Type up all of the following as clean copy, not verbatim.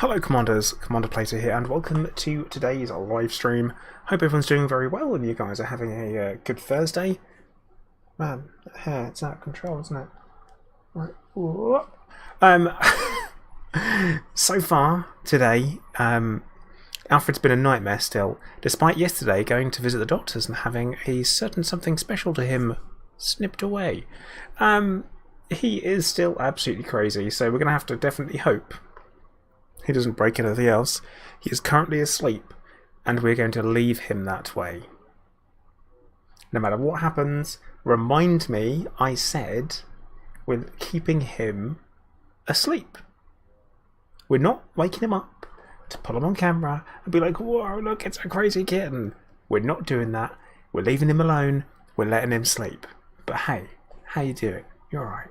Hello Commanders, Commander Plater here, and welcome to today's live stream. Hope everyone's doing very well and you guys are having a good Thursday. Man, that hair, it's out of control, isn't it? Right. So far today, Alfred's been a nightmare still, despite yesterday going to visit the doctors and having a certain something special to him snipped away. He is still absolutely crazy, so we're going to have to definitely hope he doesn't break anything else. He is currently asleep, and we're going to leave him that way. No matter what happens, remind me I said we're keeping him asleep. We're not waking him up to put him on camera and be like, whoa, look, it's a crazy kitten. We're not doing that. We're leaving him alone. We're letting him sleep. But hey, how you doing? You're alright.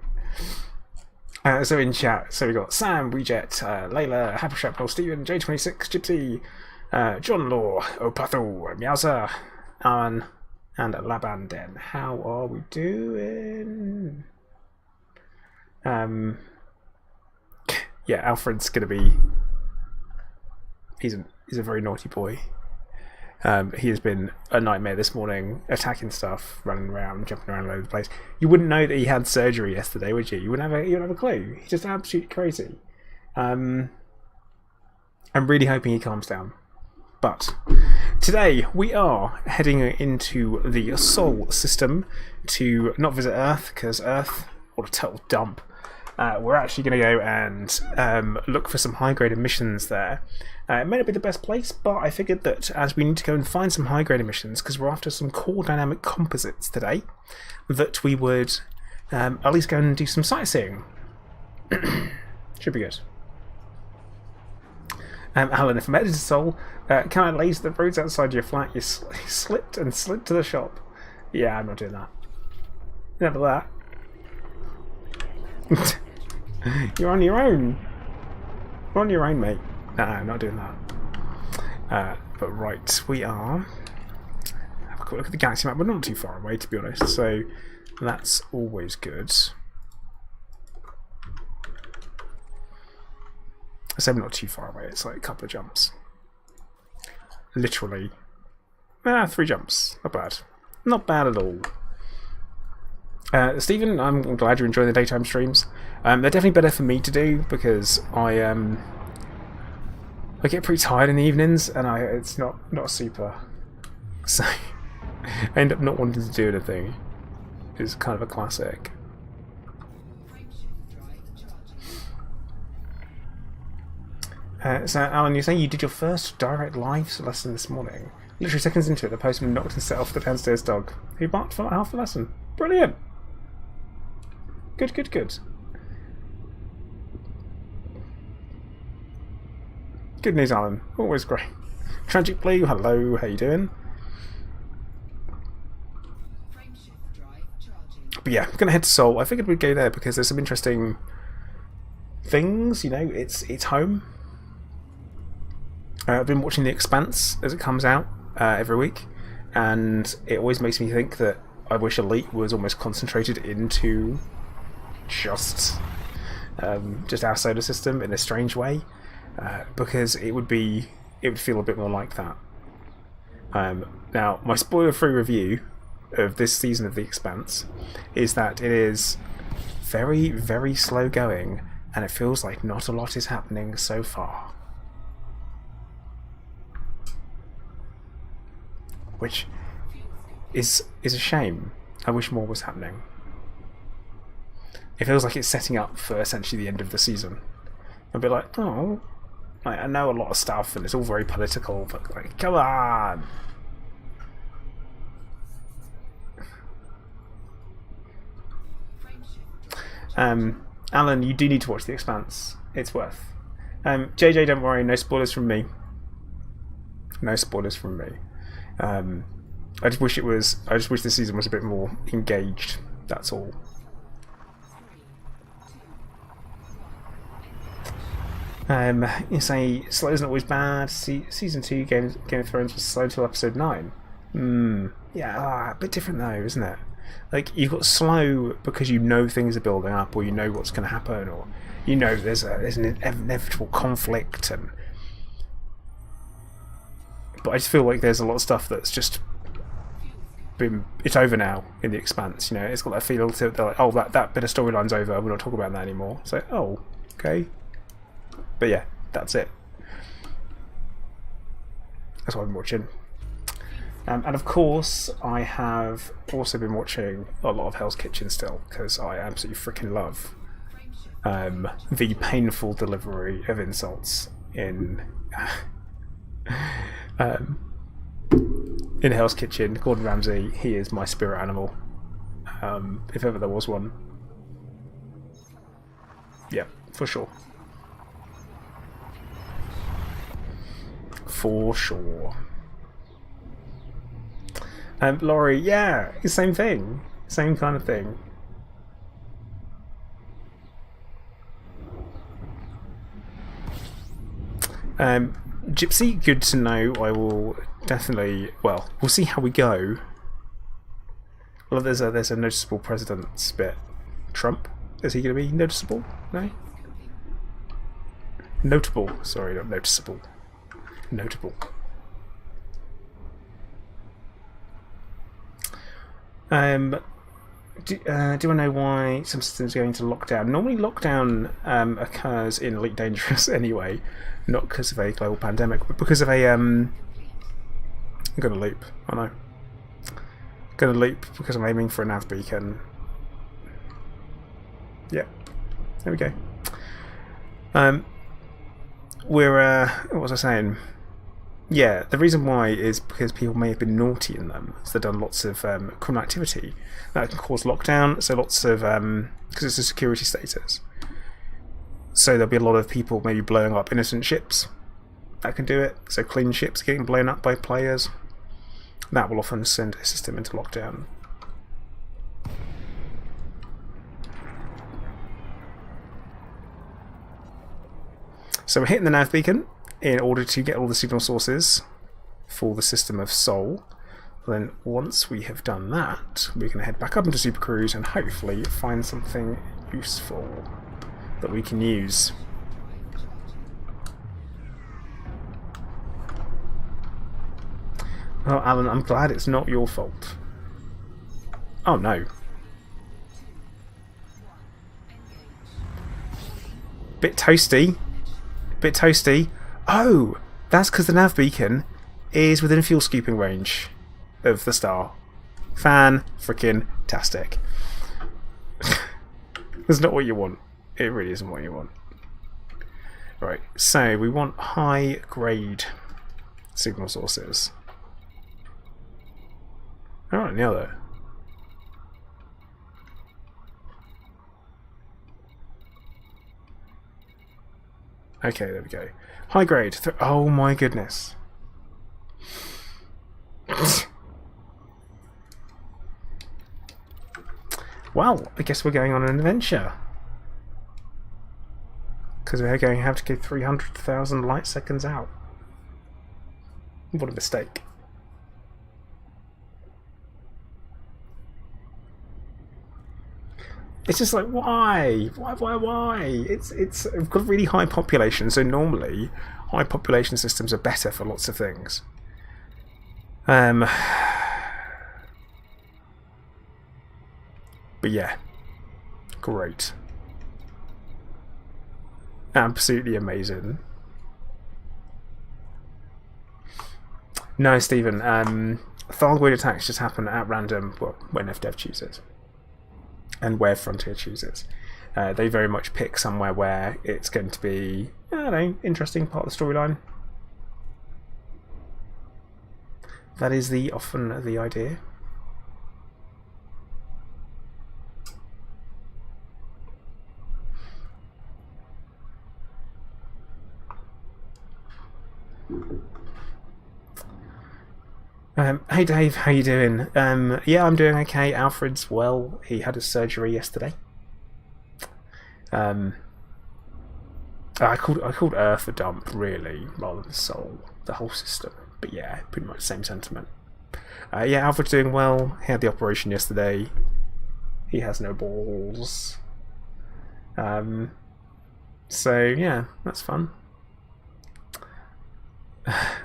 So in chat, so we got Sam, Weejet, Layla, Happy Shrapnel, Stephen, J26, Gypsy, John Law, Opatho, Meowser, Alan, and Labanden. How are we doing? Yeah, Alfred's gonna be. He's a very naughty boy. He has been a nightmare this morning, attacking stuff, running around, jumping around all over the place. You wouldn't know that he had surgery yesterday, would you? You wouldn't have a clue. He's just absolutely crazy. I'm really hoping he calms down. But today we are heading into the Sol system to not visit Earth, because Earth, what a total dump. We're actually going to go and look for some high-grade emissions there. It may not be the best place, but I figured that as we need to go and find some high-grade emissions, because we're after some core dynamic composites today, that we would at least go and do some sightseeing. Should be good. Alan, if I'm headed to Seoul, can I laze the roads outside your flat? You slipped and slid to the shop. Yeah, I'm not doing that. Never that. You're on your own. You're on your own, mate. Nah, not doing that. But right, we are. Have a quick look at the galaxy map. We're not too far away, to be honest, so that's always good. I said we're not too far away. It's like a couple of jumps. Literally, 3 jumps. Not bad. Not bad at all. Stephen, I'm glad you're enjoying the daytime streams. They're definitely better for me to do because I get pretty tired in the evenings and it's not super. So I end up not wanting to do anything. It's kind of a classic. So Alan, you're saying you did your first direct live lesson this morning. Literally seconds into it, the postman knocked and set off the downstairs dog, who barked for like half the lesson. Brilliant! Good. Good news, Alan. Always great. Tragic Blue, hello, how you doing? But yeah, I'm going to head to Seoul. I figured we'd go there because there's some interesting things, you know, it's home. I've been watching The Expanse as it comes out every week, and it always makes me think that I wish Elite was almost concentrated into just our solar system in a strange way, because it would feel a bit more like that. Now, my spoiler-free review of this season of The Expanse is that it is very, very slow going, and it feels like not a lot is happening so far. Which is a shame. I wish more was happening. It feels like it's setting up for essentially the end of the season. I'd be like, oh, I know a lot of stuff and it's all very political, but like, come on! Alan, you do need to watch The Expanse. It's worth. JJ, don't worry, no spoilers from me. No spoilers from me. I just wish the season was a bit more engaged. That's all. You say slow isn't always bad. Season 2 Game of Thrones was slow till episode 9. Yeah, a bit different though, isn't it? Like, you've got slow because you know things are building up, or you know what's going to happen, or you know there's an inevitable conflict. But I just feel like there's a lot of stuff that's just it's over now in the Expanse. You know, it's got that feel to it. They're like, oh, that bit of storyline's over. We're not talking about that anymore. It's like, oh, okay. But yeah, that's it. That's what I've been watching. And of course, I have also been watching a lot of Hell's Kitchen still, because I absolutely freaking love the painful delivery of insults in in Hell's Kitchen. Gordon Ramsay, he is my spirit animal, if ever there was one. Yeah, for sure. For sure. Laurie, yeah, same thing. Same kind of thing. Gypsy, good to know. I will definitely... Well, we'll see how we go. Well, there's a noticeable president's bit. Trump? Is he going to be noticeable? No? Notable. Sorry, not noticeable. Notable. Do I know why some systems are going to lockdown? Normally lockdown occurs in Elite Dangerous anyway, not because of a global pandemic, but because of a... I'm going to loop, I know. Going to loop because I'm aiming for a nav beacon. Yeah, there we go. What was I saying? Yeah, the reason why is because people may have been naughty in them. So they've done lots of criminal activity. That can cause lockdown, so lots of... because it's a security status. So there'll be a lot of people maybe blowing up innocent ships. That can do it. So clean ships getting blown up by players. That will often send a system into lockdown. So we're hitting the nav beacon in order to get all the signal sources for the system of Sol. Then once we have done that, we're going to head back up into Super Cruise and hopefully find something useful that we can use. Oh, Alan, I'm glad it's not your fault. Oh no. Bit toasty. Bit toasty. Oh, that's because the nav beacon is within fuel scooping range of the star. Fan-frickin-tastic. That's not what you want. It really isn't what you want. Right, so we want high-grade signal sources. Alright, now though. Okay, there we go. High grade. Oh my goodness. Well, I guess we're going on an adventure. Because we're going to have to go 300,000 light seconds out. What a mistake. It's just like, why? Why? It's we've got a really high population, so normally high population systems are better for lots of things. But yeah, great, absolutely amazing. No, Stephen. Thargoid attacks just happen at random. Well, when FDev chooses. And where Frontier chooses. They very much pick somewhere where it's going to be, I don't know, interesting part of the storyline. That is often the idea. Hey Dave, how you doing? Yeah, I'm doing okay. Alfred's well. He had his surgery yesterday. I called Earth a dump, really, rather than Sol, the whole system. But yeah, pretty much same sentiment. Yeah, Alfred's doing well. He had the operation yesterday. He has no balls. So yeah, that's fun.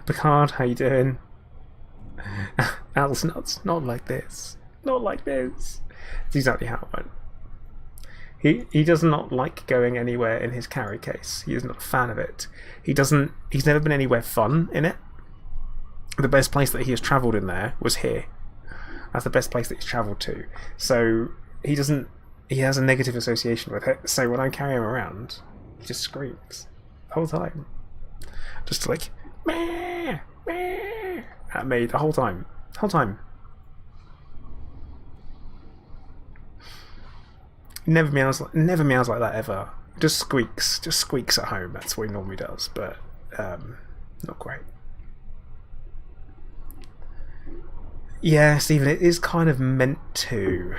Picard, how you doing? Al's nuts. Not like this. Not like this. It's exactly how it went. He does not like going anywhere in his carry case. He is not a fan of it. He's never been anywhere fun in it. The best place that he has travelled in there was here. That's the best place that he's travelled to. So he has a negative association with it. So when I carry him around, he just screams the whole time. Just like meh, meh, at me the whole time. The whole time. Never meows like that ever. Just squeaks at home. That's what he normally does, but not great. Yeah, Stephen, it is kind of meant to.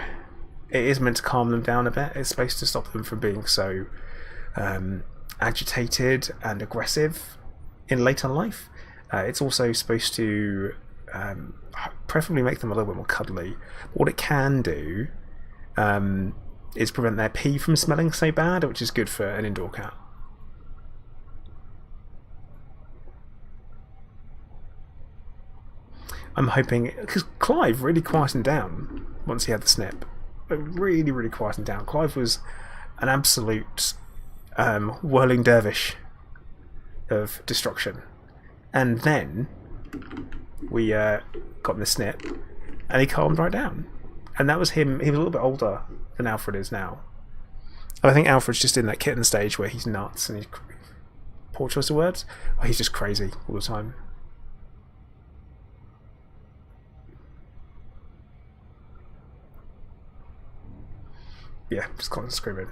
It is meant to calm them down a bit. It's supposed to stop them from being so agitated and aggressive in later life. It's also supposed to preferably make them a little bit more cuddly. What it can do is prevent their pee from smelling so bad, which is good for an indoor cat. I'm hoping, because Clive really quietened down once he had the snip. Really, really quietened down. Clive was an absolute whirling dervish of destruction. And then we got him the snip, and he calmed right down. And that was him. He was a little bit older than Alfred is now. And I think Alfred's just in that kitten stage where he's nuts and he's poor choice of words. Or he's just crazy all the time. Yeah, just constantly screaming.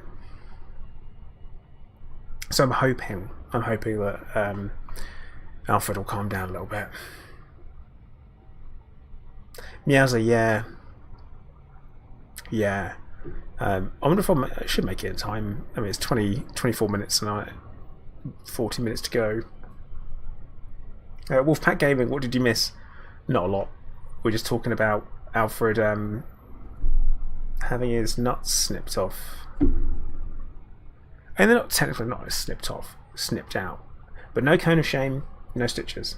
So I'm hoping that Alfred will calm down a little bit. Meowser, yeah. I wonder if I should make it in time. I mean, it's 24 minutes tonight, 40 minutes to go. Wolfpack Gaming, what did you miss? Not a lot. We're just talking about Alfred having his nuts snipped off. And they're not technically not snipped off, snipped out. But no cone of shame, no stitches.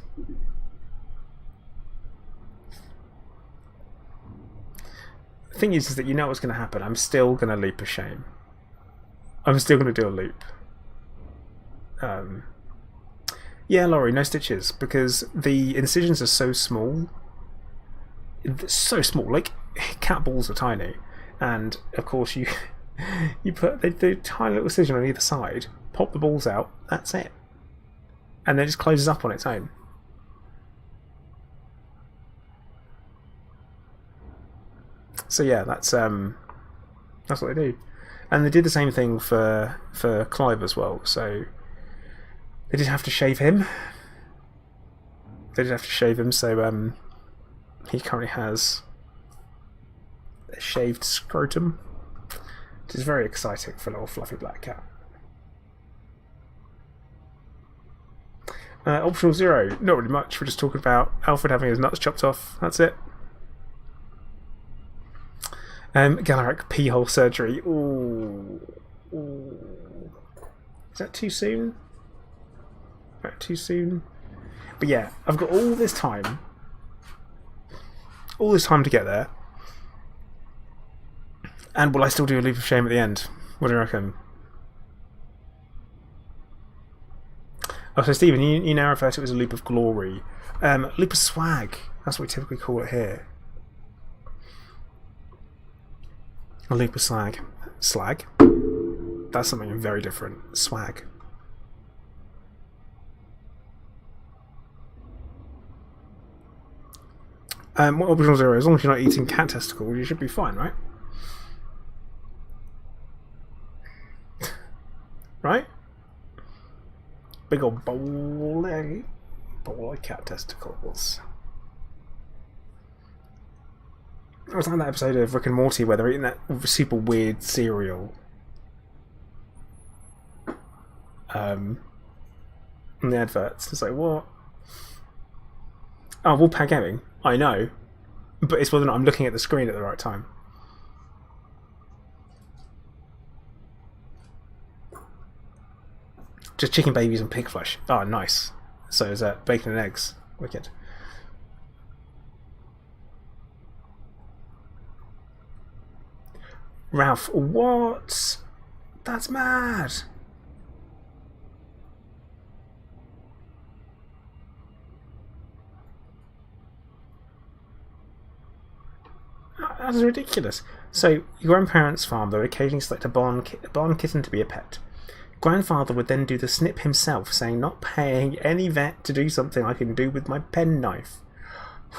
The thing is that you know what's going to happen. I'm still going to leap of shame. I'm still going to do a loop. Yeah, Laurie, no stitches, because the incisions are so small. So small, like cat balls are tiny. And of course you put the tiny little incision on either side, pop the balls out, that's it. And then it just closes up on its own. So yeah, that's what they do. And they did the same thing for Clive as well, so they did have to shave him. So he currently has a shaved scrotum, which is very exciting for a little fluffy black cat. Optional 0, not really much. We're just talking about Alfred having his nuts chopped off. That's it. Galaric pee hole surgery. Ooh. Is that too soon? Too soon? But yeah, I've got all this time to get there. And will I still do a leap of shame at the end? What do you reckon? Oh, so Stephen, you now refer to it as a leap of glory. Leap of swag. That's what we typically call it here. A leap of slag. Slag? That's something very different. Swag. What optional 0? As long as you're not eating cat testicles, you should be fine, right? Right? Big old bowl of cat testicles. It was like that episode of Rick and Morty where they're eating that super weird cereal. In the adverts. It's like, what? Oh, Wolfpack Gaming. I know. But it's whether or not I'm looking at the screen at the right time. Just chicken babies and pig flesh. Oh, nice. So is that bacon and eggs? Wicked. Ralph, what? That's mad. That is ridiculous. So, your grandparents' father would occasionally select a barn kitten to be a pet. Grandfather would then do the snip himself, saying, "Not paying any vet to do something I can do with my penknife."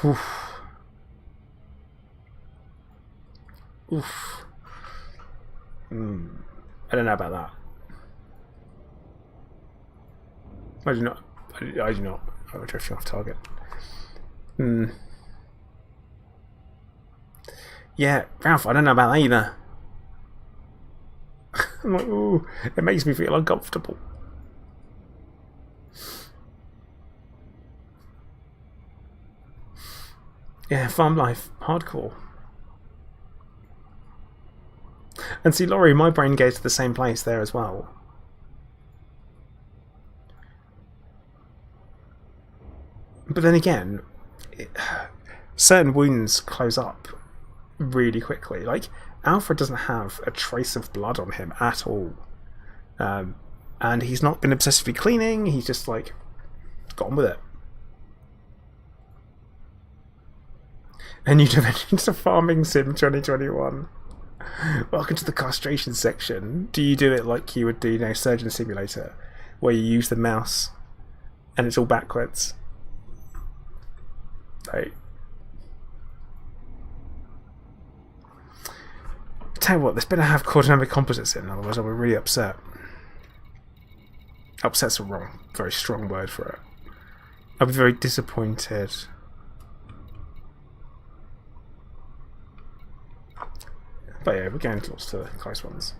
Oof. Oof. I don't know about that. I do not. I do not. I'm drifting off target. Yeah, Ralph, I don't know about that either. I'm like, ooh, it makes me feel uncomfortable. Yeah, farm life, hardcore. And see, Laurie, my brain goes to the same place there as well. But then again, certain wounds close up really quickly. Like, Alfred doesn't have a trace of blood on him at all. And he's not been obsessively cleaning, he's just, like, got on with it. And you'd mentioned to Farming Sim 2021. Welcome to the castration section. Do you do it like you would do, you know, Surgeon Simulator, where you use the mouse and it's all backwards? Right. Tell you what, this better have coordinamic composites in, otherwise I'll be really upset. Upset's a wrong, very strong word for it. I'll be very disappointed. But yeah, we're getting close to the close ones.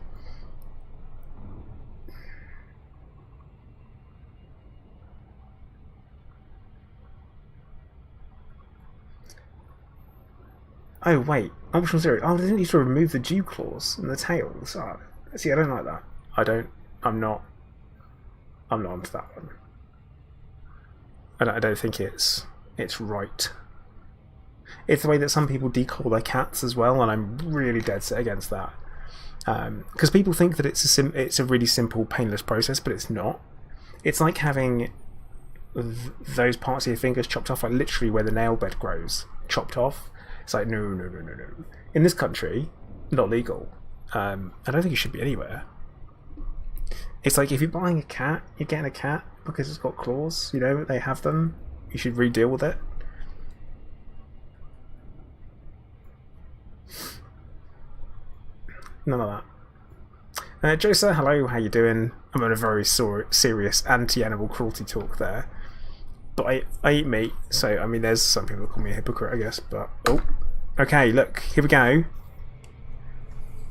Oh wait, optional zero. Oh, they didn't need to remove the dew claws and the tails. Oh, see, I don't like that. I'm not onto that one. I don't think it's right. It's the way that some people declaw their cats as well, and I'm really dead set against that. Because people think that it's a really simple, painless process, but it's not. It's like having those parts of your fingers chopped off, like literally where the nail bed grows, chopped off. It's like, no. In this country, not legal. I don't think it should be anywhere. It's like if you're buying a cat, you're getting a cat because it's got claws, you know, they have them. You should re-deal with it. None of that. Josa, hello, how you doing? I'm on a very serious anti-animal cruelty talk there. But I eat meat, so I mean there's some people that call me a hypocrite, I guess, but oh. Okay, look, here we go.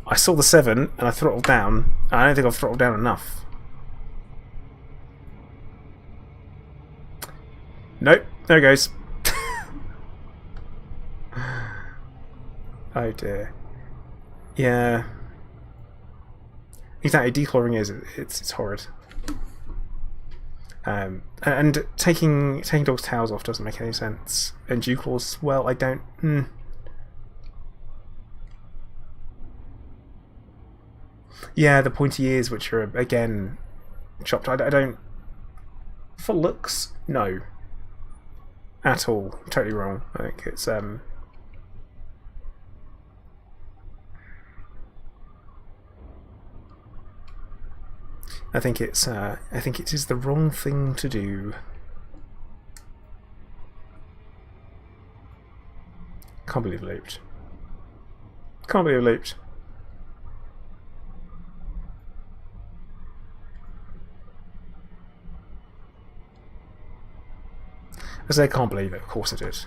I saw the 7 and I throttled down. I don't think I've throttled down enough. Nope, there it goes. Oh dear. Yeah. Exactly, declawing is it's horrid. And taking dogs' tails off doesn't make any sense. And dew claws, well, I don't. Yeah, the pointy ears, which are again chopped. I don't. For looks, no. At all, totally wrong. I think it's I think it is the wrong thing to do. Can't believe I looped. Can't believe I looped. I say I can't believe it, of course I did.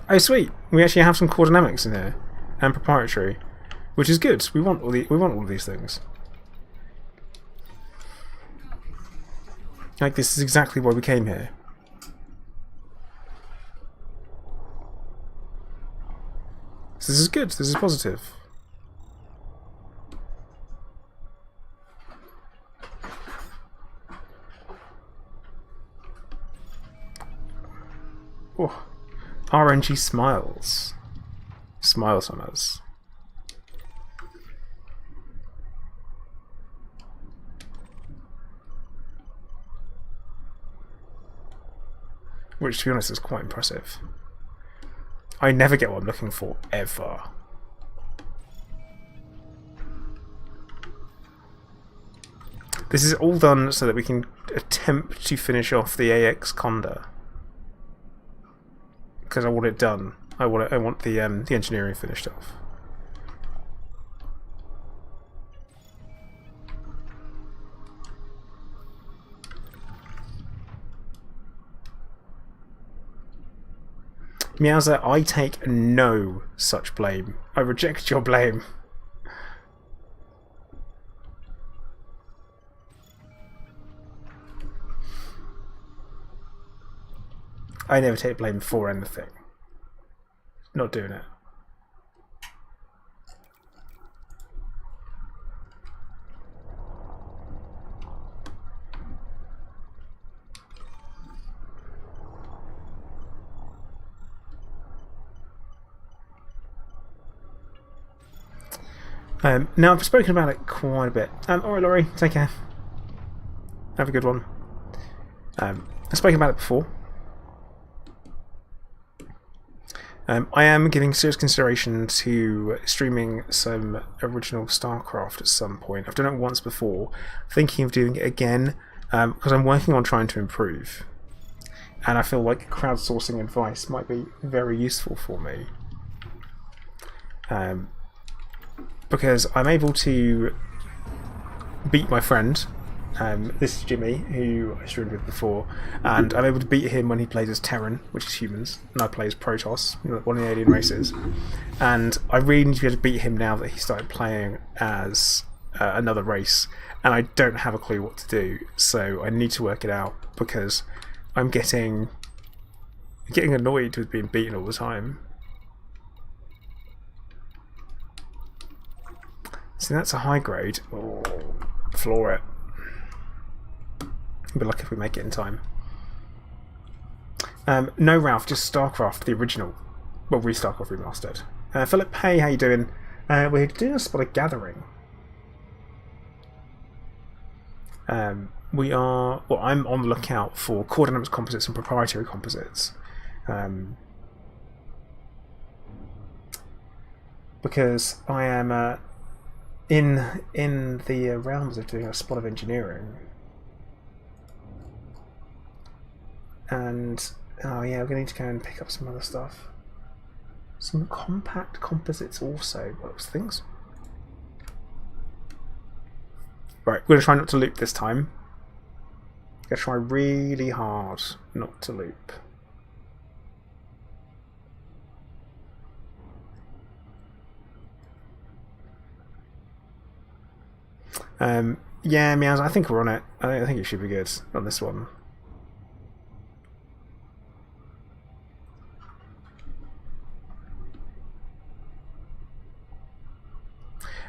Oh sweet, we actually have some coordinamics in here. And proprietary, which is good. We want all of these things. Like, this is exactly why we came here. So this is good, this is positive. Oh, RNG smiles. Smiles on us. Which, to be honest, is quite impressive. I never get what I'm looking for, ever. This is all done so that we can attempt to finish off the AX Conda. Because I want it done. I want the engineering finished off. Meowser, I take no such blame. I reject your blame. I never take blame for anything. Not doing it. Now, I've spoken about it quite a bit. Alright, Laurie, take care. Have a good one. I've spoken about it before. I am giving serious consideration to streaming some original Starcraft at some point. I've done it once before, thinking of doing it again, because I'm working on trying to improve. And I feel like crowdsourcing advice might be very useful for me. Because I'm able to beat my friend. This is Jimmy, who I streamed with before, and I'm able to beat him when he plays as Terran, which is humans, and I play as Protoss, one of the alien races. And I really need to be able to beat him now that he started playing as another race, and I don't have a clue what to do, so I need to work it out, because I'm getting annoyed with being beaten all the time. See, that's a high grade. Oh, floor it. Be lucky if we make it in time. No, Ralph, just Starcraft, the original. Well, Starcraft remastered. Philip, hey, how you doing? We're doing a spot of gathering. We are. Well, I'm on the lookout for core dynamics composites and proprietary composites. Because I am in the realms of doing a spot of engineering. And oh yeah, we're going to need to go and pick up some other stuff. Some compact composites also. What else things? Right, we're going to try not to loop this time. Going to try really hard not to loop. Yeah, Meows, I think we're on it. I think it should be good on this one.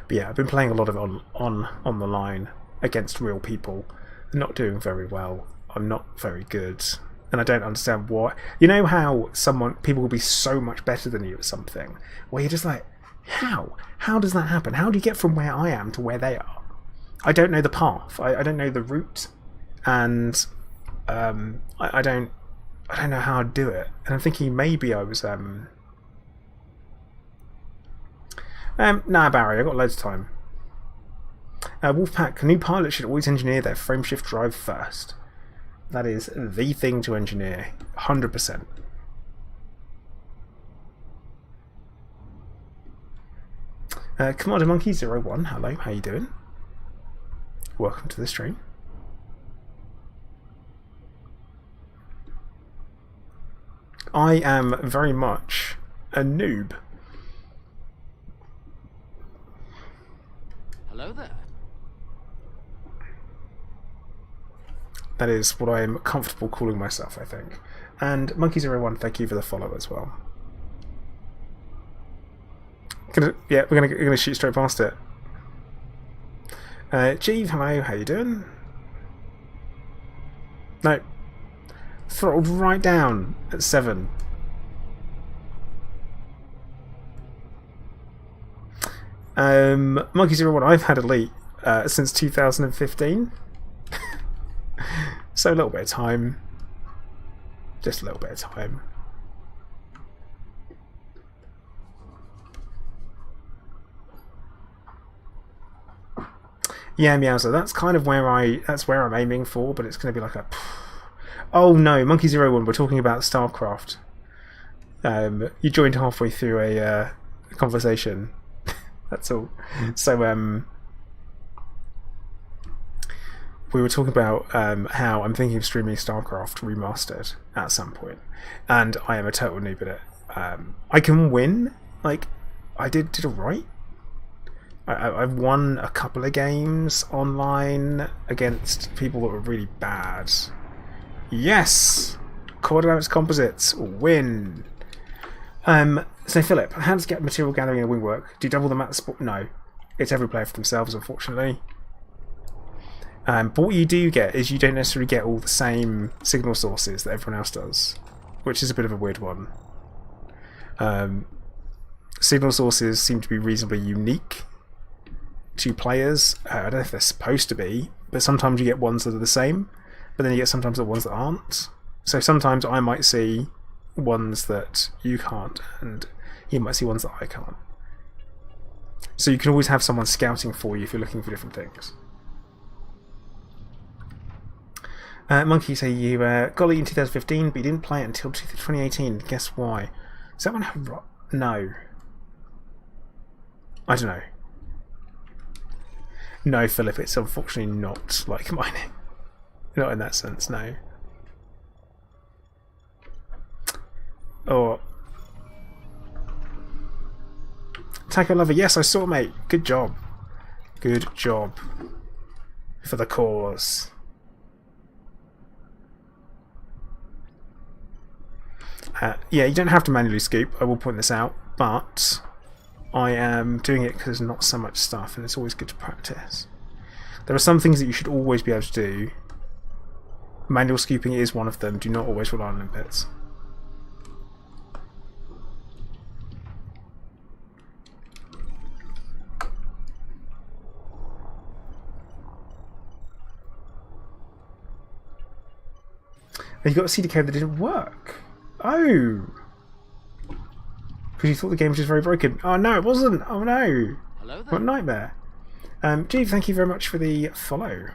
But yeah, I've been playing a lot of it on the line against real people. Not doing very well. I'm not very good. And I don't understand why. You know how people will be so much better than you at something, where you're just like, how? How does that happen? How do you get from where I am to where they are? I don't know the path. I don't know the route, and I don't know how to do it. And I'm thinking maybe I was nah, Barry, I've got loads of time. Wolfpack, a new pilot should always engineer their frameshift drive first. That is the thing to engineer, 100%. Commander Monkey 01, hello, how you doing? Welcome to the stream. I am very much a noob. Hello there. That is what I am comfortable calling myself, I think. And Monkey01, thank you for the follow as well. We're gonna shoot straight past it. Jeeve, hello, how you doing? No. Throttled right down at 7. Monkey01, I've had Elite since 2015. So a little bit of time. Just a little bit of time. Yeah, Meowser, that's kind of where I'm aiming for, but it's going to be like a... Oh no, Monkey01, we're talking about Starcraft. You joined halfway through a conversation. That's all. So, we were talking about how I'm thinking of streaming Starcraft remastered at some point, and I am a total noob at it. I can win. Like, I did alright. I've won a couple of games online against people that were really bad. Yes! Coordinates Composites win! So Philip, how does get material gathering and wing work? Do you double them at the spot? No. It's every player for themselves, unfortunately. But what you do get is you don't necessarily get all the same signal sources that everyone else does, which is a bit of a weird one. Signal sources seem to be reasonably unique to players. I don't know if they're supposed to be, but sometimes you get ones that are the same, but then you get sometimes the ones that aren't. So sometimes I might see ones that you can't, and you might see ones that I can't. So you can always have someone scouting for you if you're looking for different things. Monkey, say you got it in 2015, but you didn't play it until 2018. Guess why? Is that one? No. I don't know. No, Philip, it's unfortunately not like mining. Not in that sense, no. Or Taco Lover, yes, I saw, mate. Good job. Good job. For the cause. Yeah, you don't have to manually scoop, I will point this out, but I am doing it because there's not so much stuff and it's always good to practice. There are some things that you should always be able to do. Manual scooping is one of them. Do not always rely on limpets. You got a CD code that didn't work. Oh! Because you thought the game was just very broken. Oh no, it wasn't! Oh no! Hello there. What a nightmare. Jeeve, thank you very much for the follow.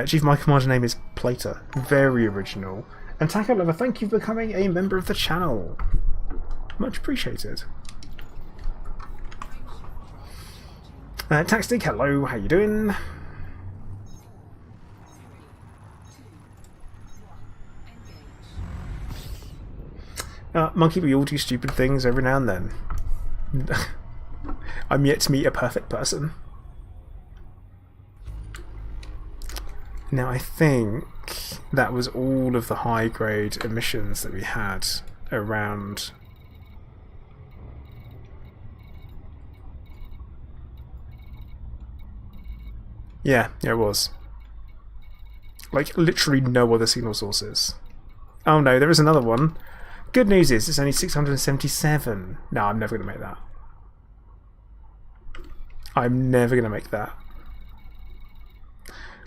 Jeeve, my commander name is Plater. Very original. And Taco Lover, thank you for becoming a member of the channel. Much appreciated. Taxtic, hello, how you doing? Monkey, we all do stupid things every now and then. I'm yet to meet a perfect person. Now I think that was all of the high grade emissions that we had around. Yeah, it was. Like, literally no other signal sources. Oh no, there is another one. Good news is, it's only 677. No, I'm never going to make that. I'm never going to make that.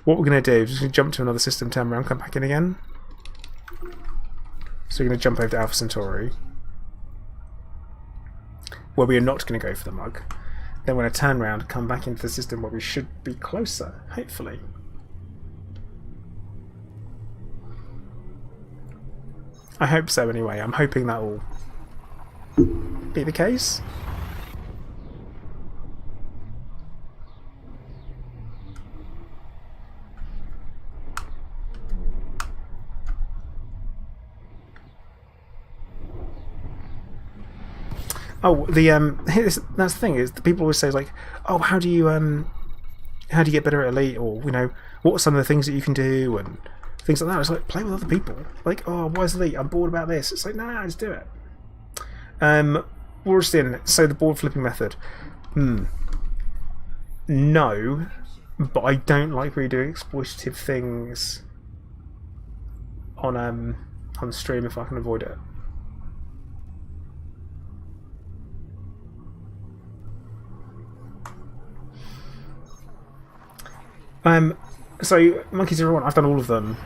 What we're going to do is just going to jump to another system, turn around, come back in again. So we're going to jump over to Alpha Centauri, where we are not going to go for the mug. Then we're going to turn around, come back into the system where we should be closer, hopefully. I hope so anyway. I'm hoping that will be the case. Oh, that's the thing is the people always say like, oh, how do you get better at Elite, or what are some of the things that you can do and things like that. It's like play with other people. Like, oh, why is Elite? I'm bored about this. It's like, nah, just do it. Worstin, so the board flipping method. No, but I don't like really doing exploitative things on stream if I can avoid it. So Monkey 01, I've done all of them.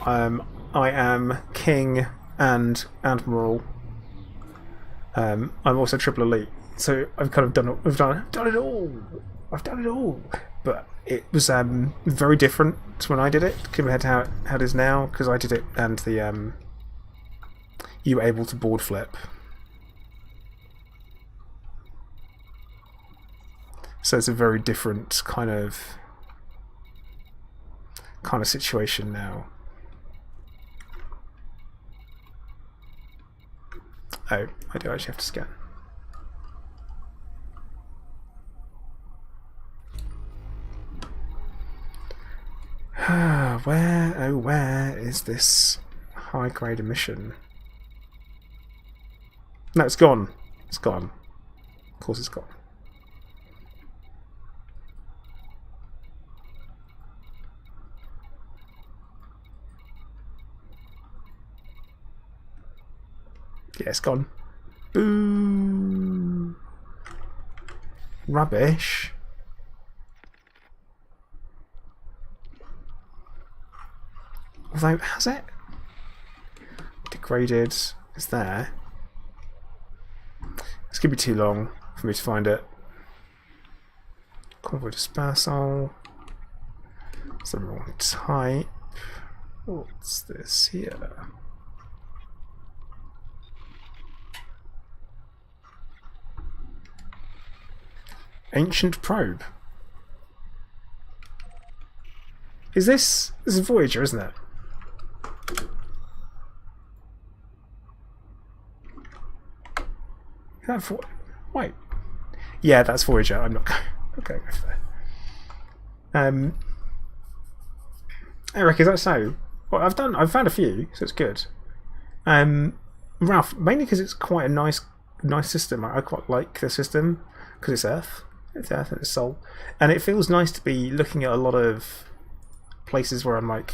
I am King and Admiral. I'm also Triple Elite, so I've kind of done it all. I've done it all, but it was very different when I did it compared to how it is now, because I did it and the you were able to board flip. So it's a very different kind of situation now. Oh, I do actually have to scan. Where is this high-grade emission? No, it's gone. It's gone. Of course it's gone. Yeah, it's gone. Boo! Rubbish. Although, has it? Degraded is there. It's going to be too long for me to find it. Convoy dispersal. It's the wrong type. What's this here? Ancient probe. This is Voyager, isn't it? Is that wait. Yeah, that's Voyager. I'm not going over there. Eric, is that so? Well, I've found a few, so it's good. Ralph, mainly because it's quite a nice system. I quite like the system because it's Earth. It's Earth and it's Sol. And it feels nice to be looking at a lot of places where I'm like,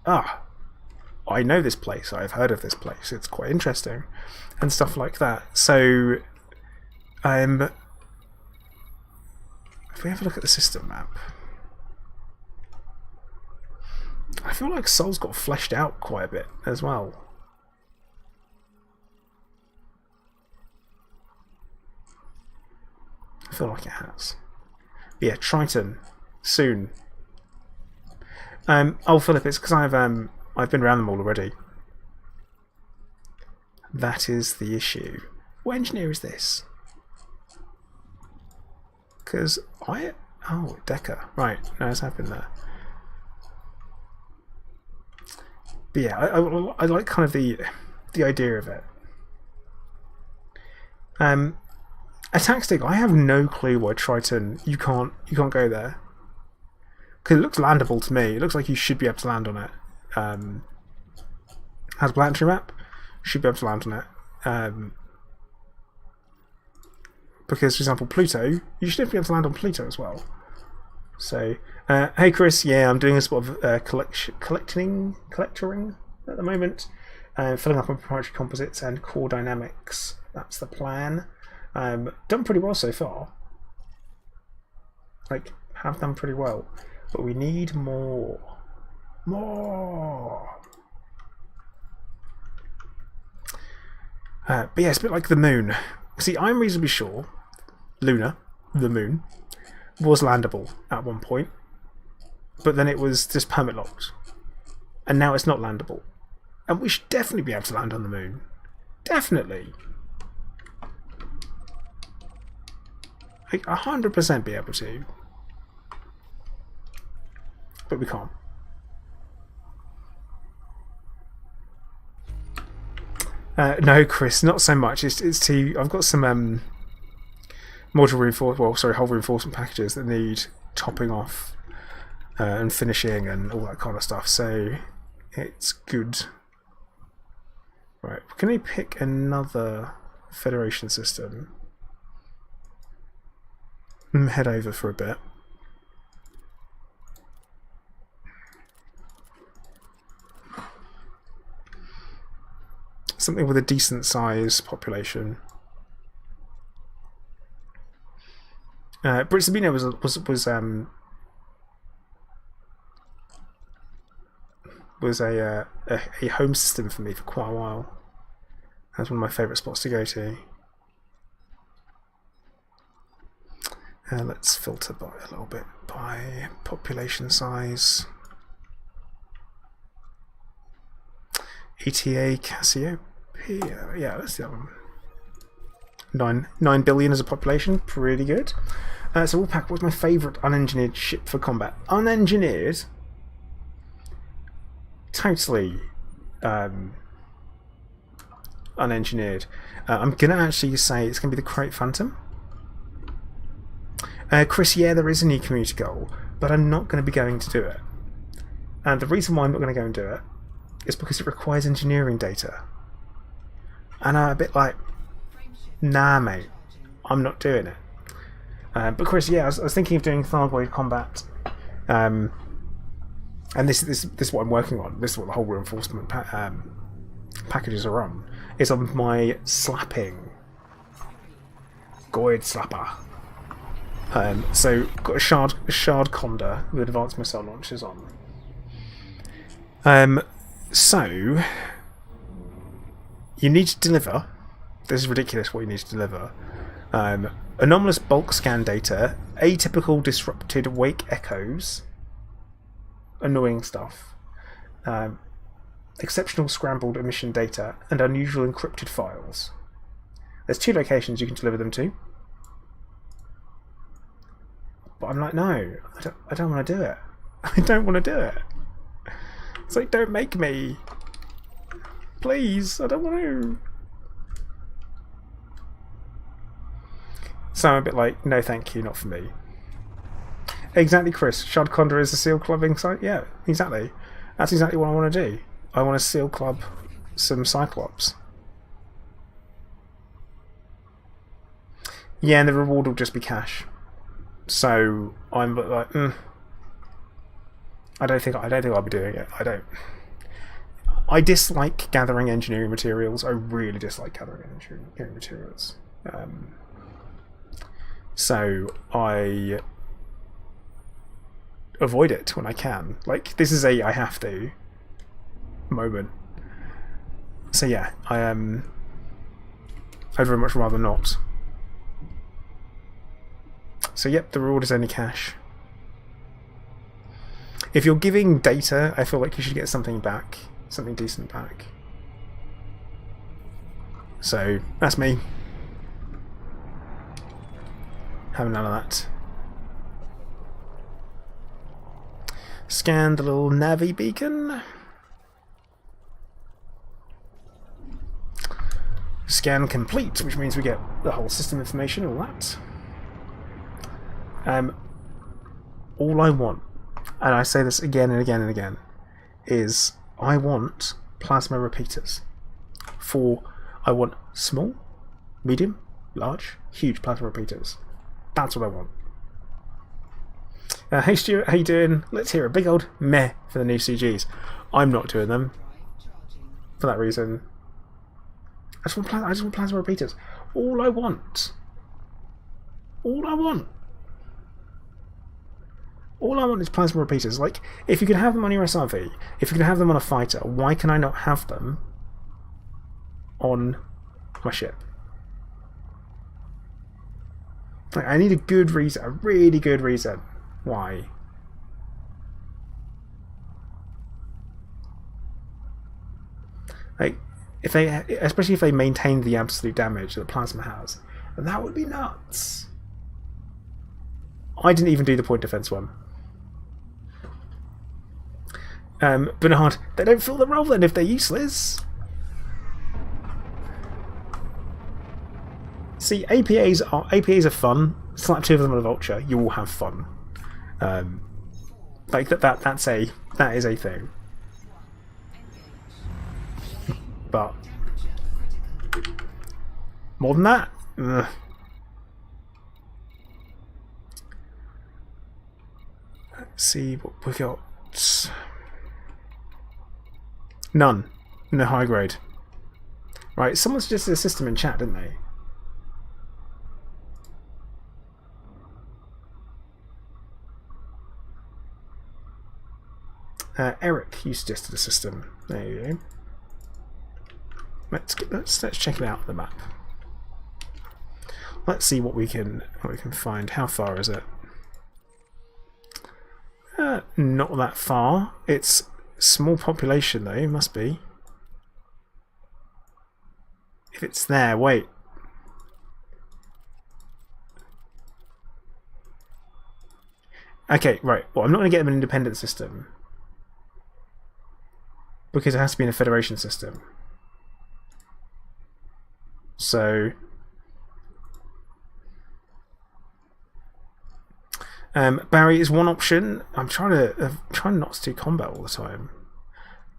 I know this place, I've heard of this place, it's quite interesting, and stuff like that. So, if we have a look at the system map, I feel like Sol's got fleshed out quite a bit as well. I feel like it has. But yeah, Triton soon. Oh, Philip, it's because I've been around them all already. That is the issue. What engineer is this? Because oh, Decker. Right, no, it's happened there. But yeah, I like kind of the idea of it. Attack stick. I have no clue why Triton. You can't go there. Because it looks landable to me. It looks like you should be able to land on it. Has a planetary map. Should be able to land on it. Because, for example, Pluto, you should be able to land on Pluto as well. So, hey Chris, yeah, I'm doing a sort of collectoring at the moment. Filling up on proprietary composites and core dynamics. That's the plan. Done pretty well so far. Like, have done pretty well. But we need more. More! But yeah, it's a bit like the moon. See, I'm reasonably sure Luna, the moon, was landable at one point. But then it was just permit locked. And now it's not landable. And we should definitely be able to land on the moon. Definitely. Like 100% be able to. But we can't. No, Chris, not so much. It's too. I've got some module hull reinforcement packages that need topping off and finishing and all that kind of stuff. So it's good. Right, can we pick another Federation system? Head over for a bit. Something with a decent size population. Brit Sabina was a home system for me for quite a while. That's one of my favourite spots to go to. Let's filter by a little bit by population size. ETA Cassiopeia. Yeah, that's the other one. 9 billion as a population, pretty good. So Woolpack, what's my favourite unengineered ship for combat? Unengineered? Totally unengineered. I'm going to actually say it's going to be the Crate Phantom. Chris, yeah, there is a new community goal, but I'm not going to be going to do it. And the reason why I'm not going to go and do it is because it requires engineering data. And I'm a bit like, nah, mate, I'm not doing it. But Chris, yeah, I was thinking of doing Thargoid combat. And this is what I'm working on. This is what the whole reinforcement packages are on. Is on my slapping Goid slapper. So got a shard Condor with advanced missile launchers on. So you need to deliver. This is ridiculous what you need to deliver. Anomalous bulk scan data, atypical disrupted wake echoes, annoying stuff, exceptional scrambled emission data, and unusual encrypted files. There's 2 locations you can deliver them to. But I'm like, no, I don't want to do it. I don't want to do it. It's like, don't make me. Please, I don't want to. So I'm a bit like, no thank you, not for me. Exactly, Chris. Shard Condor is a seal clubbing site? Yeah, exactly. That's exactly what I want to do. I want to seal club some Cyclops. Yeah, and the reward will just be cash. So I'm like, I don't think I'll be doing it. I dislike gathering engineering materials. I really dislike gathering engineering materials. So I avoid it when I can. Like, this is a I have to moment. So yeah, I'd very much rather not. So yep, the reward is only cash. If you're giving data, I feel like you should get something back. Something decent back. So, that's me. Having none of that. Scan the little Navi beacon. Scan complete, which means we get the whole system information, all that. All I want, and I say this again and again and again, is I want plasma repeaters. I want small, medium, large, huge plasma repeaters. That's what I want. Hey Stuart, how you doing? Let's hear a big old meh for the new CGs. I'm not doing them for that reason. I just want plasma repeaters. All I want is plasma repeaters. Like, if you can have them on your SRV, if you can have them on a fighter, why can I not have them on my ship? Like, I need a good reason, a really good reason why. Like, especially if they maintain the absolute damage that plasma has, that would be nuts. I didn't even do the point defense one. Bernard, they don't fill the role then if they're useless. See, APAs are fun. Slap two of them on a vulture, you will have fun. Like that is a thing. But more than that, ugh. Let's see what we got. None. No high grade. Right, someone suggested a system in chat, didn't they? Eric, you suggested a system. There you go. Let's check it out on the map. Let's see what we can find. How far is it? Not that far. It's small population though. It must be. If it's there, wait. Okay, right. Well, I'm not going to get them an independent system because it has to be in a federation system. So Barry is one option. I'm trying not to do combat all the time.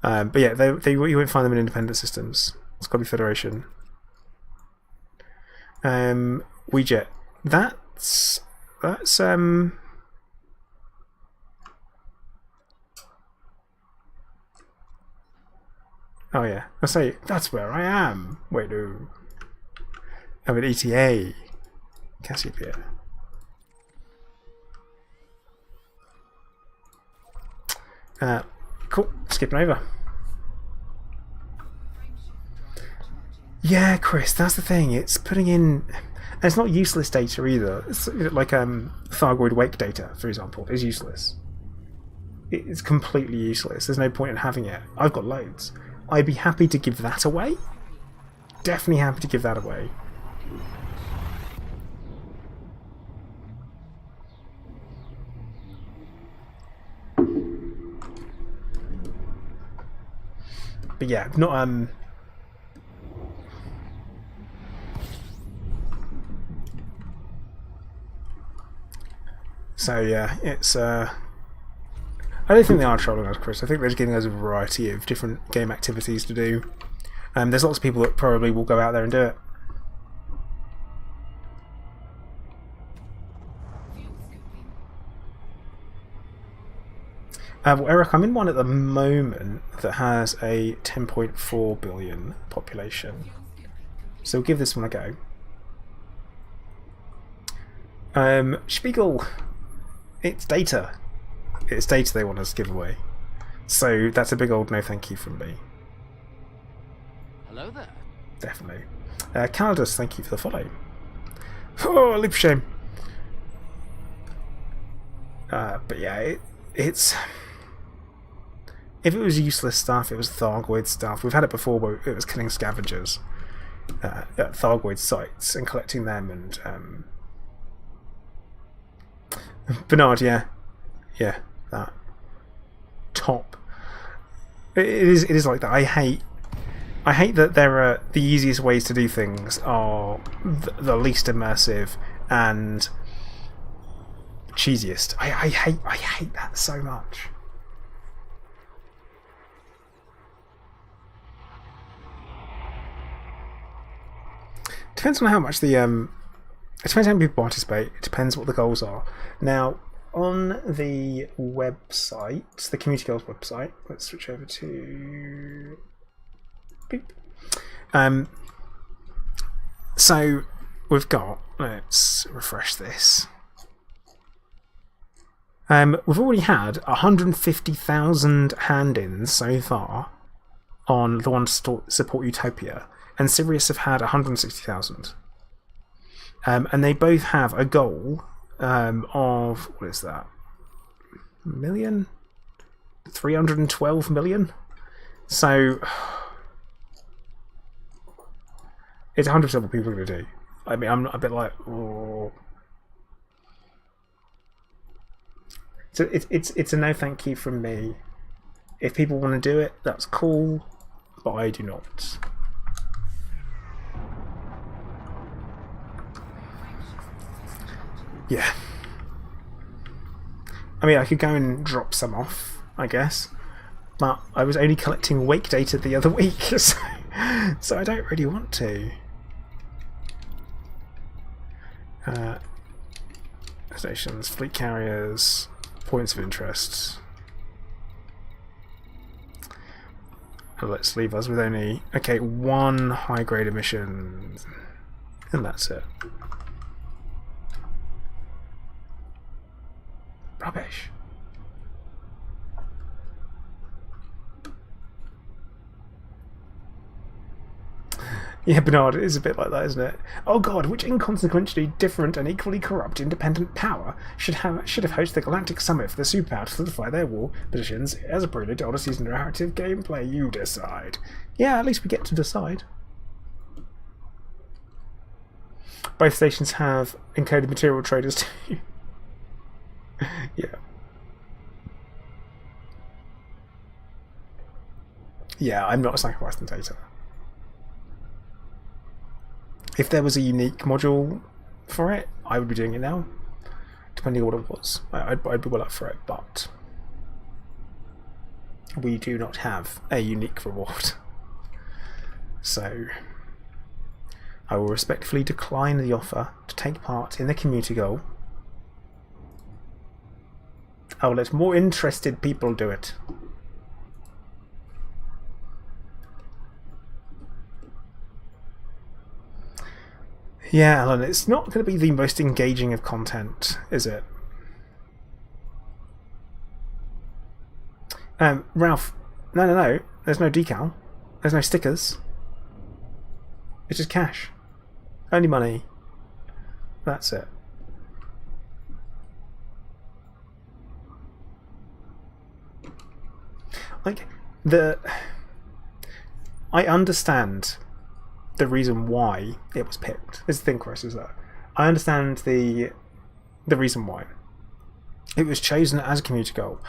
But yeah, you won't find them in independent systems. It's got to be federation. Weejet. That's oh yeah, I say that's where I am. Wait, no. I'm at ETA. Cassiopeia. Cool. Skipping over. Yeah, Chris, that's the thing. It's putting in. And it's not useless data either. It's like Thargoid wake data, for example, is useless. It's completely useless. There's no point in having it. I've got loads. I'd be happy to give that away. Definitely happy to give that away. But yeah, not so yeah, it's I don't think they are trolling us, Chris. I think they're just giving us a variety of different game activities to do. There's lots of people that probably will go out there and do it. Well, Eric, I'm in one at the moment that has a 10.4 billion population. So we'll give this one a go. Spiegel, it's data. It's data they want us to give away. So that's a big old no thank you from me. Hello there. Definitely. Calidus, thank you for the follow. Oh, leap of shame. But yeah, it's... If it was useless stuff, it was Thargoid stuff. We've had it before where it was killing scavengers at Thargoid sites and collecting them and... Bernard, yeah. Yeah, that. Top. It is like that. I hate that there are the easiest ways to do things are the least immersive and cheesiest. I hate that so much. Depends on how much the it depends how many people participate. It depends what the goals are. Now, on the website, the community goals website, let's switch over to beep. So we've got, let's refresh this. We've already had 150,000 hand-ins so far on the one to support Utopia, and Sirius have had 160,000. And they both have a goal of, what is that? Million? 312 million? So it's 100% what people are going to do. I mean, I'm a bit like, oh. So it's a no thank you from me. If people want to do it, that's cool, but I do not. Yeah. I mean, I could go and drop some off, I guess, but I was only collecting wake data the other week, so I don't really want to. Stations, fleet carriers, points of interest. Let's leave us with only, okay, one high grade emission, and that's it. Rubbish. Yeah, Bernard, it is a bit like that, isn't it? Oh god, which inconsequentially different and equally corrupt independent power should have hosted the Galactic Summit for the superpower to solidify their war positions as a prelude to Odyssey's interactive gameplay? You decide. Yeah, at least we get to decide. Both stations have encoded material traders too. Yeah. Yeah, I'm not sacrificing data. If there was a unique module for it, I would be doing it now, depending on what it was. I'd be well up for it, but we do not have a unique reward. So I will respectfully decline the offer to take part in the community goal. I will let more interested people do it. Yeah, Alan, it's not going to be the most engaging of content, is it? Ralph, no. There's no decal. There's no stickers. It's just cash. Only money. That's it. Like, I understand the reason why it was picked. Is the thing, Chris, is that I understand the reason why it was chosen as a community goal,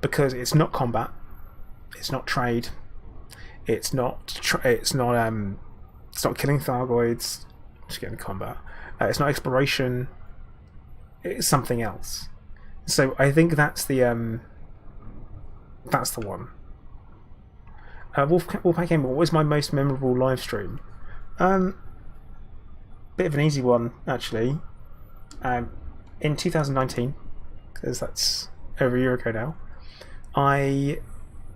because it's not combat, it's not trade, it's not killing Thargoids, just getting combat. It's not exploration. It's something else. So I think that's the one. Wolfpack Gamer, what was my most memorable live stream? Bit of an easy one, actually. In 2019, because that's over a year ago now, I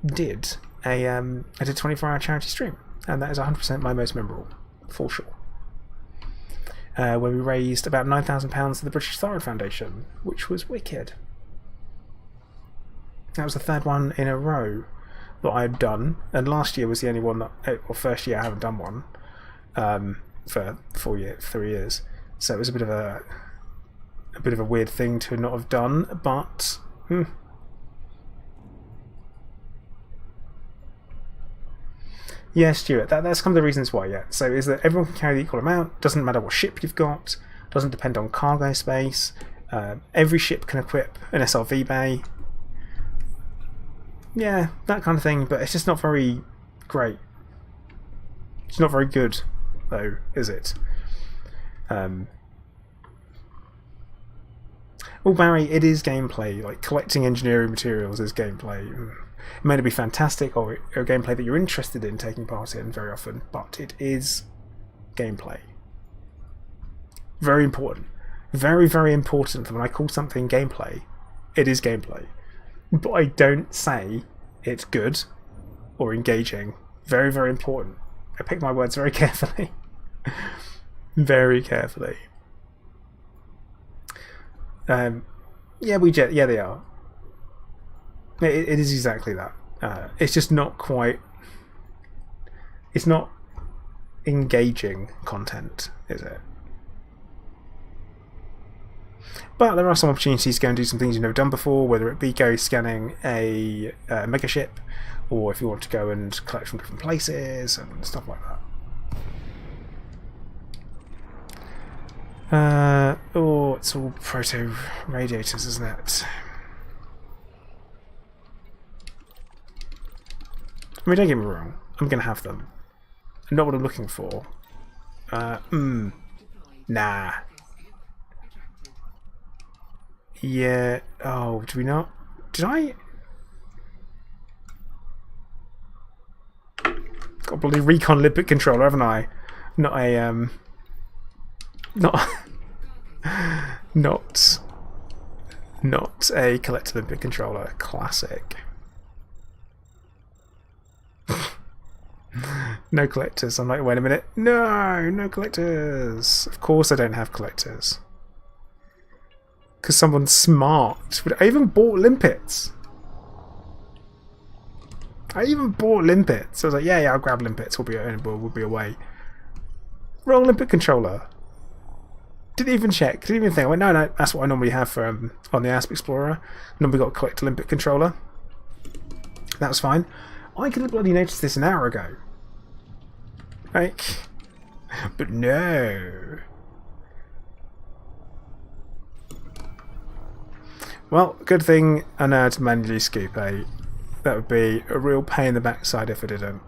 did a 24-hour charity stream, and that is 100% my most memorable, for sure. Where we raised about £9,000 for the British Thyroid Foundation, which was wicked. That was the third one in a row that I had done, and last year was the only one that, or first year I haven't done one. For 3 years, so it was a bit of a weird thing to not have done, but yeah, Stuart, that's kind of the reasons why. Yeah, so is that everyone can carry the equal amount, doesn't matter what ship you've got, doesn't depend on cargo space, every ship can equip an SRV bay, yeah, that kind of thing, but it's just not very great. It's not very good, though, is it? Well, Barry, it is gameplay. Like, collecting engineering materials is gameplay. It may not be fantastic or gameplay that you're interested in taking part in very often, but it is gameplay. Very important. Very, very important that when I call something gameplay, it is gameplay. But I don't say it's good or engaging. Very, very important. I pick my words very carefully. Very carefully. Yeah, they are. It is exactly that. It's just not quite. It's not engaging content, is it? But there are some opportunities to go and do some things you've never done before, whether it be go scanning a mega ship, or if you want to go and collect from different places and stuff like that. Oh, it's all proto radiators, isn't it? I mean, don't get me wrong, I'm going to have them. Not what I'm looking for. Nah. Yeah. Oh, do we not? Did I? Got a bloody recon limpet controller, haven't I? Not a not not a collector limpet controller. Classic. No collectors. I'm like, wait a minute. No collectors. Of course I don't have collectors. Because someone smart. I even bought limpets. I even bought limpets. I was like, yeah, I'll grab limpets. We'll be away. Wrong limpet controller. Didn't even check. Didn't even think. I went, no, that's what I normally have for on the Asp Explorer. Normally got a collector limpet controller. That was fine. I could have bloody noticed this an hour ago. Like, but no. Well, good thing I know how to manually scoop, eh? That would be a real pain in the backside if I didn't.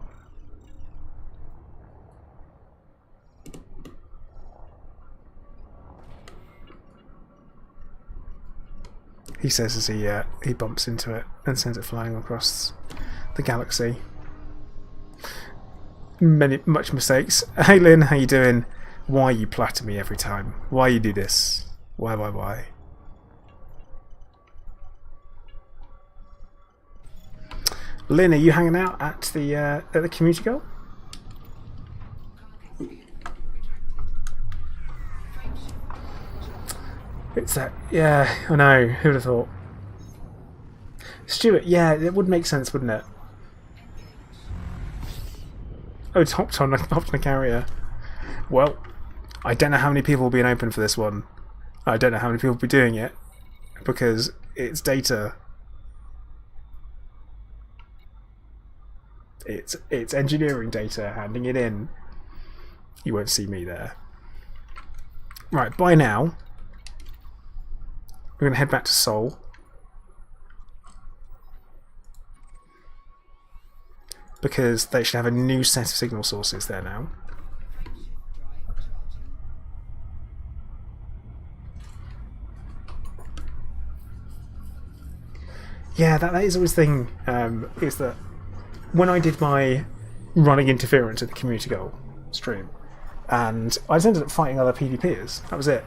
He says as he bumps into it and sends it flying across the galaxy. Much mistakes. Hey Lynn, how you doing? Why you platter me every time? Why you do this? Why? Lynn, are you hanging out at the community goal? It's that, yeah, I know, who'd have thought? Stuart, yeah, it would make sense, wouldn't it? Oh, it's hopped on a carrier. Well, I don't know how many people will be open for this one. I don't know how many people will be doing it, because it's data. It's engineering data, handing it in. You won't see me there. Right, by now, we're going to head back to Seoul. Because they should have a new set of signal sources there now. Yeah, that is always the thing, is that when I did my running interference at the community goal stream, and I just ended up fighting other PvPers. That was it.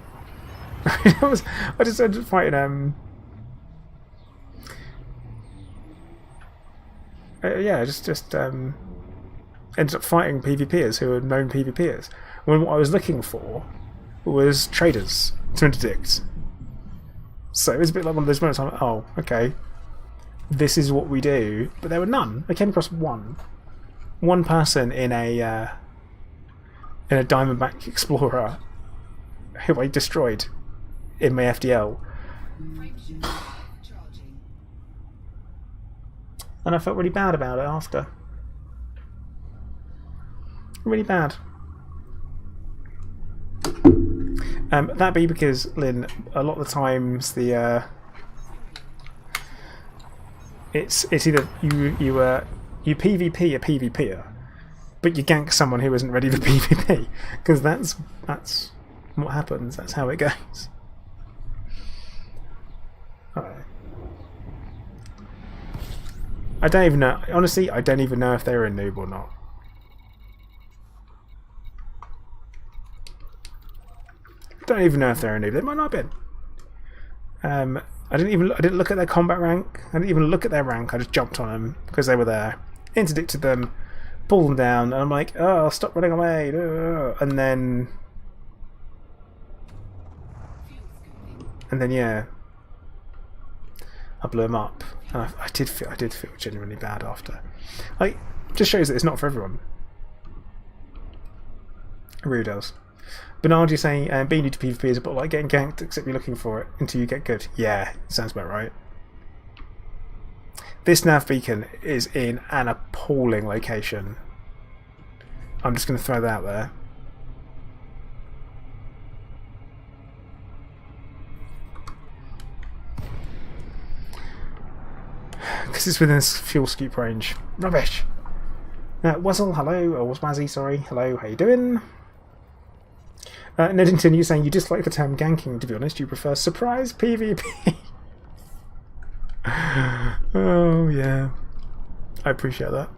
I just ended up fighting ended up fighting PvPers who were known PvPers. When what I was looking for was traders to interdict. So it was a bit like one of those moments. I'm like, oh, okay, this is what we do. But there were none. I came across one person in a Diamondback Explorer who I destroyed in my FDL. And I felt really bad about it after. Really bad. That be because, Lynn, a lot of the times it's either you PvP a PvPer, but you gank someone who isn't ready for PvP, because that's what happens. That's how it goes. Alright. I don't even know. Honestly, I don't even know if they're a noob or not. Don't even know if they're a noob. They might not have been. I didn't look at their combat rank. I didn't even look at their rank. I just jumped on them because they were there, interdicted them, pulled them down, and I'm like, oh, stop running away, and then yeah, I blew him up. And I did feel genuinely bad after. Like, just shows that it's not for everyone. It really does. Bernard, you're saying being new to PvP is a bit like getting ganked, except you're looking for it until you get good. Yeah, sounds about right. This nav beacon is in an appalling location. I'm just going to throw that out there. Because it's within this fuel scoop range. Rubbish! Wuzzle, hello. Or Wazzy, sorry. Hello, how you doing? Nedington, you're saying you dislike the term ganking, to be honest. You prefer surprise PvP. Oh, yeah. I appreciate that.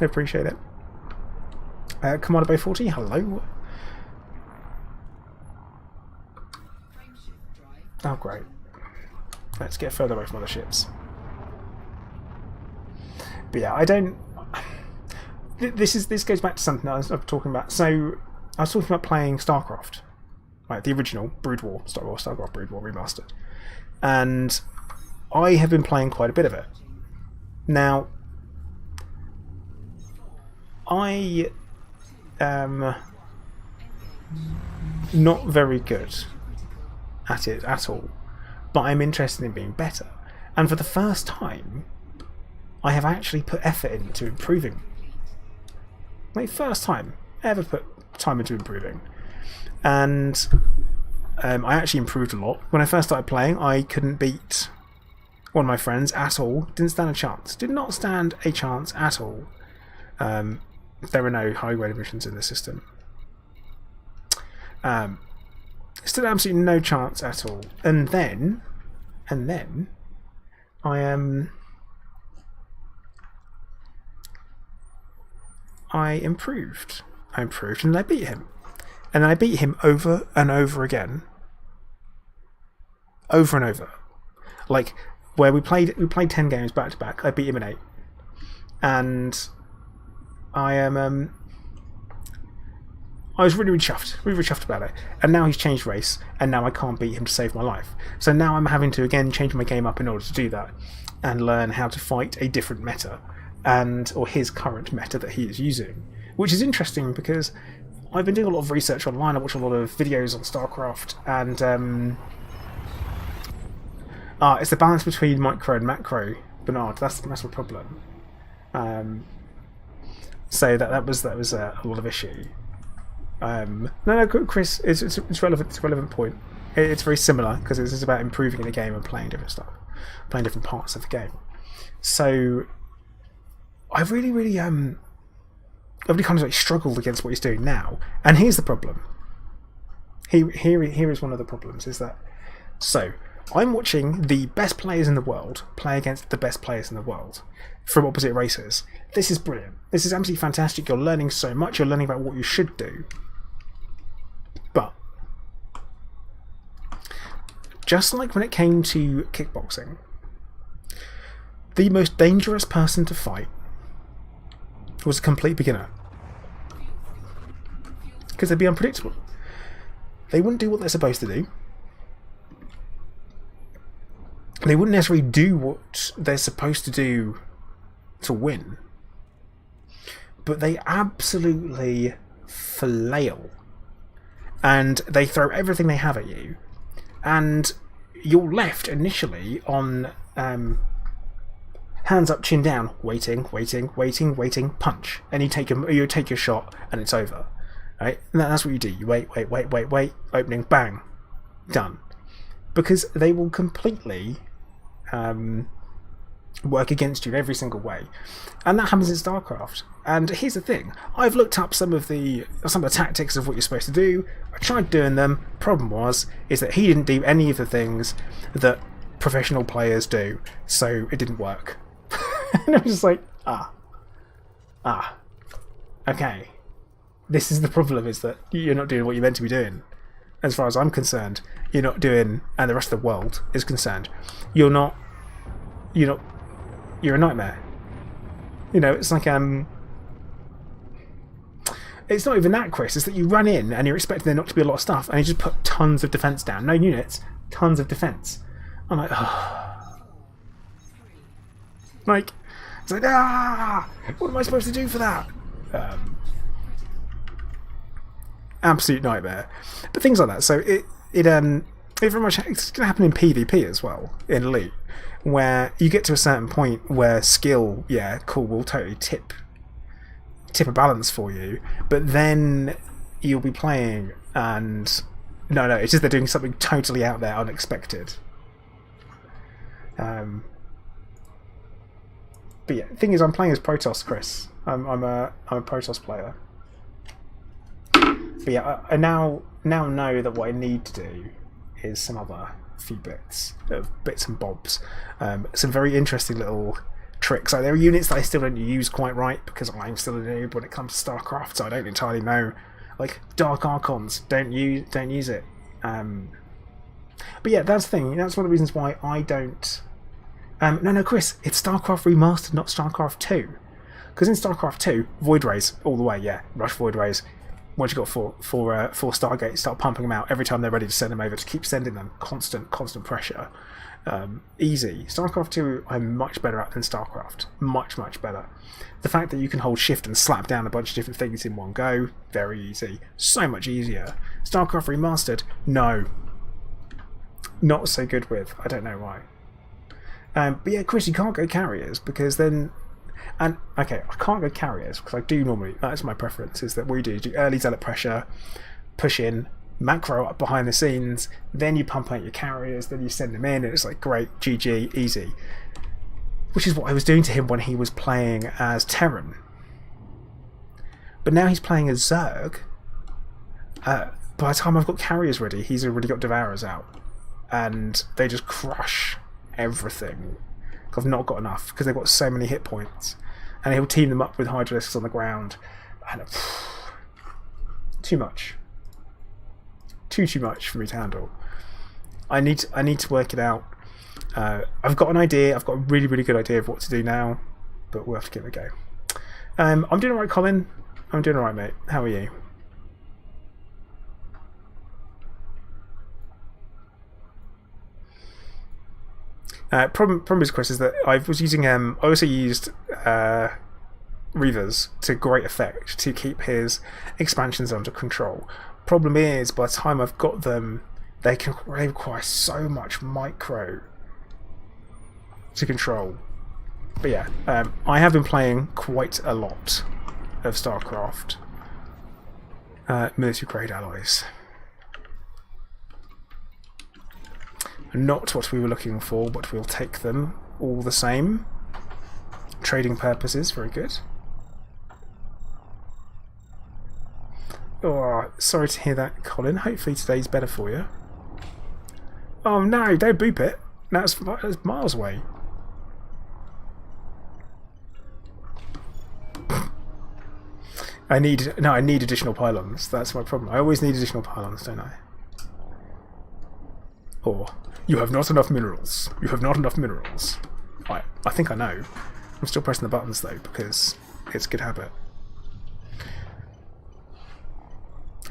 I appreciate it. Commander Bay 40, hello. Oh, great. Let's get further away from other ships. But yeah, I don't... This goes back to something I was talking about. So, I was talking about playing Starcraft. Right, the original Brood War, Starcraft Brood War Remastered. And I have been playing quite a bit of it. Now, I am not very good at it at all, but I'm interested in being better. And for the first time, I have actually put effort into improving. Like, first time ever put time into improving. And I actually improved a lot. When I first started playing, I couldn't beat one of my friends at all. Didn't stand a chance. Did not stand a chance at all. There were no high-grade missions in the system. Still absolutely no chance at all. And then I improved. I improved and I beat him. And I beat him over and over again. Over and over. Like, where we played 10 games back to back, I beat him in 8. And I was really chuffed about it. And now he's changed race, and now I can't beat him to save my life. So now I'm having to again change my game up in order to do that, and learn how to fight a different meta, or his current meta that he is using. Which is interesting because I've been doing a lot of research online. I watch a lot of videos on Starcraft, and it's the balance between micro and macro, Bernard. That's my problem. So that was a lot of issue. No, Chris, it's relevant. It's a relevant point. It's very similar because it's about improving in the game and playing different stuff, playing different parts of the game. So I've really kind of like struggled against what he's doing now. And here's the problem. Here is one of the problems, is that so I'm watching the best players in the world play against the best players in the world from opposite races. This is brilliant. This is absolutely fantastic. You're learning so much. You're learning about what you should do. But just like when it came to kickboxing, the most dangerous person to fight was a complete beginner. Because they'd be unpredictable. They wouldn't do what they're supposed to do. They wouldn't necessarily do what they're supposed to do to win. But they absolutely flail. And they throw everything they have at you. And you're left initially on hands up, chin down, waiting, punch. And you take your shot and it's over. Right? And that's what you do. You wait, opening, bang, done. Because they will completely work against you in every single way. And that happens in StarCraft. And here's the thing. I've looked up some of the tactics of what you're supposed to do. I tried doing them. Problem is that he didn't do any of the things that professional players do. So it didn't work. And I was just like, okay. This is the problem, is that you're not doing what you're meant to be doing. As far as I'm concerned, you're not doing, and the rest of the world is concerned, you're a nightmare. You know, it's like, it's not even that, Chris, it's that you run in and you're expecting there not to be a lot of stuff, and you just put tons of defense down. No units, tons of defense. I'm like, like, it's like, what am I supposed to do for that? Absolute nightmare. But things like that. So it very much, it's going to happen in PvP as well, in Elite, where you get to a certain point where skill, yeah, cool, will totally tip a balance for you, but then you'll be playing and no, it's just they're doing something totally out there, unexpected. But But yeah, the thing is, I'm playing as Protoss, Chris. I'm a Protoss player. But yeah, I now know that what I need to do is some other few bits and bobs. Some very interesting little tricks. Like, there are units that I still don't use quite right because I'm still a noob when it comes to Starcraft, so I don't entirely know. Like Dark Archons, don't use it. But yeah, that's the thing. That's one of the reasons why I don't. No, Chris, it's Starcraft Remastered, not Starcraft 2. Because in Starcraft 2, Void Rays all the way. Yeah, rush Void Rays. Once you've got four Stargates, start pumping them out every time they're ready to send them over. To keep sending them, constant pressure. Easy. Starcraft 2 I'm much better at than Starcraft. Much better. The fact that you can hold shift and slap down a bunch of different things in one go, very easy. So much easier. Starcraft Remastered, no. Not so good with. I don't know why. But yeah, Chris, you can't go carriers because then... And, okay, I can't go carriers because I do normally... That's my preference, is that we do early zealot pressure, push in, macro up behind the scenes, then you pump out your carriers, then you send them in, and it's like, great, GG, easy. Which is what I was doing to him when he was playing as Terran. But now he's playing as Zerg. By the time I've got carriers ready, he's already got Devourers out. And they just crush everything. I've not got enough, because they've got so many hit points. And he'll team them up with Hydralisks on the ground. And too much. Too much for me to handle. I need to work it out. I've got an idea. I've got a really good idea of what to do now, but we'll have to give it a go. I'm doing alright, Colin. I'm doing alright, mate. How are you? Problem is, Chris, is that I was using I also used Reavers to great effect to keep his expansions under control. Problem is, by the time I've got them, they require so much micro to control. But yeah, I have been playing quite a lot of Starcraft military grade alloys. Not what we were looking for, but we'll take them all the same. Trading purposes, very good. Oh, sorry to hear that, Colin. Hopefully today's better for you. Oh no, don't boop it. That's miles away. I need additional pylons. That's my problem. I always need additional pylons, don't I? Or, you have not enough minerals. You have not enough minerals. I think I know. I'm still pressing the buttons though, because it's a good habit.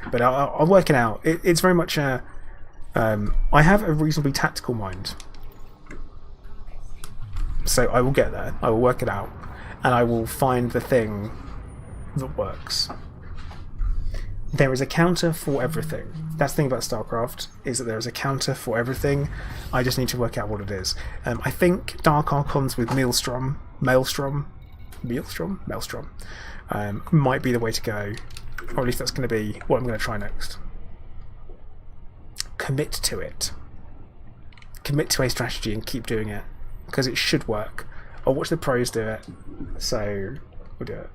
But I'll work it out. It's very much a... I have a reasonably tactical mind. So I will get there. I will work it out. And I will find the thing that works. There is a counter for everything. That's the thing about Starcraft, is that there is a counter for everything. I just need to work out what it is. I think Dark Archons with Maelstrom might be the way to go. Or at least that's going to be what I'm going to try next. Commit to it. Commit to a strategy and keep doing it. Because it should work. I'll watch the pros do it. So, we'll do it.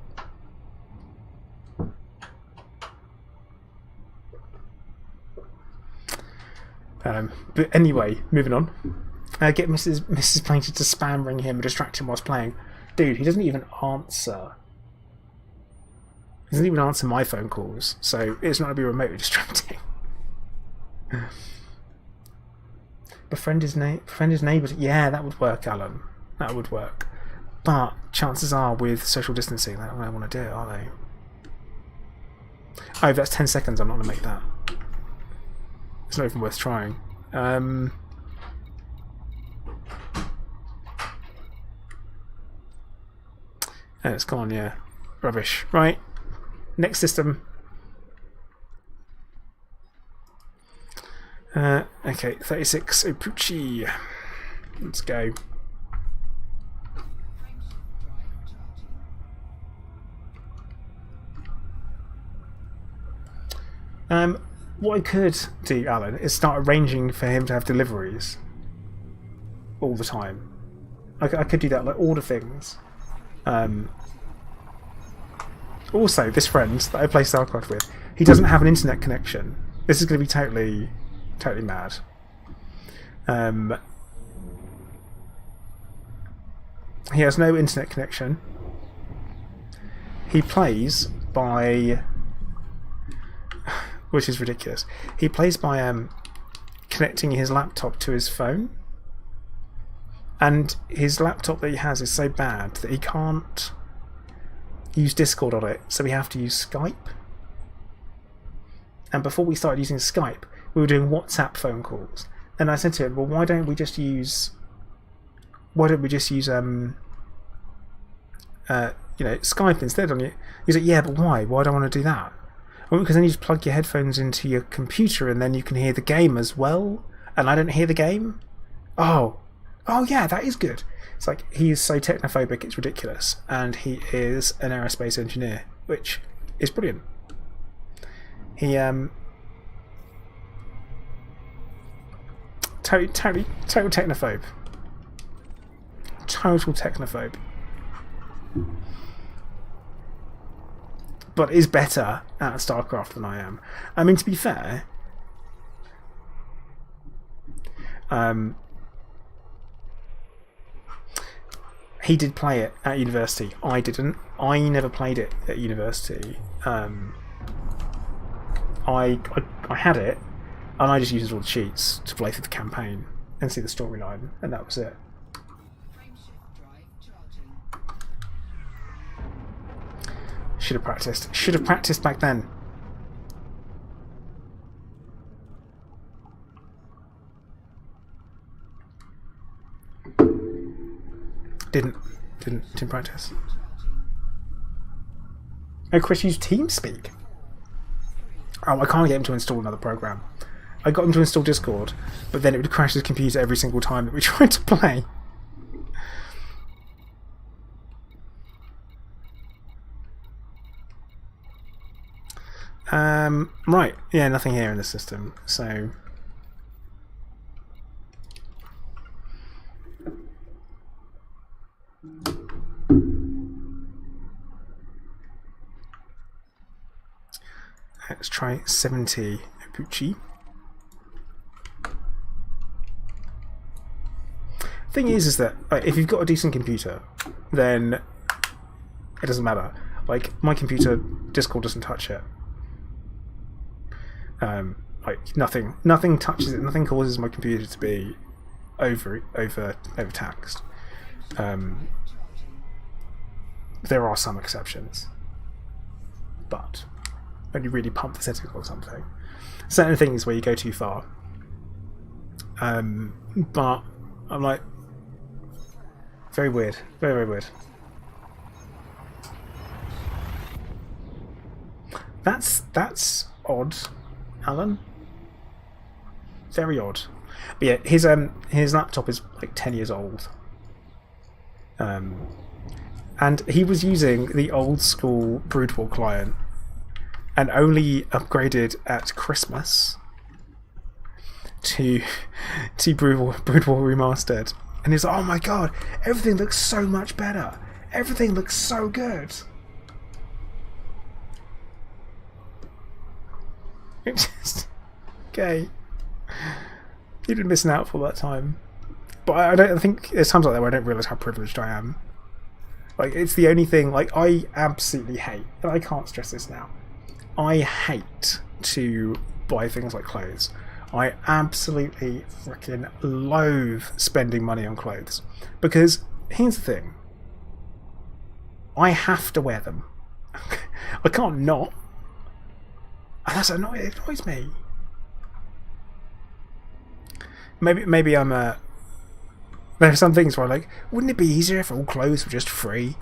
But anyway, moving on. Get Mrs. Plainter to spam ring him and distract him whilst playing. Dude, he doesn't even answer. He doesn't even answer my phone calls, so it's not going to be remotely distracting. Befriend his neighbours. Yeah, that would work, Alan. That would work. But chances are, with social distancing, they don't really want to do it, are they? Oh, if that's 10 seconds, I'm not going to make that. It's not even worth trying. And it's gone, yeah. Rubbish. Right. Next system. Okay, 36 Opuchi. Let's go. What I could do, Alan, is start arranging for him to have deliveries all the time. I could do that, like order things Also, this friend that I play Starcraft with, he doesn't have an internet connection. This is going to be totally mad. He has no internet connection. He plays by... which is ridiculous. He plays by connecting his laptop to his phone. And his laptop that he has is so bad that he can't use Discord on it, so we have to use Skype. And before we started using Skype, we were doing WhatsApp phone calls. And I said to him, well, why don't we just use Skype instead on you? He's like, yeah, but why? Why do I want to do that? Well, because then you just plug your headphones into your computer and then you can hear the game as well. And I don't hear the game. Oh yeah, that is good. It's like, he is so technophobic, it's ridiculous. And he is an aerospace engineer, which is brilliant. He total technophobe. Total technophobe. But is better at Starcraft than I am. I mean, to be fair, he did play it at university. I didn't. I never played it at university. I had it, and I just used all the cheats to play through the campaign and see the storyline, and that was it. Should have practiced. Should have practiced back then. Didn't practice. Oh, Chris used TeamSpeak. Oh, I can't get him to install another program. I got him to install Discord, but then it would crash his computer every single time that we tried to play. Right, yeah, nothing here in the system, so... Let's try 70 Abuchi. Thing is that if you've got a decent computer, then it doesn't matter. Like, my computer, Discord doesn't touch it. Like, nothing touches it. Nothing causes my computer to be overtaxed. There are some exceptions, but when you really pump the settings or something, certain things where you go too far. But I'm like, very weird, very weird. That's odd, Alan. Very odd. But yeah, his laptop is like 10 years old. And he was using the old school Brood War client and only upgraded at Christmas to Brood War Remastered. And he's like, oh my god, everything looks so much better. Everything looks so good. It's just... okay. You've been missing out for that time. But I think there's times like that where I don't realise how privileged I am. Like, it's the only thing, like, I absolutely hate, and I can't stress this now, I hate to buy things like clothes. I absolutely freaking loathe spending money on clothes. Because, here's the thing, I have to wear them. I can't not. And that's annoying, it annoys me. Maybe I'm a... There are some things where I'm like, wouldn't it be easier if all clothes were just free?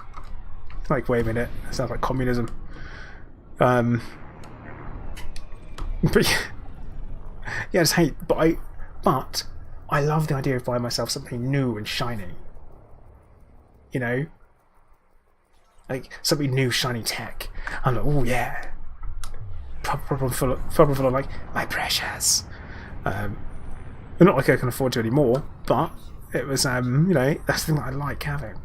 Like, wait a minute, that sounds like communism. But yeah, I just hate. But I love the idea of buying myself something new and shiny. You know, like something new, shiny tech. I'm like, oh yeah, proper full of like my precious. Not like I can afford to anymore, but. It was, you know, that's the thing that I like having.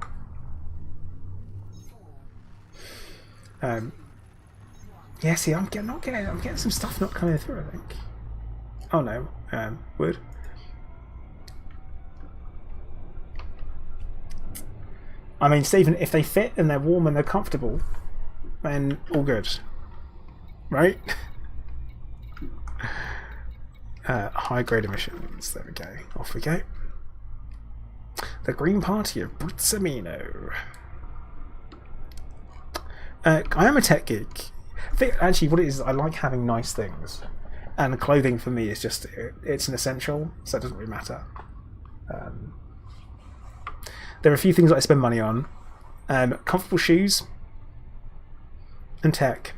Yeah, see, I'm getting some stuff not coming through, I think. Oh no, wood. I mean, Stephen, if they fit and they're warm and they're comfortable, then all good. Right? High grade emissions. There we go. Off we go. The Green Party of Bruzzamino. I am a tech geek. I think actually what it is, I like having nice things. And the clothing for me is just, it's an essential, so it doesn't really matter. There are a few things that I spend money on. Comfortable shoes. And tech.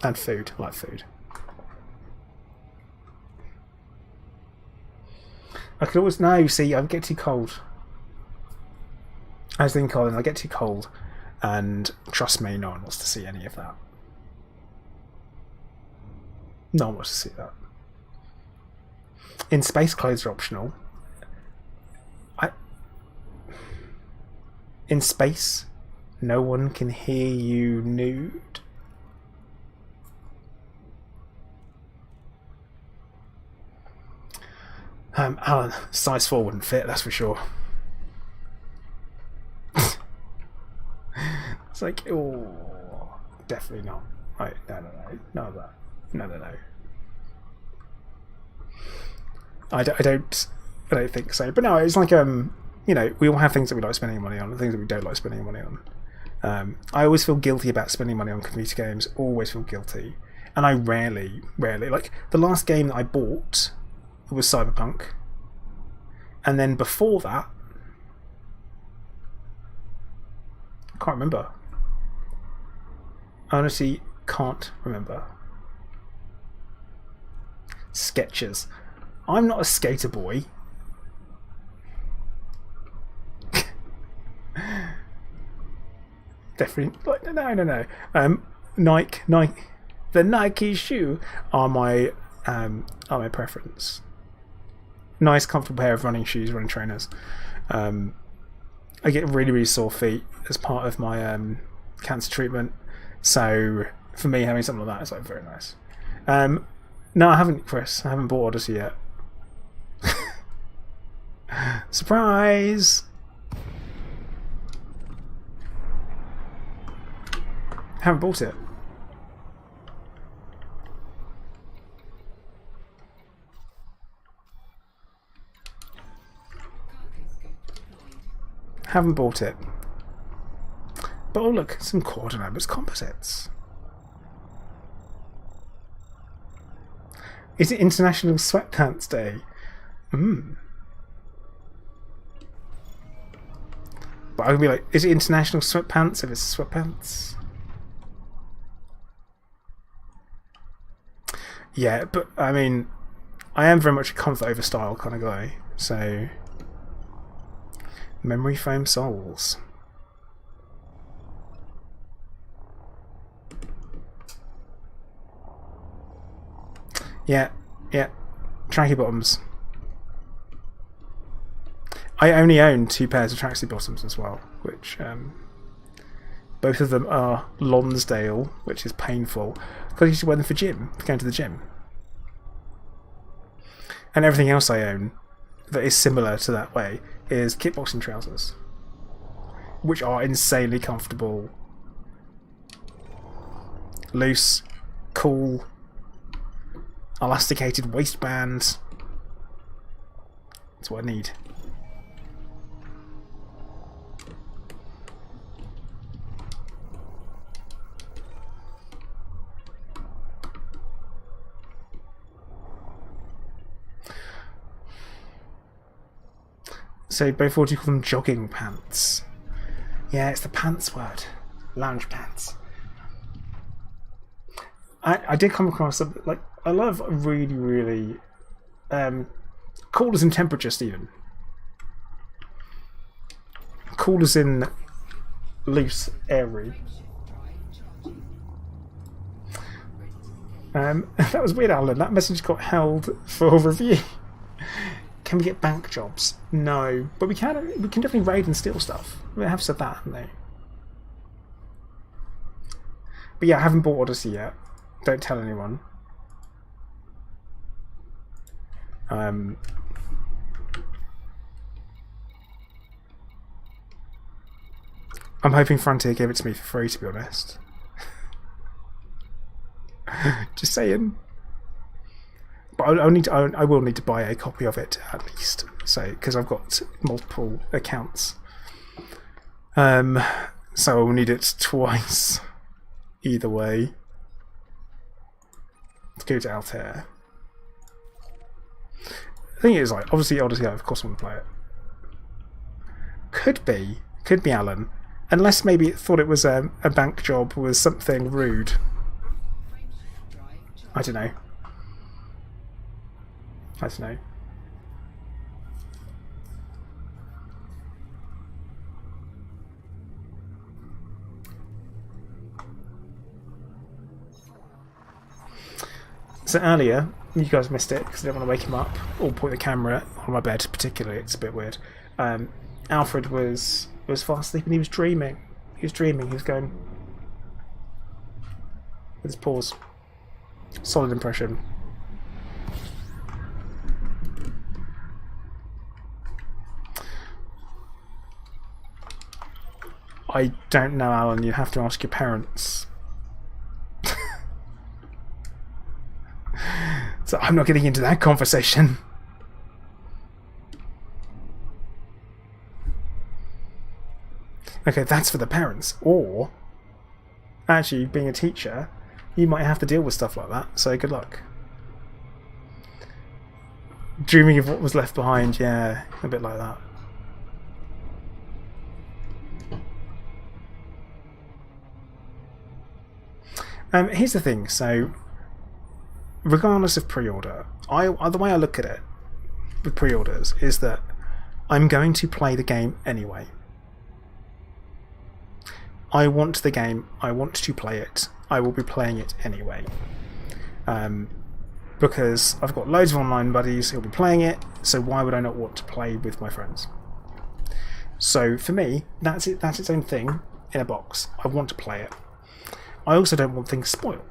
And food. I like food. I could always... No, see, I get too cold. I was thinking, Colin, I get too cold. And trust me, no one wants to see any of that. No one wants to see that. In space, clothes are optional. In space, no one can hear you nude. Alan, size 4 wouldn't fit, that's for sure. It's like, oh, definitely not. Right, no, none of that. No. I don't think so. But no, it's like you know, we all have things that we like spending money on and things that we don't like spending money on. I always feel guilty about spending money on computer games. Always feel guilty, and I rarely like the last game that I bought was Cyberpunk, and then before that, I can't remember. I honestly can't remember. Sketches. I'm not a skater boy. Definitely, like, no. Nike. The Nike shoe are my preference. Nice, comfortable pair of running shoes, running trainers. I get really sore feet as part of my cancer treatment, so for me having something like that is like very nice. No, I haven't, Chris. I haven't bought Odyssey yet. Surprise! Haven't bought it. Haven't bought it. But oh look, some coordinates composites. Is it International Sweatpants Day? But I would be like, is it International Sweatpants if it's sweatpants? Yeah, but I mean, I am very much a comfort over style kind of guy, so memory foam soles. Yeah, tracky bottoms. I only own 2 pairs of tracksuit bottoms as well, which both of them are Lonsdale, which is painful because I used to wear them for going to the gym. And everything else I own that is similar to that way is kickboxing trousers, which are insanely comfortable, loose, cool, elasticated waistbands. That's what I need. So both what do you call them? Jogging pants. Yeah, it's the pants word. Lounge pants. I did come across like I love really cool as in temperature, Stephen. Cool as in loose, airy. That was weird, Alan. That message got held for review. Can we get bank jobs? No, but we can definitely raid and steal stuff. We have said that, haven't they? But yeah, I haven't bought Odyssey yet. Don't tell anyone. I'm hoping Frontier gave it to me for free, to be honest. Just saying. But I will need to buy a copy of it at least, so because I've got multiple accounts. So I will need it twice. Either way. Let's go to Altair. The thing is, like, obviously Odyssey, of course I want to play it. Could be Alan. Unless maybe it thought it was a bank job was something rude. I don't know. I don't know. So earlier, you guys missed it because I didn't want to wake him up or point the camera on my bed particularly. It's a bit weird. Alfred was fast asleep and he was dreaming. He was going with his paws. Solid impression. I don't know, Alan. You have to ask your parents. So I'm not getting into that conversation. Okay, that's for the parents. Or, actually, being a teacher, you might have to deal with stuff like that, so good luck. Dreaming of what was left behind, yeah, a bit like that. Here's the thing, so regardless of pre-order, the way I look at it with pre-orders is that I'm going to play the game anyway. I want the game, I want to play it, I will be playing it anyway. Because I've got loads of online buddies who'll be playing it, so why would I not want to play with my friends? So for me, that's its own thing in a box. I want to play it. I also don't want things spoiled.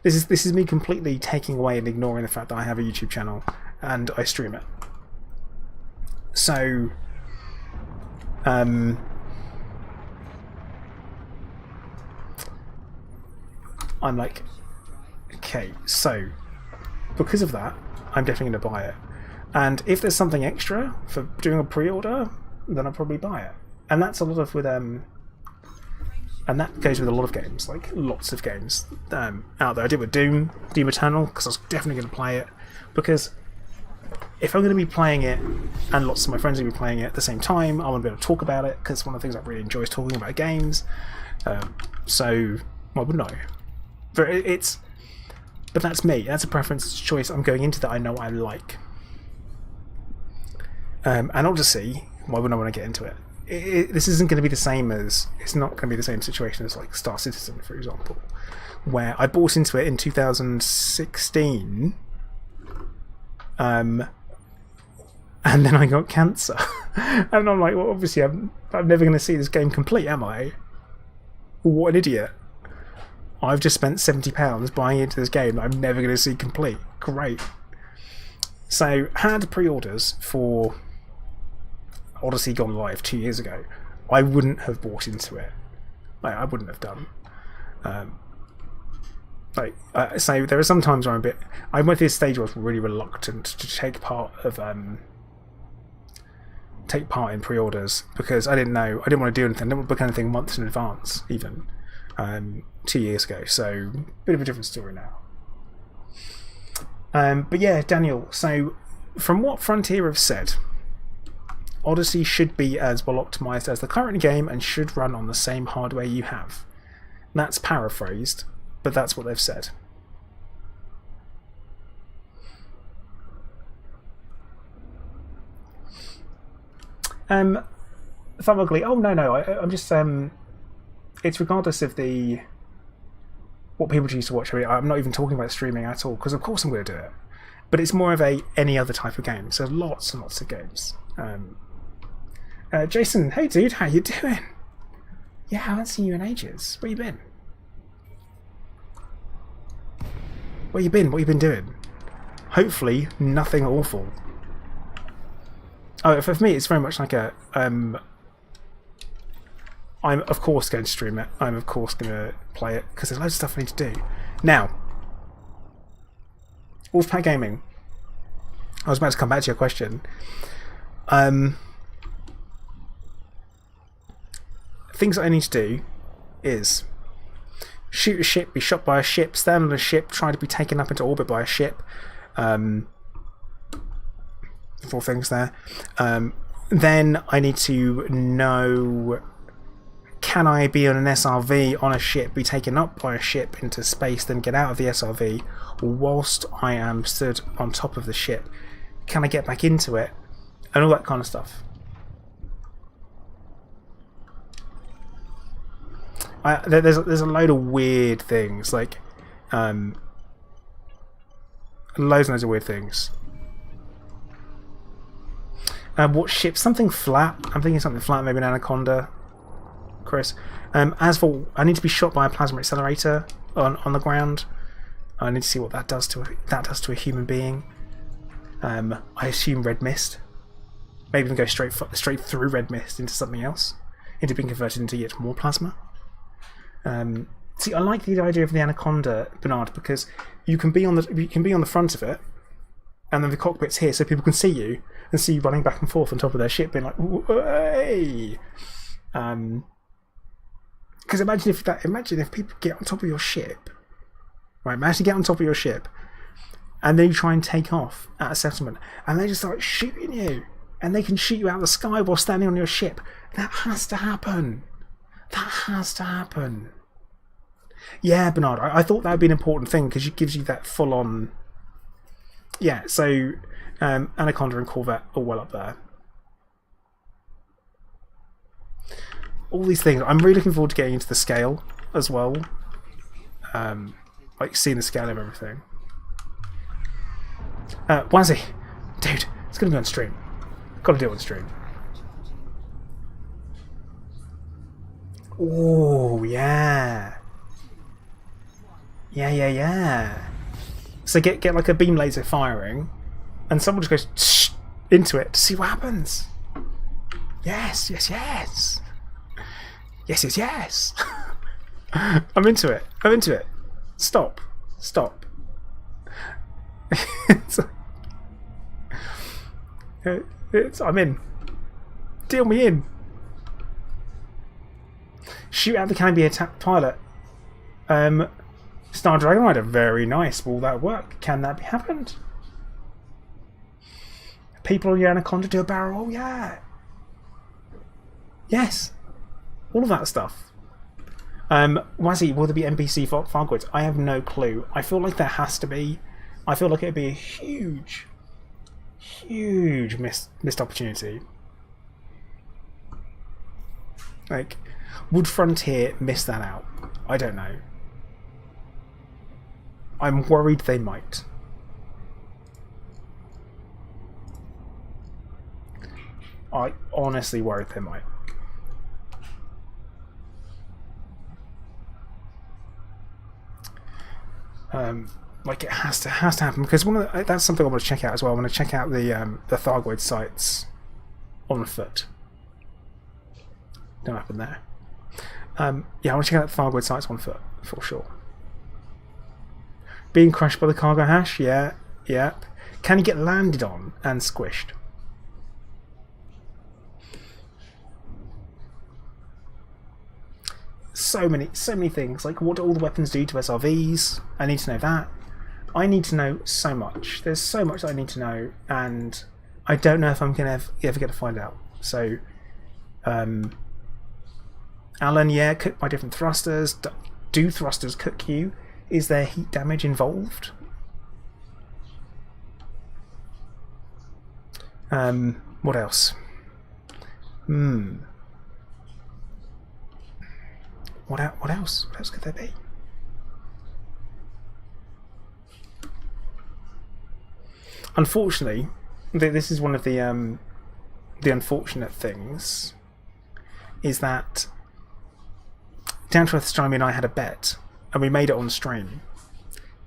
This is me completely taking away and ignoring the fact that I have a YouTube channel and I stream it. So I'm like, okay, so because of that, I'm definitely going to buy it. And if there's something extra for doing a pre-order, then I'll probably buy it. And that's a lot of with and that goes with a lot of games, like lots of games out there. I did with Doom Eternal, because I was definitely going to play it. Because if I'm going to be playing it, and lots of my friends are going to be playing it at the same time, I want to be able to talk about it, because one of the things I really enjoy is talking about games. So, why wouldn't I? But that's me. That's a preference, it's a choice. I'm going into that I know what I like. And Odyssey, why wouldn't I want to get into it? This isn't going to be the same as... It's not going to be the same situation as like Star Citizen, for example, where I bought into it in 2016, and then I got cancer. And I'm like, well, obviously I'm never going to see this game complete, am I? What an idiot. I've just spent £70 buying into this game that I'm never going to see complete. Great. So, had pre-orders for Odyssey gone live 2 years ago, I wouldn't have bought into it. I wouldn't have done. So there are some times where I went through this stage where I was really reluctant to take part in pre-orders because I didn't want to do anything. I didn't want to book anything months in advance, even 2 years ago. So bit of a different story now. But yeah, Daniel. So from what Frontier have said, Odyssey should be as well optimized as the current game and should run on the same hardware you have. That's paraphrased, but that's what they've said. Thumb ugly. Oh no, I'm just it's regardless of what people choose to watch. I mean, I'm not even talking about streaming at all because of course I'm going to do it. But it's more of any other type of game. So lots and lots of games. Jason, hey dude, how you doing? Yeah, I haven't seen you in ages. Where you been? Where you been? What you been doing? Hopefully, nothing awful. Oh, for me, it's very much like a... I'm of course going to stream it. I'm of course going to play it, because there's loads of stuff I need to do. Now, Wolfpack Gaming. I was about to come back to your question. Things that I need to do is shoot a ship, be shot by a ship, stand on a ship, try to be taken up into orbit by a ship. 4 things there. Then I need to know, can I be on an SRV on a ship, be taken up by a ship into space, then get out of the SRV whilst I am stood on top of the ship? Can I get back into it? And all that kind of stuff. There's a load of weird things, like loads and loads of weird things. What ship? Something flat. I'm thinking something flat, maybe an Anaconda, Chris. As for, I need to be shot by a plasma accelerator on the ground. I need to see what that does to a human being. I assume red mist. Maybe even go straight through red mist into something else, into being converted into yet more plasma. See, I like the idea of the Anaconda, Bernard, because you can be on the front of it, and then the cockpit's here, so people can see you and see you running back and forth on top of their ship, being like, "Hey!" Because imagine if people get on top of your ship, right? Imagine get on top of your ship, and then you try and take off at a settlement, and they just start shooting you, and they can shoot you out of the sky while standing on your ship. That has to happen. That has to happen. Yeah, Bernard, I thought that would be an important thing because it gives you that full-on... Yeah, so Anaconda and Corvette are well up there. All these things. I'm really looking forward to getting into the scale as well. Like seeing the scale of everything. Wazzy, dude, it's going to be on stream. Got to do it on stream. Oh, yeah. Yeah. So get like a beam laser firing, and someone just goes shh, into it to see what happens. Yes. I'm into it. Stop. I'm in. Deal me in. Shoot out the can-be attack pilot. Star Dragon Rider, very nice. Will that work? Can that be happened? People on your Anaconda do a barrel roll? Yeah. Yes. All of that stuff. Wazzy, will there be NPC Fargoids? I have no clue. I feel like there has to be. I feel like it'd be a huge missed opportunity. Like, would Frontier miss that out? I don't know. I'm worried they might. I honestly worried they might. Like it has to happen because that's something I want to check out as well. I want to check out the Thargoid sites on foot. Don't happen there. Yeah, I want to check out the Thargoid sites on foot for sure. Being crushed by the cargo hash, yeah. Can you get landed on and squished? So many things. Like, what do all the weapons do to SRVs? I need to know that. I need to know so much. There's so much that I need to know, and I don't know if I'm gonna ever get to find out. So, Alan, yeah, cooked by different thrusters. Do thrusters cook you? Is there heat damage involved? What else? What else? What else could there be? Unfortunately, this is one of the unfortunate things, is that Down to Earth Astronomy and I had a bet, and we made it on stream,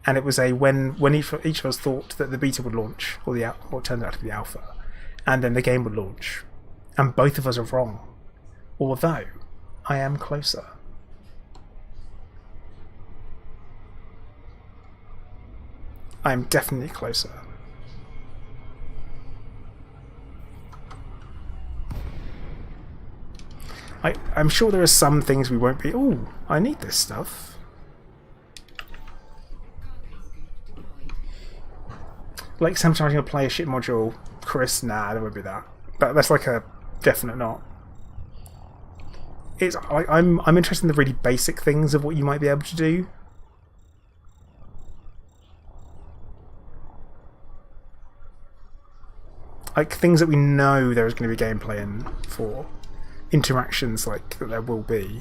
and it was when each of us thought that the beta would launch, or what turned out to be the alpha, and then the game would launch, and both of us are wrong. Although I am closer. I am definitely closer. I'm sure there are some things we won't be. Oh, I need this stuff. Like sometimes you'll play a ship module. Chris, nah, there won't be that. That's like a definite not. It's I'm interested in the really basic things of what you might be able to do. Like things that we know there is going to be gameplay in for. Interactions like that there will be.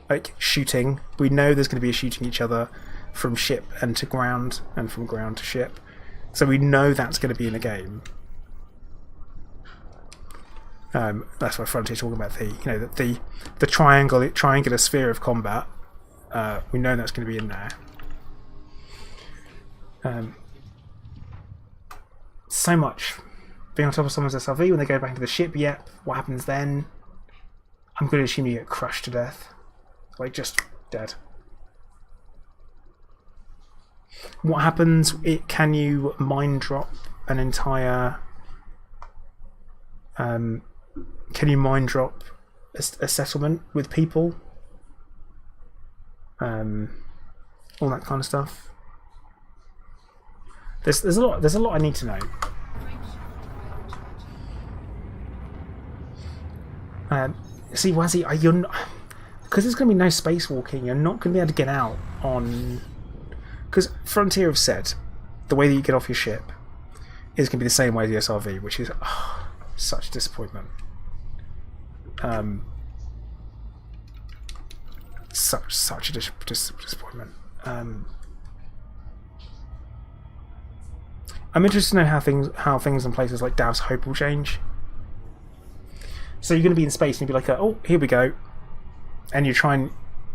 Like shooting. We know there's going to be a shooting each other from ship and to ground and from ground to ship. So we know that's going to be in the game. That's why Frontier talking about the triangular sphere of combat. We know that's going to be in there. So much. Being on top of someone's SRV when they go back into the ship, yep. What happens then? I'm going to assume you get crushed to death. Like, just dead. What happens? Can you mine drop an entire... can you mine drop a settlement with people? All that kind of stuff. There's a lot I need to know. See, Wazzy, because there's going to be no spacewalking, you're not going to be able to get out on... Because Frontier have said the way that you get off your ship is going to be the same way as the SRV, which is such a disappointment. Such a disappointment. I'm interested to know how things in places like Davos Hope will change. So you're going to be in space and you'll be like, oh, here we go. And you try and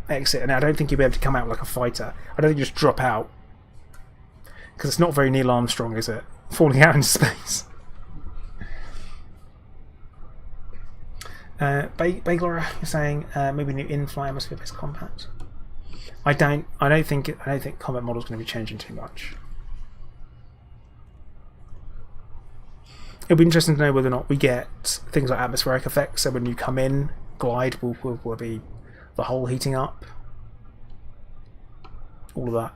exit, and I don't think you'll be able to come out like a fighter. I don't think you just drop out. Because it's not very Neil Armstrong, is it? Falling out into space. Bagler, you're saying maybe new in-fly must be a bit compact. I don't think combat model's going to be changing too much. It'll be interesting to know whether or not we get things like atmospheric effects. So when you come in, glide will be the hull heating up. All of that.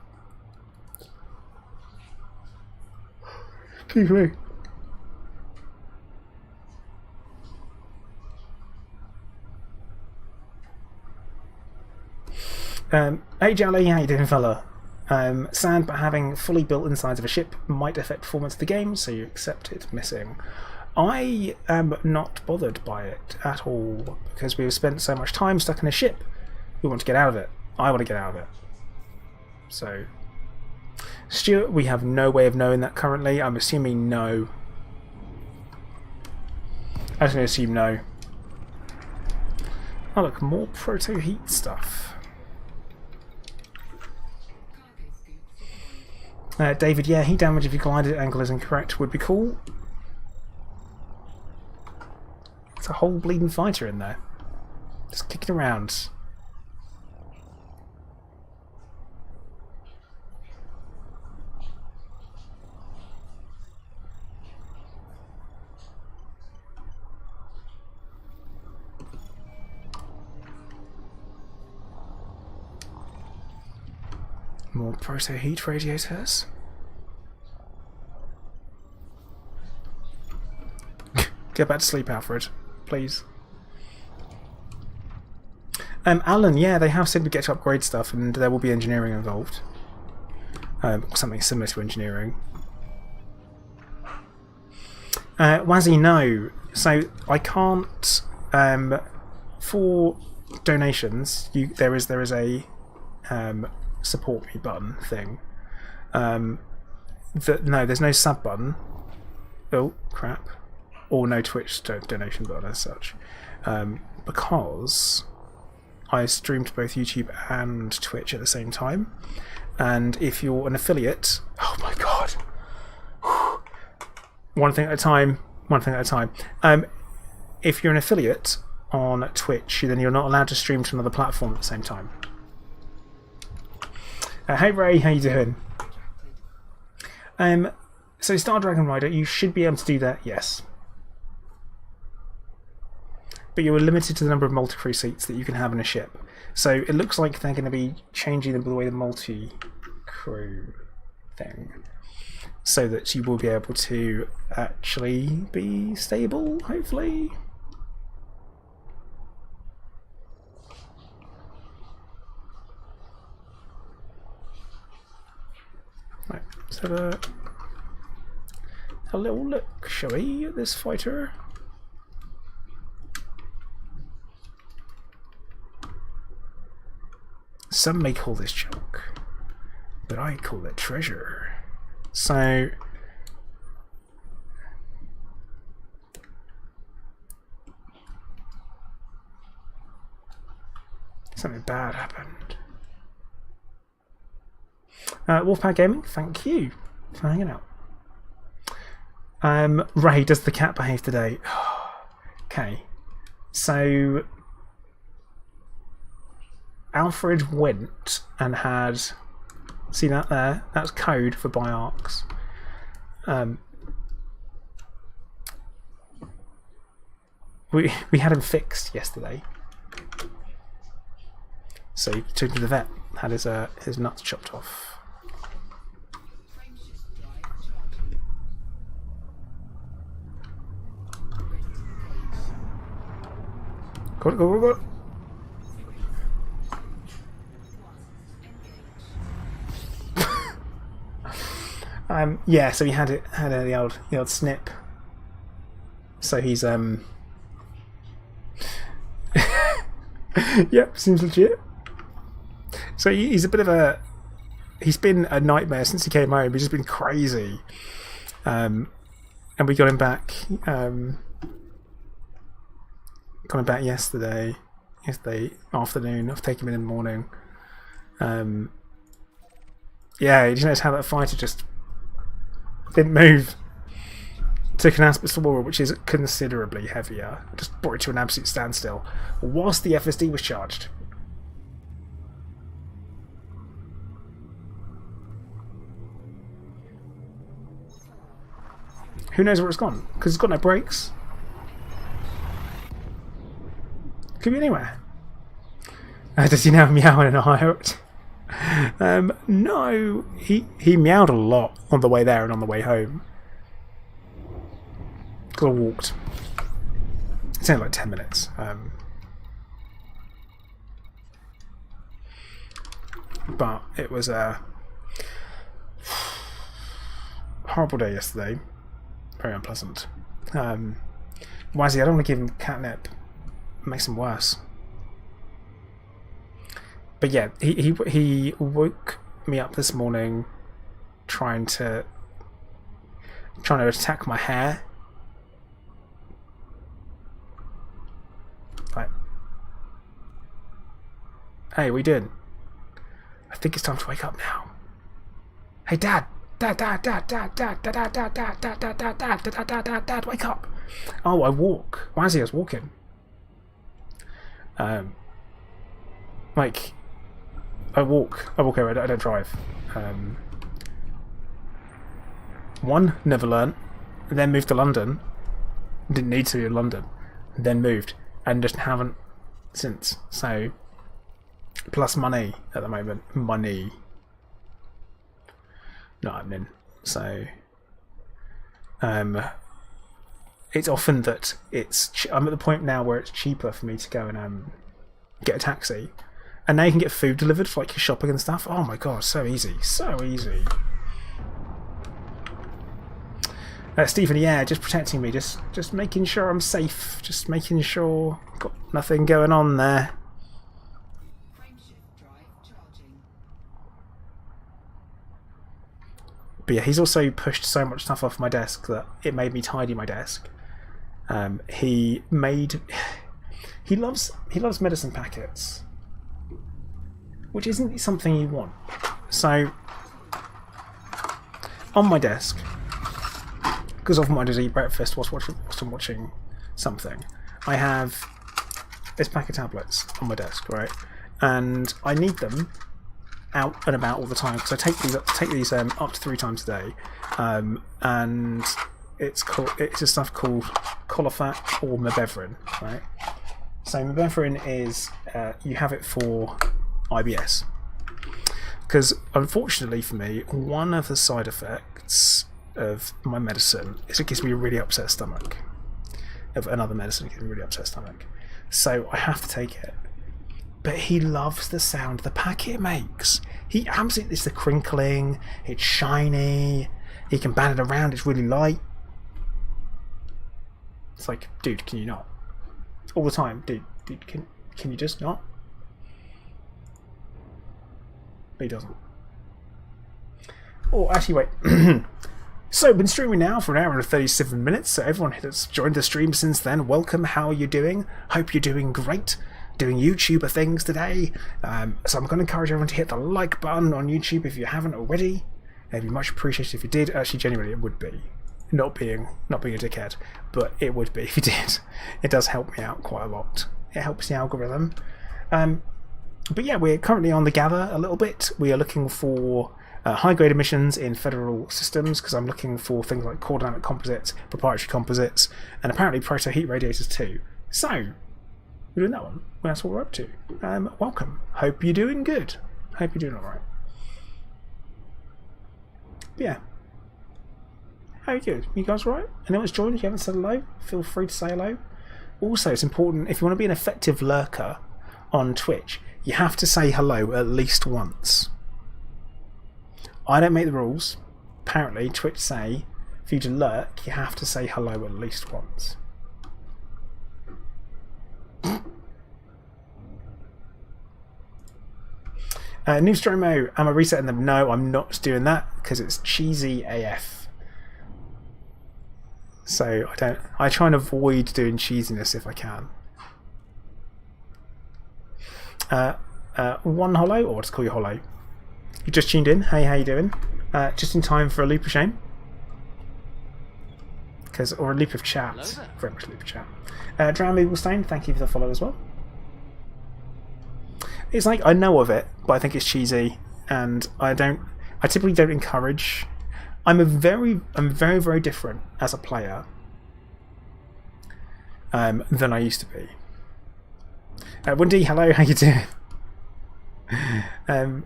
Excuse me. Hey Jolly, how you doing, fella? Sad, but having fully built insides of a ship might affect performance of the game, so you accept it missing. I am not bothered by it at all, because we've spent so much time stuck in a ship. We want to get out of it. I want to get out of it. So, Stuart, we have no way of knowing that currently. I'm assuming no. I'm just going to assume no. Oh look, more proto-heat stuff. David, yeah, heat damage if your glided angle is incorrect would be cool. It's a whole bleeding fighter in there. Just kicking around. More proto-heat radiators. Get back to sleep, Alfred, please. Alan, yeah, they have said we get to upgrade stuff, and there will be engineering involved. Or something similar to engineering. Wazzy, no. So I can't. For donations, there is a support me button thing. No, there's no sub button. Oh crap. Or no Twitch donation button as such, because I stream to both YouTube and Twitch at the same time. And if you're an affiliate, oh my god, one thing at a time. If you're an affiliate on Twitch, then you're not allowed to stream to another platform at the same time. Hey Ray, how you doing? So Star Dragon Rider, you should be able to do that, yes. But you're limited to the number of multi-crew seats that you can have in a ship. So it looks like they're going to be changing the way the multi-crew thing, so that you will be able to actually be stable, hopefully. Right, let's have a little look, shall we, at this fighter? Some may call this junk, but I call it treasure. So something bad happened. Wolfpack Gaming, thank you for hanging out. Ray, does the cat behave today? Okay, so Alfred went and had, see that there? That's code for buy arcs. We had him fixed yesterday, so he took him to the vet, had his nuts chopped off. Go. Yeah, so he had the old snip. So he's yep, seems legit. So he's a bit of a, he's been a nightmare since he came home. He's just been crazy. And we got him back. Got him back yesterday afternoon. I've taken him in the morning. Yeah, did you notice how that fighter just didn't move? Took an aspect of war, which is considerably heavier. Just brought it to an absolute standstill whilst the FSD was charged. Who knows where it's gone? Because it's got no brakes. Could be anywhere. Does he now meow in a hideout? No, he meowed a lot on the way there and on the way home. Because I walked. It's only like 10 minutes. But it was a horrible day yesterday. Very unpleasant. Wazzy, I don't want to give him catnip. It makes him worse. But yeah, he woke me up this morning trying to attack my hair. Like, hey, we did. I think it's time to wake up now. Hey, Dad, wake up. Oh, I walk. Wazzy, I was walking. Like, I walk over, I don't drive. One, never learnt, then moved to London, didn't need to be in London, then moved, and just haven't since. So, plus money at the moment. Money. Not happening. So, it's often that I'm at the point now where it's cheaper for me to go and get a taxi. And now you can get food delivered for like your shopping and stuff. Oh my god, so easy. So easy. Stephen, yeah, just protecting me. Just making sure I'm safe. Just making sure I've got nothing going on there. But yeah, he's also pushed so much stuff off my desk that it made me tidy my desk. He loves medicine packets. which isn't something you want. So, on my desk, because often I just eat breakfast whilst I'm watching something, I have this pack of tablets on my desk, right? And I need them out and about all the time because I take these up to 3 times a day, and it's a stuff called Colifat or Mebeverin, right? So Mebeverin is you have it for IBS, because unfortunately for me, one of the side effects of my medicine is it gives me a really upset stomach. Of another medicine gives me a really upset stomach, so I have to take it. But he loves the sound the packet makes. He absolutely, it's the crinkling, it's shiny, he can ban it around, it's really light. It's like, dude, can you not? All the time, dude, can you just not? But he doesn't. Oh, actually, wait. So, I've been streaming now for an hour and 37 minutes, so everyone that's joined the stream since then, welcome, how are you doing? Hope you're doing great. Doing YouTuber things today, so I'm going to encourage everyone to hit the like button on YouTube if you haven't already. It'd be much appreciated if you did. Actually, genuinely, it would be. Not being a dickhead, but it would be if you did. It does help me out quite a lot. It helps the algorithm. But yeah, we're currently on the gather a little bit. We are looking for high-grade emissions in federal systems, because I'm looking for things like core dynamic composites, proprietary composites, and apparently proto-heat radiators too. So, we're doing that one. That's what we're up to. Welcome. Hope you're doing good. Hope you're doing alright. Yeah. How are you doing? You guys alright? Anyone's joined? If you haven't said hello, feel free to say hello. Also, it's important, if you want to be an effective lurker on Twitch, you have to say hello at least once. I don't make the rules. Apparently, Twitch say, for you to lurk, you have to say hello at least once. New story mode. Am I resetting them? No, I'm not doing that because it's cheesy AF. So I try and avoid doing cheesiness if I can. One Hollow, or I'll just call you Hollow. You just tuned in. Hey, how you doing? Just in time for a loop of shame. Or a loop of chat. Very much a loop of chat. Drown Eaglestein, thank you for the follow as well. It's like, I know of it, but I think it's cheesy, and I typically don't encourage. I'm very, very different as a player than I used to be. Wendy, hello, how you doing?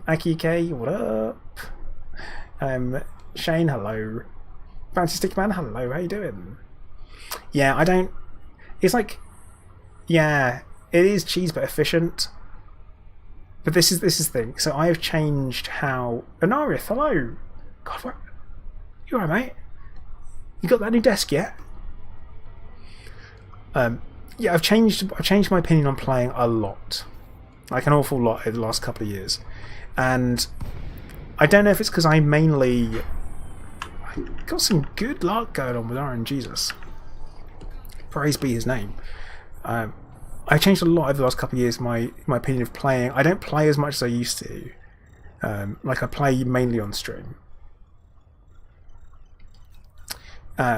Aki K, what up? Shane, hello. Fancy Stickman, hello, how you doing? Yeah, it's like, yeah, it is cheese but efficient. But this is the thing. So I have changed how Anarith, hello. God, what? You alright, mate? You got that new desk yet? Yeah, I've changed my opinion on playing a lot, like an awful lot over the last couple of years, and I don't know if it's because I got some good luck going on with RN Jesus. Praise be his name. I changed a lot over the last couple of years. My opinion of playing. I don't play as much as I used to. Like I play mainly on stream,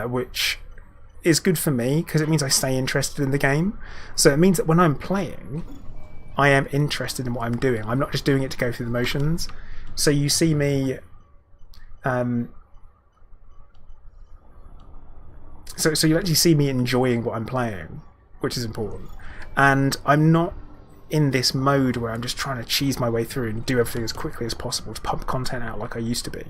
which is good for me because it means I stay interested in the game. So it means that when I'm playing, I am interested in what I'm doing. I'm not just doing it to go through the motions. So you see me. So you actually see me enjoying what I'm playing, which is important. And I'm not in this mode where I'm just trying to cheese my way through and do everything as quickly as possible to pump content out like I used to be.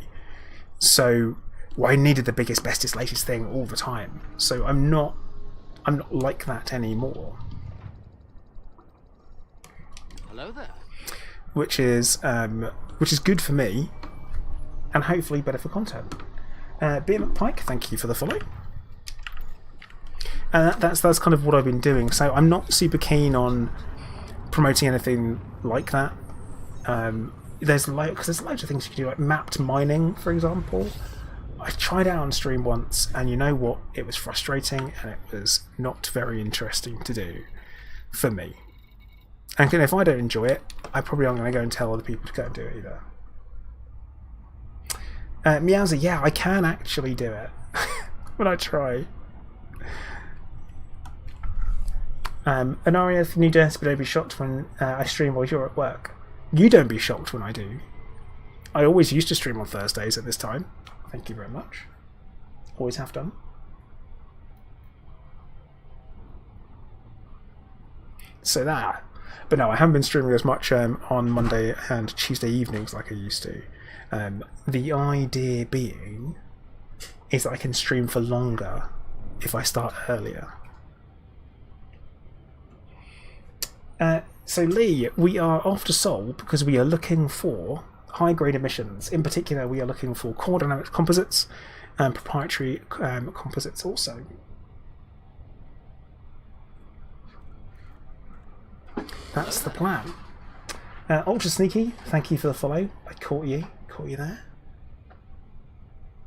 So I needed the biggest, bestest, latest thing all the time. So I'm not like that anymore. Hello there. Which is good for me, and hopefully better for content. Beer Pike, thank you for the follow. And that's kind of what I've been doing. So I'm not super keen on promoting anything like that. There's loads of things you can do, like mapped mining, for example. I tried it out on stream once, and you know what? It was frustrating, and it was not very interesting to do for me. And if I don't enjoy it, I probably aren't going to go and tell other people to go and do it either. Meowsy, yeah, I can actually do it when I try. Anaria, if you do, but don't be shocked when I stream while you're at work. You don't be shocked when I do. I always used to stream on Thursdays at this time. Thank you very much. Always have done. So that. But no, I haven't been streaming as much on Monday and Tuesday evenings like I used to. The idea being is that I can stream for longer if I start earlier. So Lee, we are off to Seoul because we are looking for high-grade emissions. In particular, we are looking for core dynamics composites and proprietary composites also. That's the plan. Ultra Sneaky, thank you for the follow. I caught you there.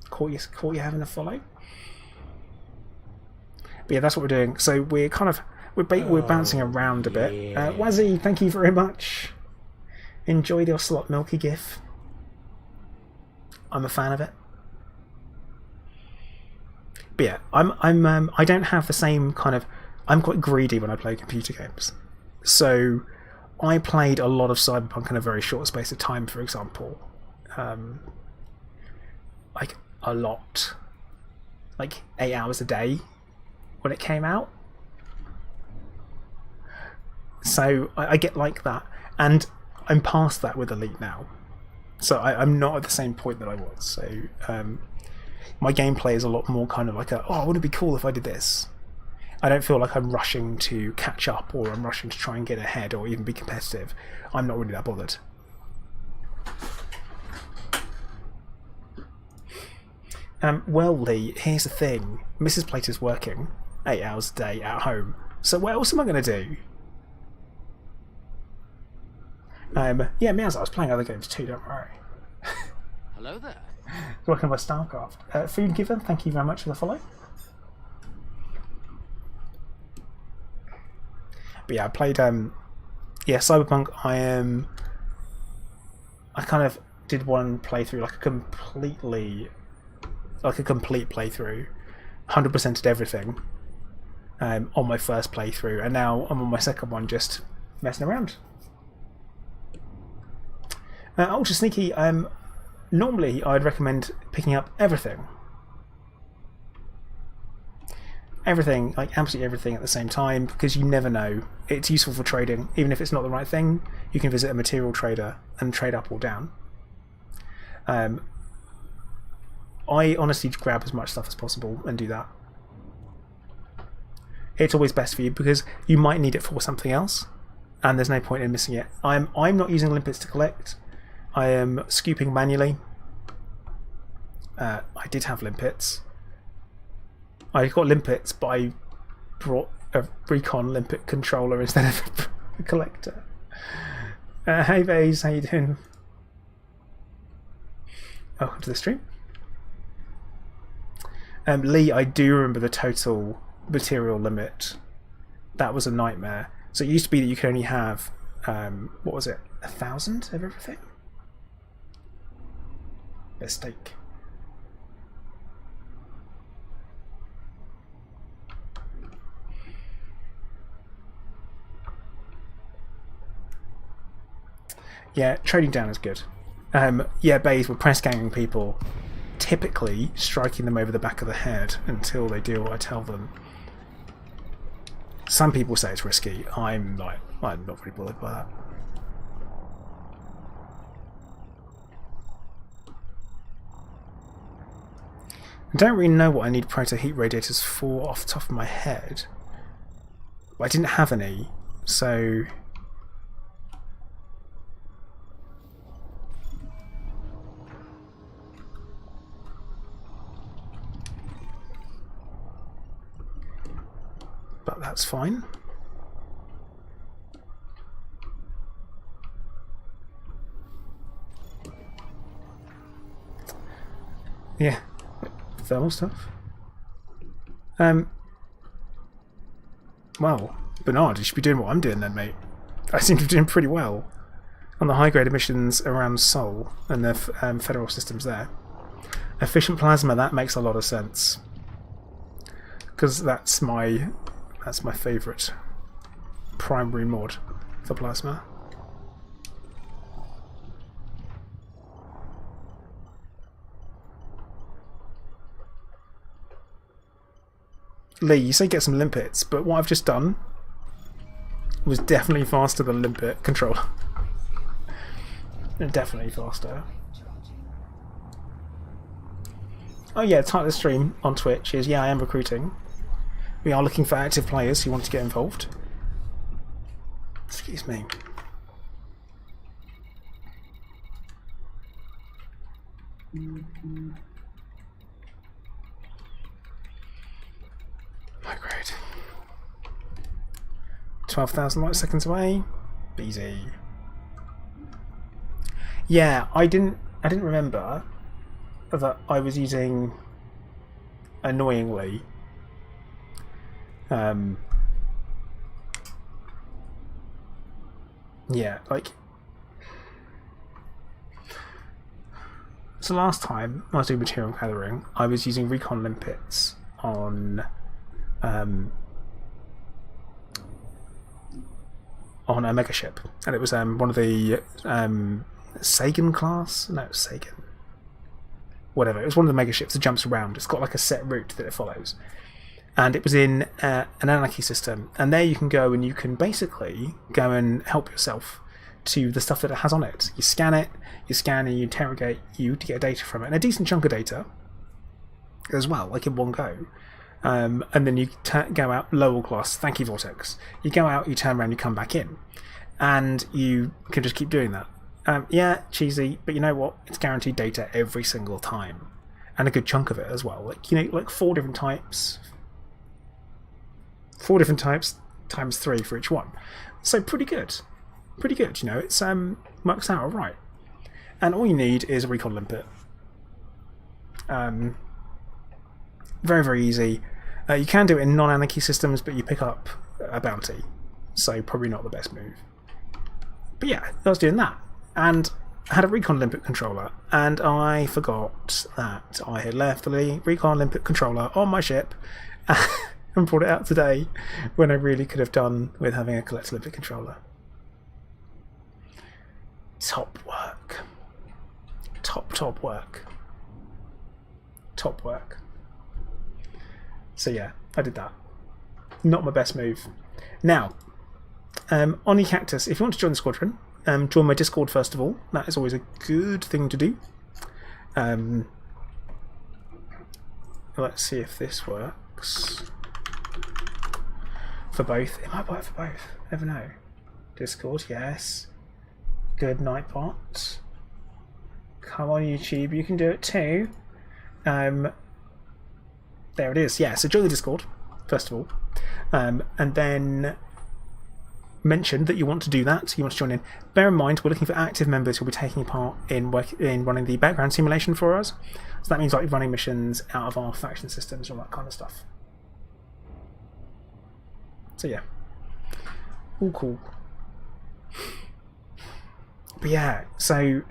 Caught you having a follow. But yeah, that's what we're doing. So we're kind of we're bouncing around a bit. Yeah. Wazzy, thank you very much. Enjoyed your slot milky gif. I'm a fan of it. But yeah, I don't have the same kind of. I'm quite greedy when I play computer games. So I played a lot of Cyberpunk in a very short space of time, for example. Like a lot. Like 8 hours a day when it came out. So I get like that. And I'm past that with Elite now. So I'm not at the same point that I was. So my gameplay is a lot more kind of like wouldn't it be cool if I did this? I don't feel like I'm rushing to catch up or I'm rushing to try and get ahead or even be competitive. I'm not really that bothered. Well, Lee, here's the thing. Mrs. Plater's working 8 hours a day at home. So what else am I going to do? Yeah, Meows, I was playing other games too, don't worry. Hello there. Working by Starcraft. Food Giver, thank you very much for the follow. But yeah, I played Cyberpunk. I kind of did one playthrough, like a complete playthrough, 100%ed everything on my first playthrough, and now I'm on my second one, just messing around. Ultra Sneaky. Normally, I'd recommend picking up everything. Everything, like absolutely everything at the same time, because you never know. It's useful for trading. Even if it's not the right thing, you can visit a material trader and trade up or down. I honestly grab as much stuff as possible and do that. It's always best for you because you might need it for something else, and there's no point in missing it. I'm not using limpets to collect. I am scooping manually. I did have limpets. I got limpets, but I brought a Recon limpet controller instead of a collector. Hey Vase, how you doing? Welcome to the stream. Lee, I do remember the total material limit. That was a nightmare. So it used to be that you could only have, what was it, 1,000 of everything? Mistake. Yeah, trading down is good. Yeah, Bays, we're press ganging people, typically striking them over the back of the head until they do what I tell them. Some people say it's risky. I'm not really bothered by that. I don't really know what I need proto heat radiators for off the top of my head. But I didn't have any, so... But that's fine. Yeah, thermal stuff. Well, Bernard, you should be doing what I'm doing then, mate. I seem to be doing pretty well on the high-grade missions around Seoul and the federal systems there. Efficient plasma, that makes a lot of sense. Because that's my favourite primary mod for plasma. Lee, you say get some limpets, but what I've just done was definitely faster than limpet controller. Definitely faster. Oh yeah, title of the stream on Twitch is, yeah, I am recruiting. We are looking for active players who want to get involved. Excuse me. High grade. 12,000 light seconds away. Easy. Yeah, I didn't remember that I was using, annoyingly, yeah, like, so last time I was doing material gathering, I was using recon limpets on a mega ship, and it was one of the Sagan class. No, Sagan. Whatever. It was one of the mega ships that jumps around. It's got like a set route that it follows, and it was in an anarchy system. And there you can go and you can basically go and help yourself to the stuff that it has on it. You scan it, you scan and you interrogate you to get data from it, and a decent chunk of data as well, like in one go. And then you go out lower class. Thank you, Vortex. You go out, you turn around, you come back in, and you can just keep doing that. Yeah, cheesy, but you know what? It's guaranteed data every single time, and a good chunk of it as well. Like, you know, like 4 different types. 4 different types times 3 for each one. So pretty good. Pretty good. You know, it's works out alright. And all you need is a recon limpet. Very, very easy. You can do it in non-anarchy systems, but you pick up a bounty, so probably not the best move. But yeah, I was doing that, and I had a recon limpet controller, and I forgot that I had left the recon limpet controller on my ship and brought it out today, when I really could have done with having a collect limpet controller. Top work. Top work. Top work. So yeah, I did that. Not my best move. Now, Oni Cactus, if you want to join the squadron, join my Discord first of all. That is always a good thing to do. Let's see if this works. For both. It might work for both. Never know. Discord, yes. Good Nightbot. Come on, YouTube, you can do it too. There it is. Yeah, so join the Discord, first of all. And then mention that you want to do that, you want to join in. Bear in mind, we're looking for active members who will be taking part in running the background simulation for us. So that means like running missions out of our faction systems and all that kind of stuff. So yeah. All cool. But yeah, so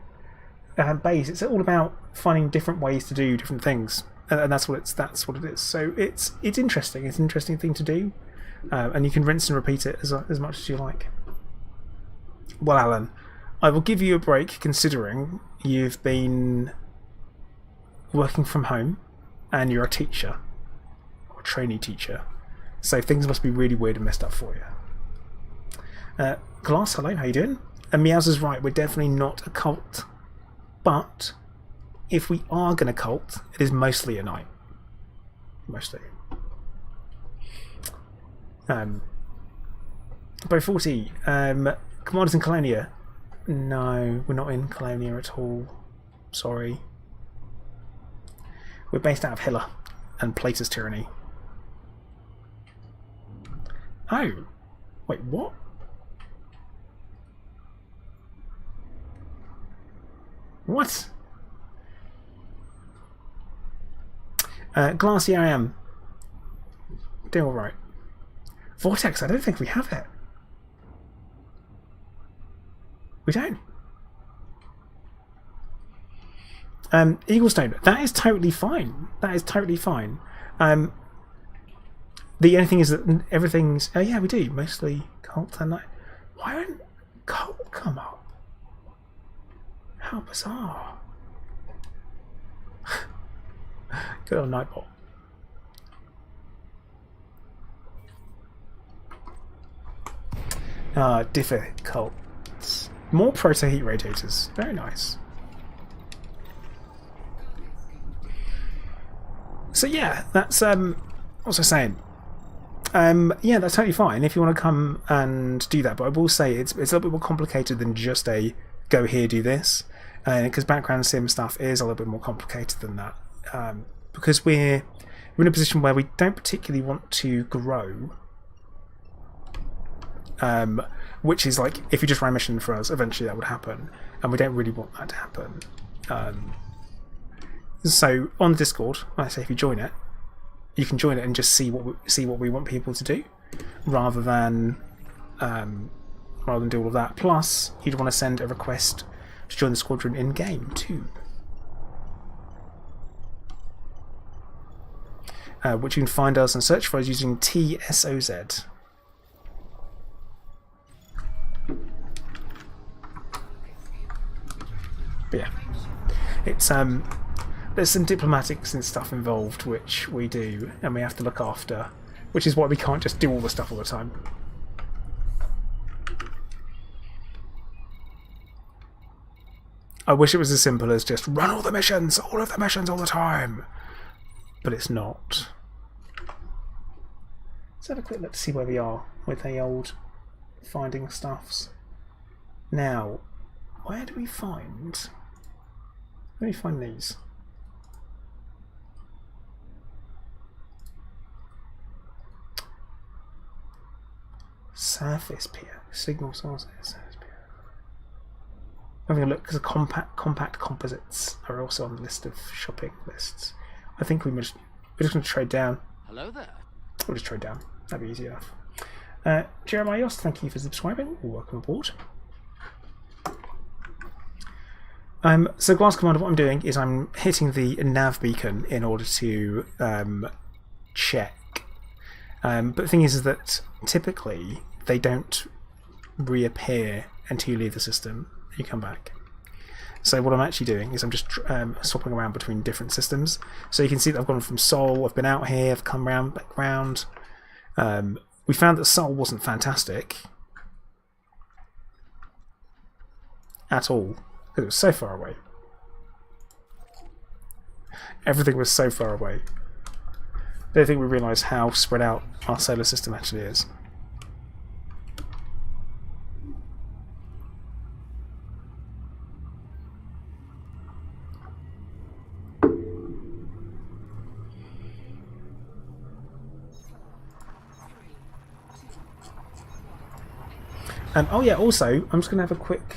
base, it's all about finding different ways to do different things. And that's what it is. So it's interesting. It's an interesting thing to do, and you can rinse and repeat it as much as you like. Well, Alan, I will give you a break considering you've been working from home and you're a teacher or a trainee teacher. So things must be really weird and messed up for you. Glass, hello, how you doing? And Meows is right. We're definitely not a cult, but if we are going to cult, it is mostly at night. Mostly. By 40, Commanders in Colonia. No, we're not in Colonia at all. Sorry. We're based out of Hilla and Plater's Tyranny. Oh. Wait, what? What? Glassy I am. Doing alright. Vortex, I don't think we have it. We don't. Eaglestone, that is totally fine. That is totally fine. The only thing is that everything's... Oh yeah, we do. Mostly Cult and Night. Why don't Cult come up? How bizarre. Good old Nightbot. Difficult. More proto-heat radiators. Very nice. So yeah, that's what was I saying? Yeah, that's totally fine if you want to come and do that. But I will say it's a little bit more complicated than just a go here, do this, because background sim stuff is a little bit more complicated than that. Because we're in a position where we don't particularly want to grow. Which is like, if you just ran a mission for us, eventually that would happen, and we don't really want that to happen. So on Discord, like I say, if you join it, you can join it and just see what we want people to do, rather than do all of that. Plus, you'd want to send a request to join the squadron in game too, which you can find us and search for us using TSOZ. But yeah, it's there's some diplomatics and stuff involved which we do and we have to look after, which is why we can't just do all the stuff all the time. I wish it was as simple as just run all of the missions all the time, but it's not. Let's have a quick look to see where we are with the old finding stuffs. Now, where do we find... Where do we find these? Surface pier. Signal sources. Surface pier. Having a look, because compact composites are also on the list of shopping lists. I think we're just going to trade down. Hello there. We'll just trade down. That'd be easy enough. Jeremiah Yost, thank you for subscribing. Welcome aboard. So Glass Commander, what I'm doing is I'm hitting the nav beacon in order to check. But the thing is that typically they don't reappear until you leave the system and you come back. So what I'm actually doing is I'm just swapping around between different systems. So you can see that I've gone from Sol, I've been out here, I've come round, back round. We found that Sol wasn't fantastic at all. It was so far away. Everything was so far away. I don't think we realised how spread out our solar system actually is. Oh yeah, also, I'm just going to have a quick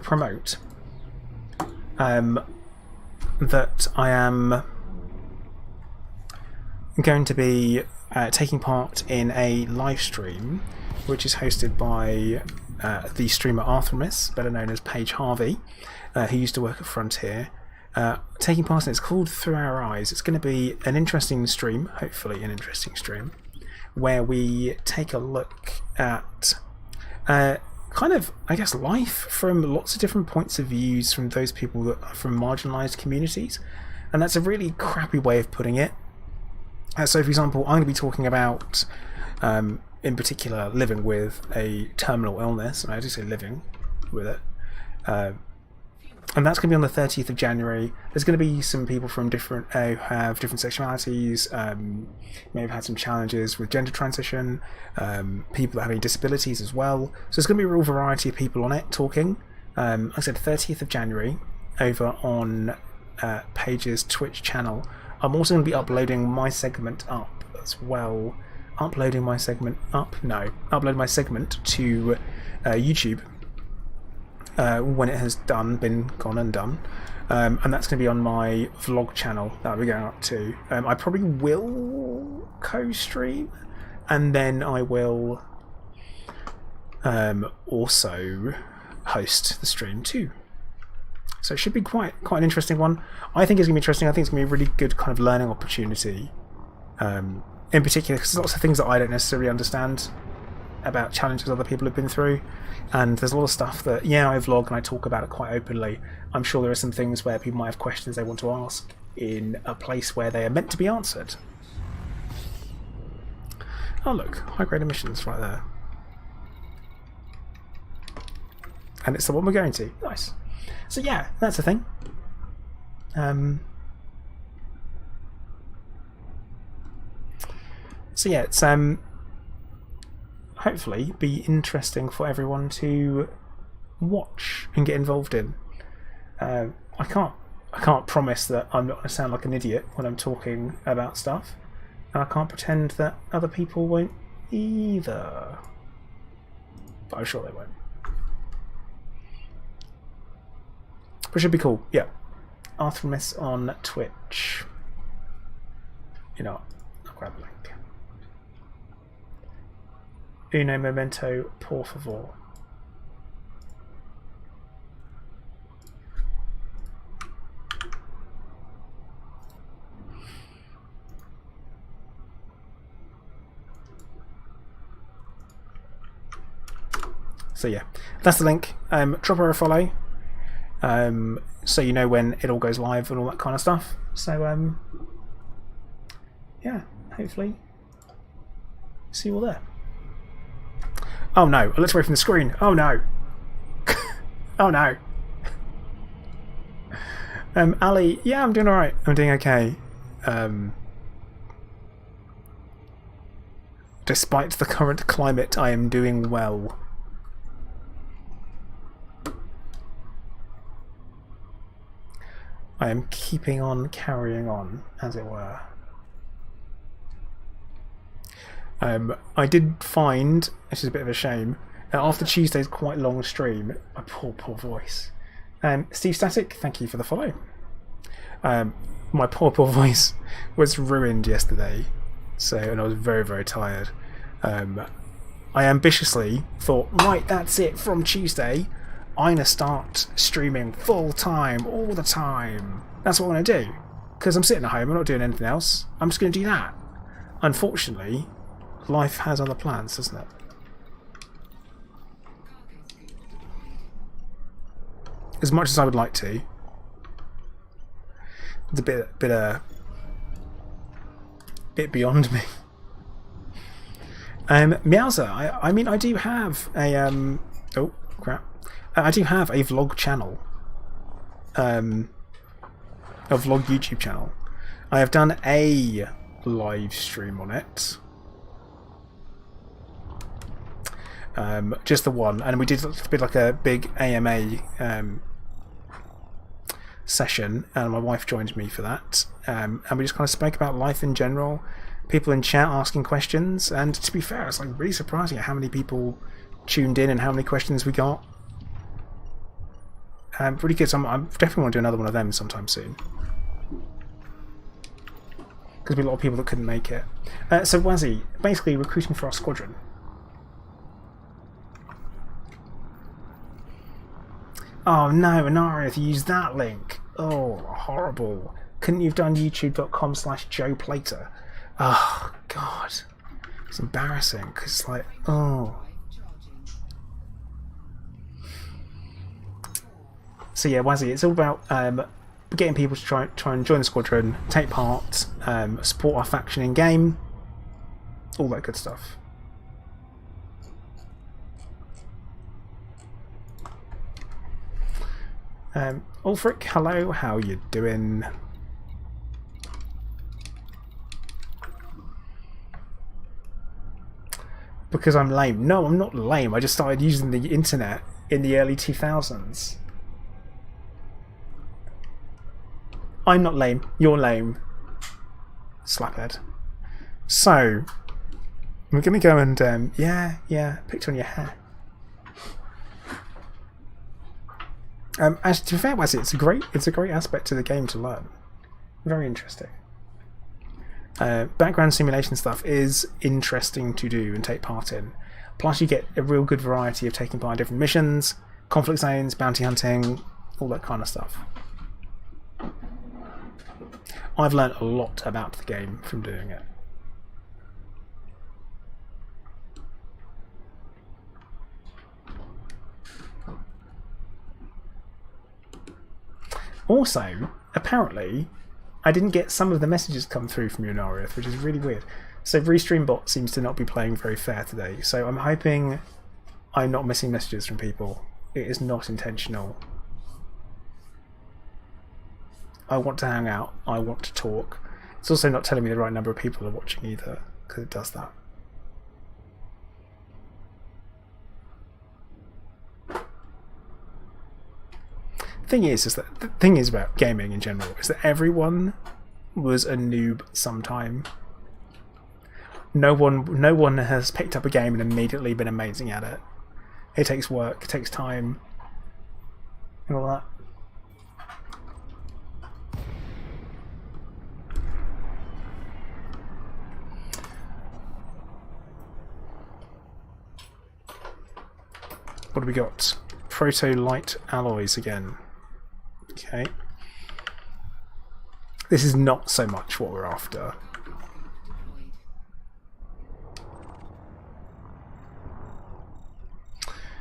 promote that I am going to be taking part in a live stream which is hosted by the streamer Arthremis, better known as Paige Harvey, who used to work at Frontier. Taking part in it's called Through Our Eyes. It's going to be an interesting stream, hopefully an interesting stream, where we take a look at kind of, I guess, life from lots of different points of views from those people that are from marginalised communities. And that's a really crappy way of putting it. So, for example, I'm going to be talking about, in particular, living with a terminal illness. And I do say living with it. And that's going to be on the 30th of January. There's going to be some people from different who have different sexualities, may have had some challenges with gender transition, people that have any disabilities as well. So there's going to be a real variety of people on it talking. Like I said, 30th of January over on Paige's Twitch channel. I'm also going to be uploading my segment up as well. Uploading my segment to YouTube. When it has been gone and done, and that's going to be on my vlog channel that I'll be going up to. I probably will co-stream, and then I will also host the stream too. So it should be quite an interesting one. I think it's going to be interesting. I think it's going to be a really good kind of learning opportunity, in particular because there's lots of things that I don't necessarily understand about challenges other people have been through, and there's a lot of stuff that, yeah, I vlog and I talk about it quite openly. I'm sure there are some things where people might have questions they want to ask in a place where they are meant to be answered. Oh look, high-grade emissions right there. And it's the one we're going to. Nice. So yeah, that's the thing. So yeah, it's hopefully be interesting for everyone to watch and get involved in. I can't promise that I'm not going to sound like an idiot when I'm talking about stuff, and I can't pretend that other people won't either. But I'm sure they won't. But it should be cool, yeah. Arthremis on Twitch. You know what? I'll grab a link. Uno momento, por favor. So yeah, that's the link. Drop her a follow. So you know when it all goes live and all that kind of stuff. So yeah, hopefully see you all there. Oh no, I looked away from the screen. Oh no. Oh no. Ali, yeah, I'm doing alright. I'm doing okay. Despite the current climate, I am doing well. I am keeping on carrying on, as it were. I did find, which is a bit of a shame, after Tuesday's quite long stream, my poor voice. Steve Static, thank you for the follow. My poor voice was ruined yesterday, and I was very, very tired. I ambitiously thought, right, that's it from Tuesday. I'm going to start streaming full time, all the time. That's what I'm going to do. Because I'm sitting at home, I'm not doing anything else. I'm just going to do that. Unfortunately, life has other plans, doesn't it? As much as I would like to. It's a bit beyond me. Meowser, I mean, I do have a oh crap. I do have a vlog channel. A vlog YouTube channel. I have done a live stream on it. Just the one, and we did a bit like a big AMA session, and my wife joined me for that. And we just kind of spoke about life in general. People in chat asking questions, and to be fair, it's like really surprising at how many people tuned in and how many questions we got. Pretty good. So I definitely want to do another one of them sometime soon. Because there'll be a lot of people that couldn't make it. So Wazzy, basically recruiting for our squadron. Oh no, Anariath used that link. Oh, horrible. Couldn't you have done youtube.com/JoePlater? Oh, God. It's embarrassing, because it's like, oh. So yeah, Wazzy, it's all about getting people to try and join the squadron, take part, support our faction in game, all that good stuff. Ulfric, hello, how you doing? Because I'm lame. No, I'm not lame. I just started using the internet in the early 2000s. I'm not lame. You're lame. Slaphead. So, we're going to go and, yeah, picked on your hair. As to be fair, Wazzy, it's a great aspect to the game to learn. Very interesting. Background simulation stuff is interesting to do and take part in. Plus, you get a real good variety of taking part in different missions, conflict zones, bounty hunting, all that kind of stuff. I've learnt a lot about the game from doing it. Also, apparently, I didn't get some of the messages come through from Unarieth, which is really weird. So RestreamBot seems to not be playing very fair today, so I'm hoping I'm not missing messages from people. It is not intentional. I want to hang out, I want to talk. It's also not telling me the right number of people are watching either, because it does that. The thing is about gaming in general is that everyone was a noob sometime. No one has picked up a game and immediately been amazing at it. It takes work, it takes time, and all that. What do we got? Proto-light alloys again. Okay. This is not so much what we're after.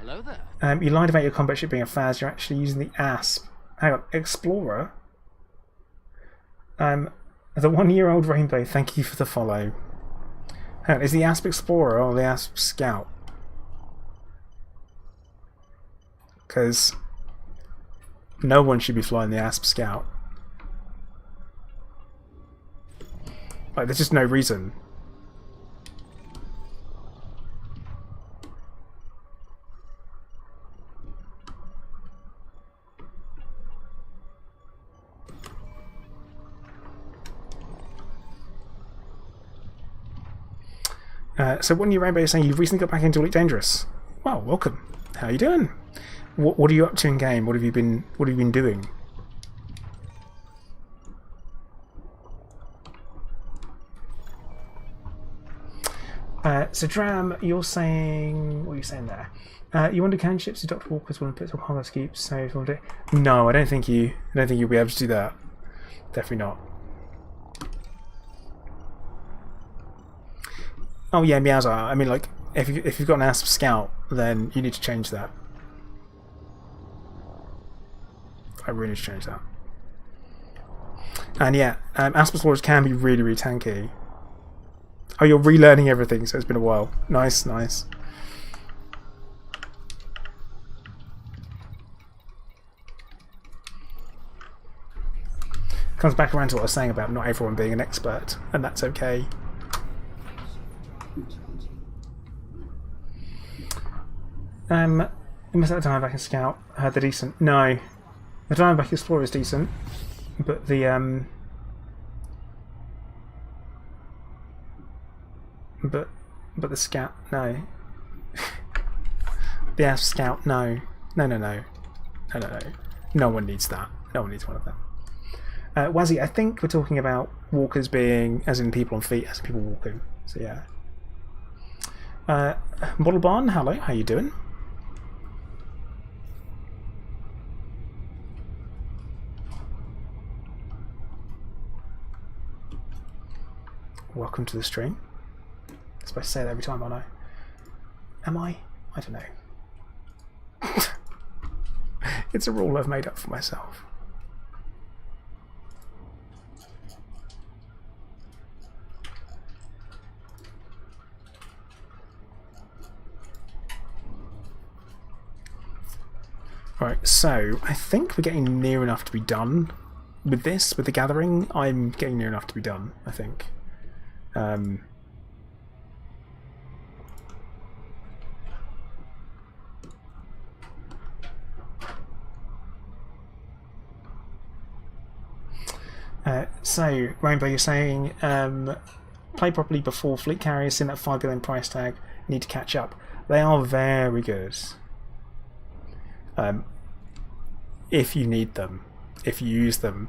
Hello there. You lied about your combat ship being a Phas. You're actually using the ASP. Hang on, Explorer. The 1-year-old Rainbow. Thank you for the follow. Hang on, is the ASP Explorer or the ASP Scout? Because no one should be flying the ASP Scout. Like, there's just no reason. So one of your Rainbow is saying you've recently got back into Elite Dangerous. Well, welcome. How are you doing? What are you up to in game? What have you been doing? So Dram, you're saying, what are you saying there? You want to can ships to Dr. Walker's want to put some cargo scoops, so if you want to. No, I don't think you'll be able to do that. Definitely not. Oh yeah, Meowza. I mean, like, if you've got an ASP Scout, then you need to change that. I really need to change that. And yeah, ASP Explorers can be really, really tanky. Oh, you're relearning everything, so it's been a while. Nice, nice. Comes back around to what I was saying about not everyone being an expert, and that's okay. You missed out the Diamondback Scout. They're decent. No, the Diamondback Explorer is decent, but the but the Scout, no. The ASP Scout, no. No. No one needs that. No one needs one of them. Wazzy, I think we're talking about walkers being, as in people on feet, as in people walking. So yeah. Model Barn, hello, how you doing? Welcome to the stream. I'm supposed to say that every time, aren't I? Am I? I don't know. It's a rule I've made up for myself. Right, so I think we're getting near enough to be done with this, with the gathering. I'm getting near enough to be done, I think. So, Rainbow, you're saying play properly before fleet carriers in that 5 billion price tag need to catch up. They are very good. If you need them, if you use them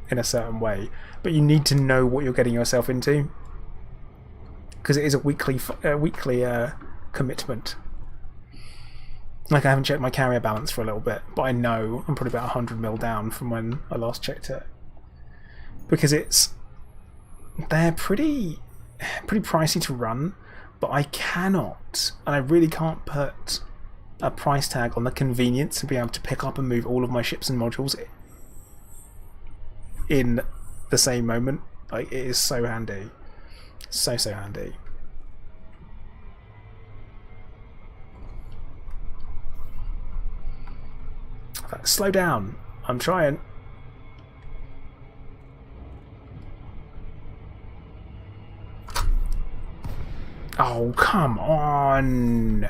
in a certain way, but you need to know what you're getting yourself into, because it is a weekly commitment. Like, I haven't checked my carrier balance for a little bit, but I know I'm probably about 100 mil down from when I last checked it. Because they're pretty pricey to run, but I cannot, and I really can't put a price tag on the convenience of being able to pick up and move all of my ships and modules in the same moment. Like, it is so handy. So handy. Slow down. I'm trying. Oh, come on.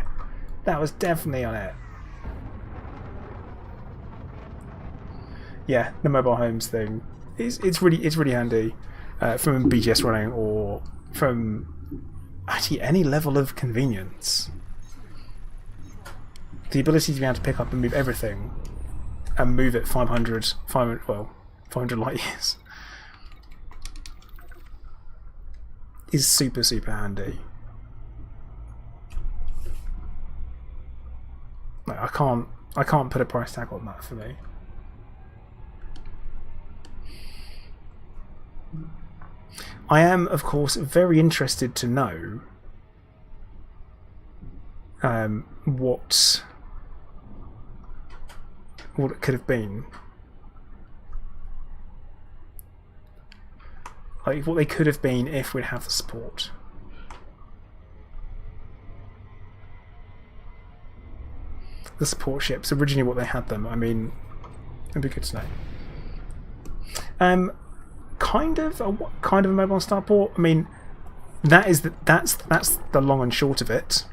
That was definitely on it. Yeah, the mobile homes thing. It's really handy from BGS running or from actually any level of convenience. The ability to be able to pick up and move everything and move it 500 light years is super handy. Like, I can't put a price tag on that for me. I am, of course, very interested to know what it could have been. Like, what they could have been if we'd have the support. The support ships, originally what they had them, I mean, it'd be good to know. Kind of a mobile starport. I mean, that's the long and short of it.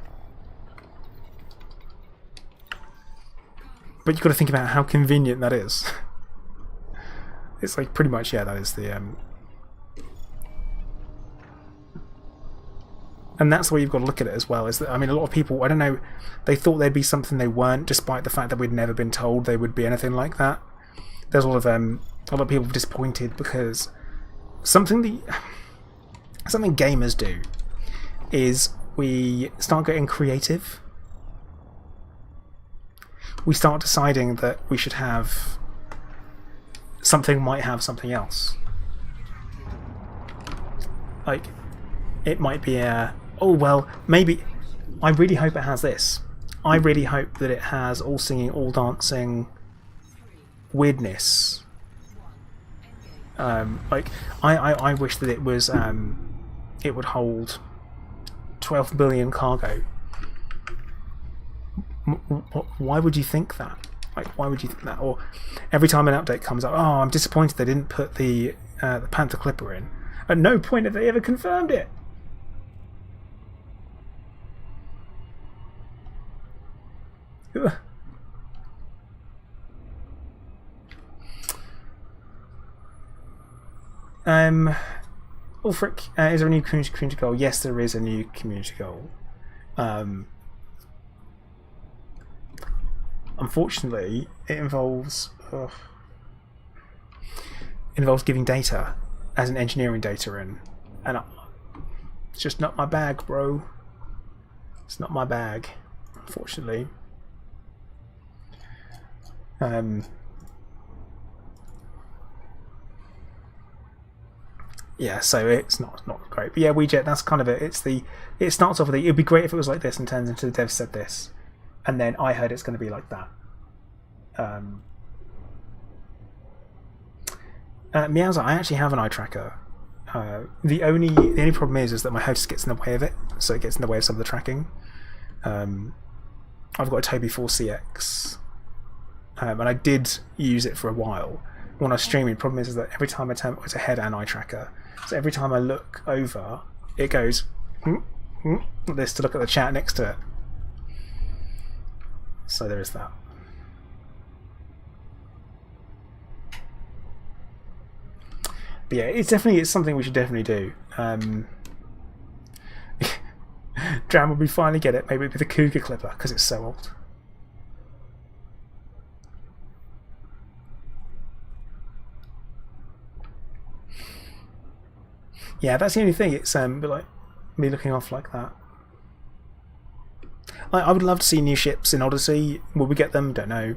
But you've got to think about how convenient that is. It's like pretty much, yeah, that is the and that's the way you've got to look at it as well. Is that, I mean, a lot of people, I don't know, they thought they'd be something they weren't, despite the fact that we'd never been told they would be anything like that. There's a lot of people disappointed because something gamers do is we start getting creative. We start deciding that we should have something might have something else. Like, it might be oh well, maybe I really hope it has this. I really hope that it has all singing, all dancing weirdness. Like, I wish that it was it would hold 12 billion cargo. Why would you think that? Like, why would you think that? Or every time an update comes up, oh, I'm disappointed they didn't put the Panther Clipper in. At no point have they ever confirmed it. Ulfric, is there a new community goal? Yes, there is a new community goal. Unfortunately, it involves giving data as an engineering data in, and it's just not my bag, bro. It's not my bag, unfortunately. Yeah, so it's not great. But yeah, WeJet, that's kind of it. It starts off with it'd be great if it was like this and turns into the dev said this, and then I heard it's going to be like that. Meowser, I actually have an eye tracker. The only problem is that my host gets in the way of it, so it gets in the way of some of the tracking. I've got a Toby 4CX, and I did use it for a while when I was streaming. The problem is that every time I turn, it's a head and eye tracker, so every time I look over, it goes like this to look at the chat next to it. So there is that. But yeah, it's something we should definitely do. Dram will be finally get it. Maybe it'll be the Cougar Clipper because it's so old. Yeah, that's the only thing. It's but like me looking off like that. I would love to see new ships in Odyssey. Will we get them? Don't know.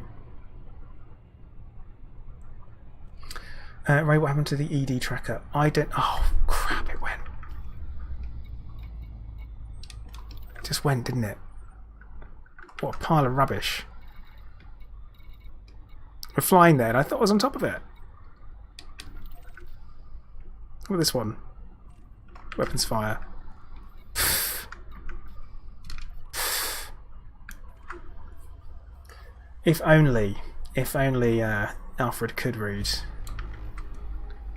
Ray, what happened to the ED tracker? I don't... Oh, crap, it went. It just went, didn't it? What a pile of rubbish. We're flying there, and I thought I was on top of it. Look at this one. Weapons fire. If only Alfred could read.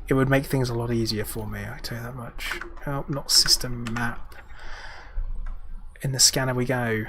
It would make things a lot easier for me, I tell you that much. Oh, not system map. In the scanner we go.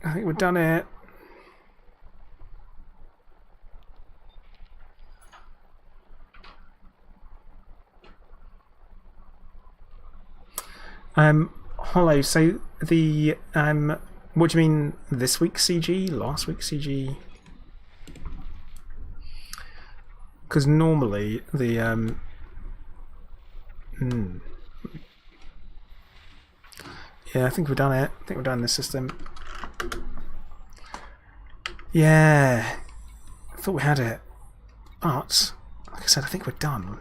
I think we've done it. Hollow, so the what do you mean this week's CG? Last week's CG? Because normally the yeah, I think we've done it. I think we've done this system. Yeah, I thought we had it, but like I said, I think we're done.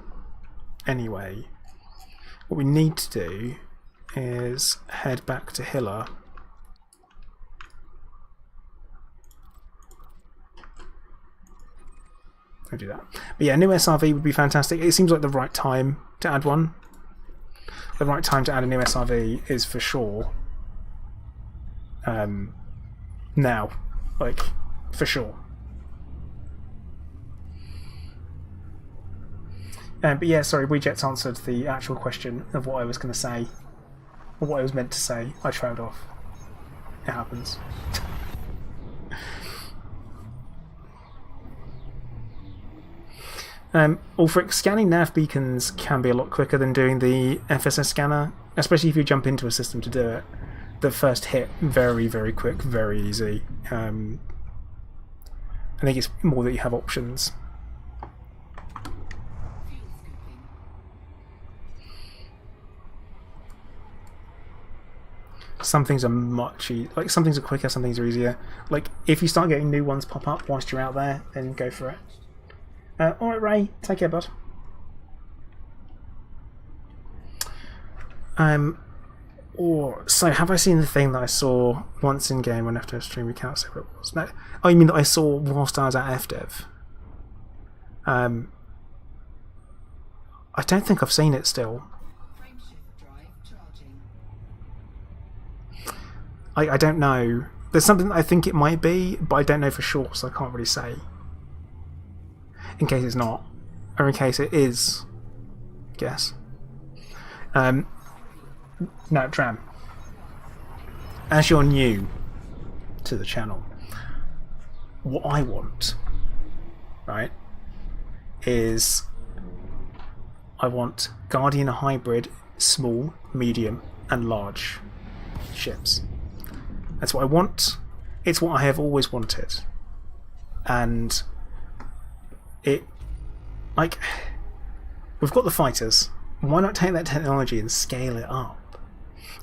Anyway, what we need to do is head back to Hiller. I'll do that. But yeah, new SRV would be fantastic. It seems like the right time to add one. The right time to add a new SRV is for sure now, like, for sure. But yeah, sorry, WeJet's answered the actual question of what I was going to say, or what I was meant to say. I trailed off. It happens. Ulfric, scanning nav beacons can be a lot quicker than doing the FSS scanner, especially if you jump into a system to do it. The first hit, very, very quick, very easy. I think it's more that you have options. Some things are much like some things are quicker, some things are easier. Like if you start getting new ones pop up whilst you're out there, then go for it. Alright, Ray, take care, bud. So have I seen the thing that I saw once in game when after a stream? We can't say what it was. No. Oh, you mean that I saw whilst I was at FDev? I don't think I've seen it still. I don't know. There's something that I think it might be, but I don't know for sure, so I can't really say. In case it's not, or in case it is, guess. No, Dram. As you're new to the channel, what I want, right, is I want Guardian hybrid, small, medium, and large ships. That's what I want. It's what I have always wanted. And it, like, we've got the fighters. Why not take that technology and scale it up?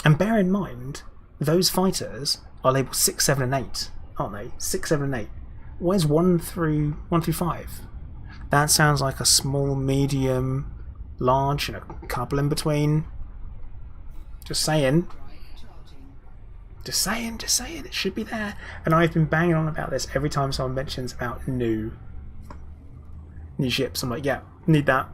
And bear in mind, those fighters are labelled 6, 7, and 8, aren't they? 6, 7, and 8. Where's 1 through 5? That sounds like a small, medium, large, and a couple in between. Just saying. Just saying, it should be there. And I've been banging on about this every time someone mentions about new ships. I'm like, yeah, need that.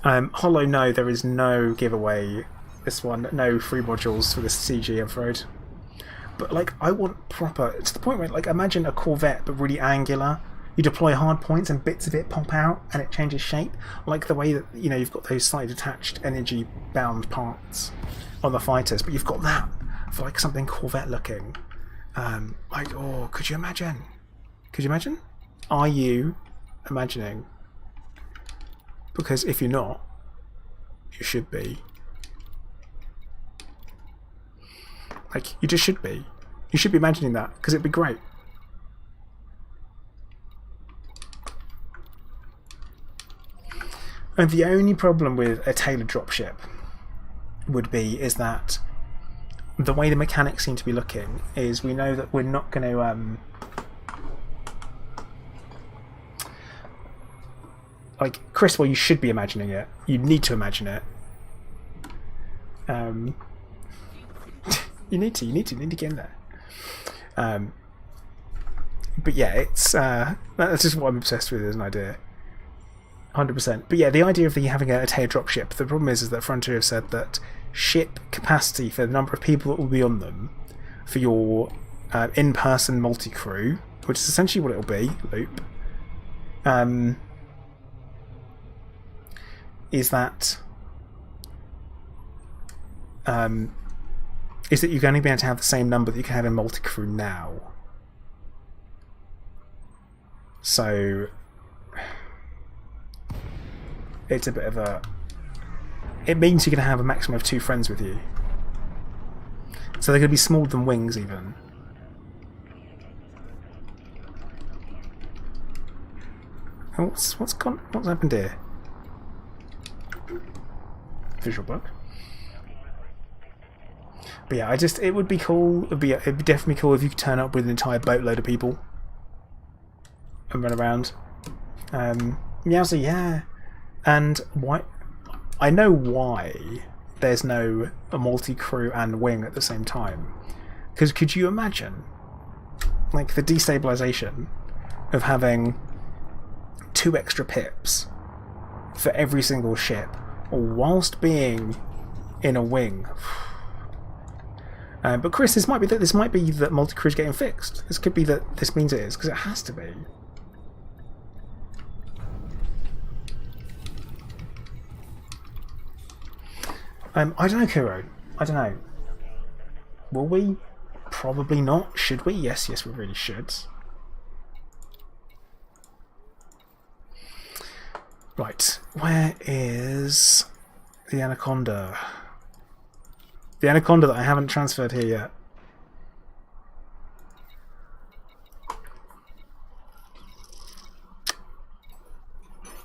Hollow, no, there is no giveaway this one, no free modules for this CG, I'm afraid. But like, I want proper, to the point where, like, imagine a Corvette but really angular, You deploy hard points and bits of it pop out and it changes shape, like the way that you've got those slightly detached energy bound parts on the fighters, but you've got that for like something Corvette looking. Could you imagine? Could you imagine? Are you imagining? Because if you're not, you should be. Like, you just should be. You should be imagining that, because it'd be great. And the only problem with a tailored dropship is that the way the mechanics seem to be looking is we know that we're not going to like, Chris, well, you should be imagining it. You need to imagine it. You need to get in there. But yeah, it's that's just what I'm obsessed with as an idea. 100%. But yeah, the idea of having a tail dropship, the problem is that Frontier have said that ship capacity for the number of people that will be on them for your in-person multi-crew, which is essentially what it'll be, loop, is that you're going to be able to have the same number that you can have in multi-crew now. So it's a bit of a... It means you're going to have a maximum of 2 friends with you. So they're going to be smaller than wings, even. Oh, what's happened here? Visual bug. But yeah, it would be cool. It'd be definitely cool if you could turn up with an entire boatload of people and run around. Yeah. And why? I know why there's no a multi-crew and wing at the same time. Because could you imagine, like, the destabilization of having 2 extra pips for every single ship, whilst being in a wing? But Chris, this might be that multi-crew is getting fixed. This could be that this means it is, because it has to be. I don't know, Kuro. I don't know. Will we? Probably not. Should we? Yes, we really should. Right, where is the Anaconda? The Anaconda that I haven't transferred here yet.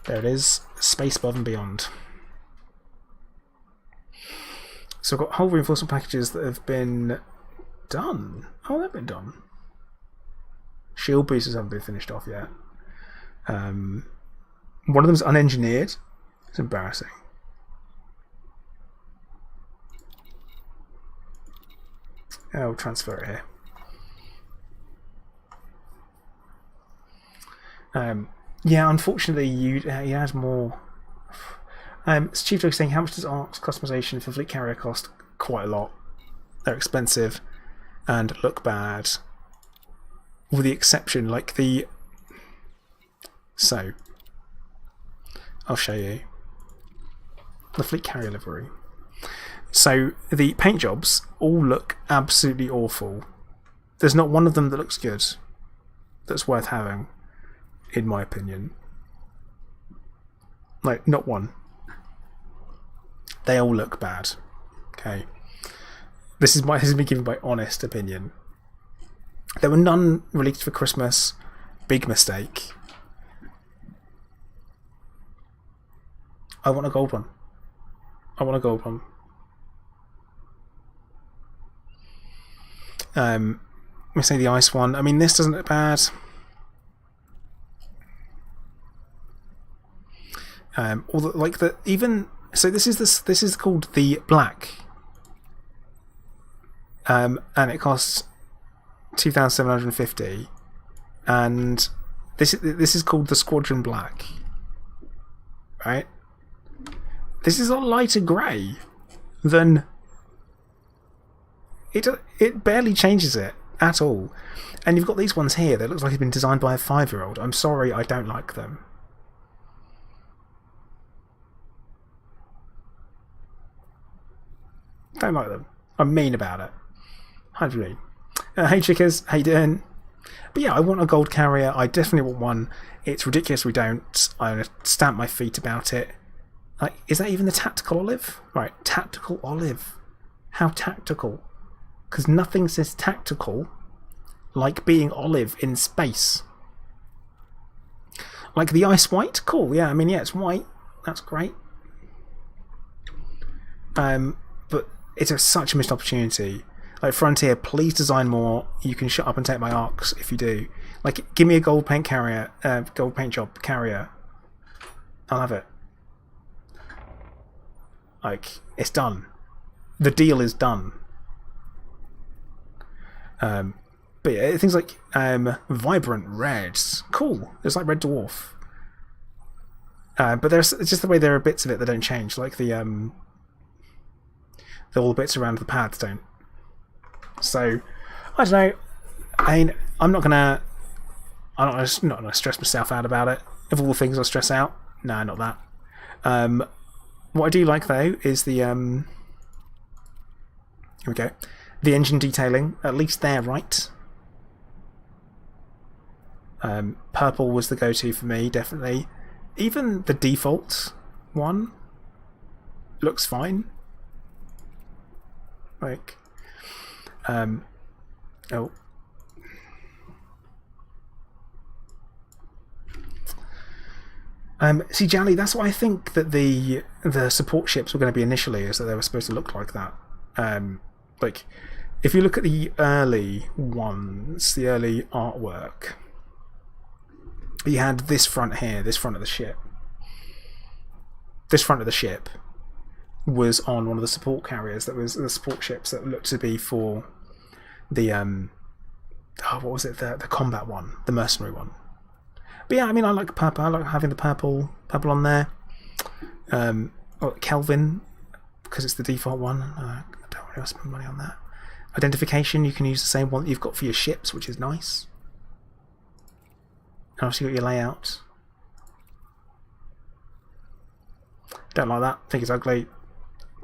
There it is. Space above and beyond. So I've got whole reinforcement packages that have been done. Oh, they've been done. Shield boosters haven't been finished off yet. One of them's unengineered. It's embarrassing. I'll transfer it here. Yeah, unfortunately, you had more. Chief Dog saying, how much does ARC's customization for fleet carrier cost? Quite a lot. They're expensive and look bad. With the exception, like the... So, I'll show you. The fleet carrier livery. So, the paint jobs all look absolutely awful. There's not one of them that looks good. That's worth having, in my opinion. Like, not one. They all look bad. Okay. This is me given my honest opinion. There were none released for Christmas. Big mistake. I want a gold one. Let me say the ice one. I mean, this doesn't look bad. So this is called the black, and it costs 2,750, and this is called the Squadron black, right? This is a lighter grey than it barely changes it. at all. And you've got these ones here that looks like they've been designed by a 5-year-old. I'm sorry, I don't like them. Don't like them. I'm mean about it. 100 mean. Hey chickers, how you doing? But yeah, I want a gold carrier. I definitely want one. It's ridiculous we don't. I'm going to stamp my feet about it. Like, is that even the tactical olive? Right, tactical olive. How tactical? Because nothing says tactical like being olive in space. Like the ice white? Cool, yeah, I mean, yeah, it's white. That's great. But it's such a missed opportunity. Like, Frontier, please design more. You can shut up and take my arcs if you do. Like, give me a gold paint carrier, gold paint job carrier. I'll have it. Like, it's done. The deal is done. But yeah, things like vibrant reds. Cool. It's like Red Dwarf. But it's just the way there are bits of it that don't change. Like the all the bits around the pads don't. So, I don't know. I mean, I'm not gonna stress myself out about it. Of all the things I stress out, no, not that. What I do like though is the here we go. The engine detailing, at least they're right. Purple was the go-to for me, definitely. Even the default one looks fine. Like, oh. See, Jally, that's what I think that the support ships were going to be initially, is that they were supposed to look like that. Like, if you look at the early ones, the early artwork, you had this front here, this front of the ship. This front of the ship was on one of the support carriers, that was the support ships that looked to be for the what was it, the combat one, the mercenary one. But yeah, I mean, I like purple. I like having the purple on there. Kelvin, because it's the default one. I don't really want to spend money on that. Identification, you can use the same one that you've got for your ships, which is nice. And obviously you've got your layout. Don't like that. Think it's ugly.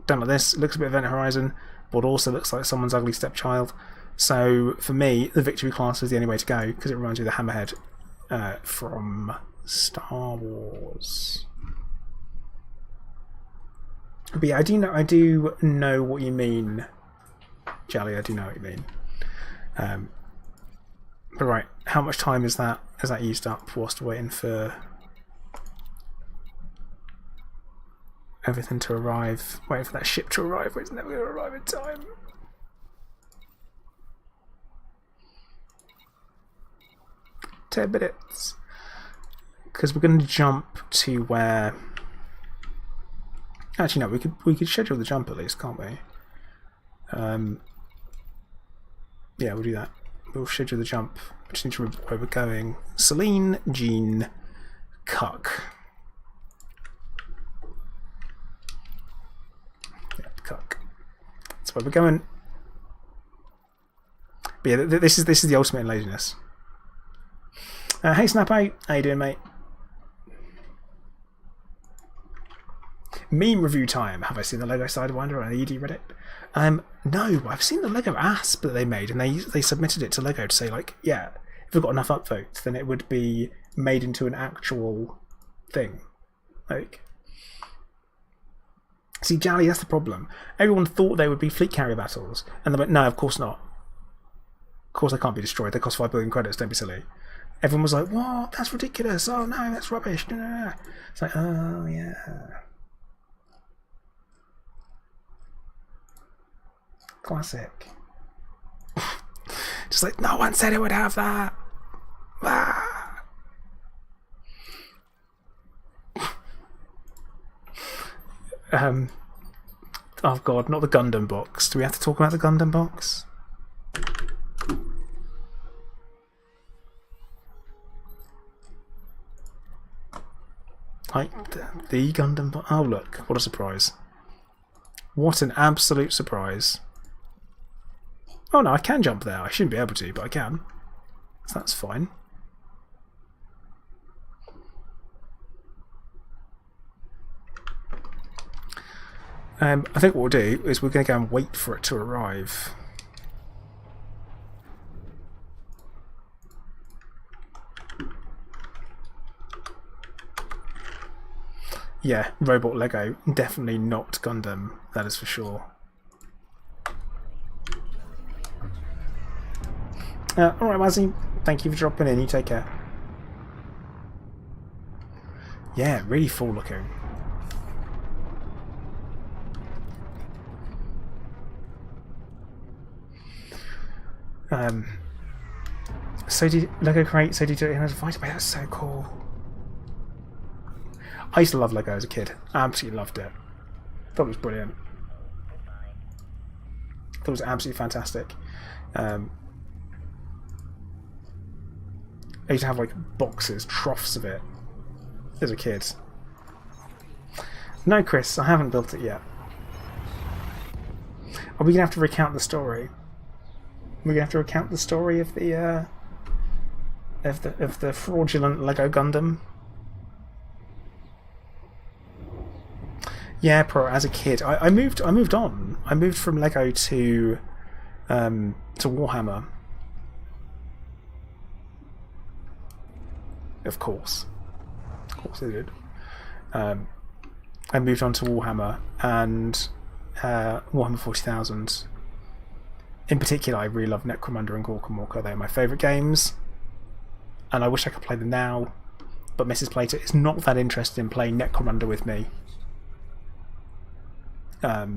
Don't like this. It looks a bit Event Horizon, but also looks like someone's ugly stepchild. So for me, the Victory class is the only way to go, because it reminds me of the Hammerhead from Star Wars. But yeah, I do know what you mean, Jelly. I do know what you mean. But right, how much time is that used up whilst waiting for everything to arrive? Waiting for that ship to arrive, where it's never going to arrive in time. $10 minutes, because we're going to jump to where. Actually, no. We could schedule the jump at least, can't we? Yeah, we'll do that. We'll schedule the jump. We just need to remember where we're going. Celine Jean Cuck. Yeah, Cuck. That's where we're going. But yeah, this is the ultimate in laziness. Hey Snapo, how you doing, mate? Meme review time. Have I seen the Lego Sidewinder on the ED Reddit? No, I've seen the Lego Asp that they made, and they submitted it to Lego to say, like, yeah, if we've got enough upvotes, then it would be made into an actual thing. Like, see, Jally, that's the problem. Everyone thought they would be fleet carrier battles, and they went, no, of course not. Of course they can't be destroyed. They cost 5 billion credits. Don't be silly. Everyone was like, what? That's ridiculous. Oh no, that's rubbish. It's like, oh yeah. Classic. Just like, no one said it would have that. Ah. Oh god, not the Gundam box. Do we have to talk about the Gundam box? Like the Gundam box. Oh look, what a surprise. What an absolute surprise. Oh no, I can jump there. I shouldn't be able to, but I can. So that's fine. I think what we'll do is we're going to go and wait for it to arrive. Yeah, robot Lego. Definitely not Gundam, that is for sure. Alright, Wazzy. Thank you for dropping in. You take care. Yeah, really full looking. So did Lego create? So did you have a fight? That's so cool. I used to love Lego as a kid. I absolutely loved it. Thought it was brilliant. Thought it was absolutely fantastic. I used to have like boxes, troughs of it as a kid. No, Chris, I haven't built it yet. Are we gonna have to recount the story? We're gonna have to recount the story of the fraudulent Lego Gundam. Yeah, Pro. As a kid, I moved on. I moved from Lego to Warhammer. Of course I did. I moved on to Warhammer and Warhammer 40,000. In particular, I really love Necromunda and Gorgon Walker. They are my favourite games, and I wish I could play them now. But Mrs. Plater is not that interested in playing Necromunda with me. But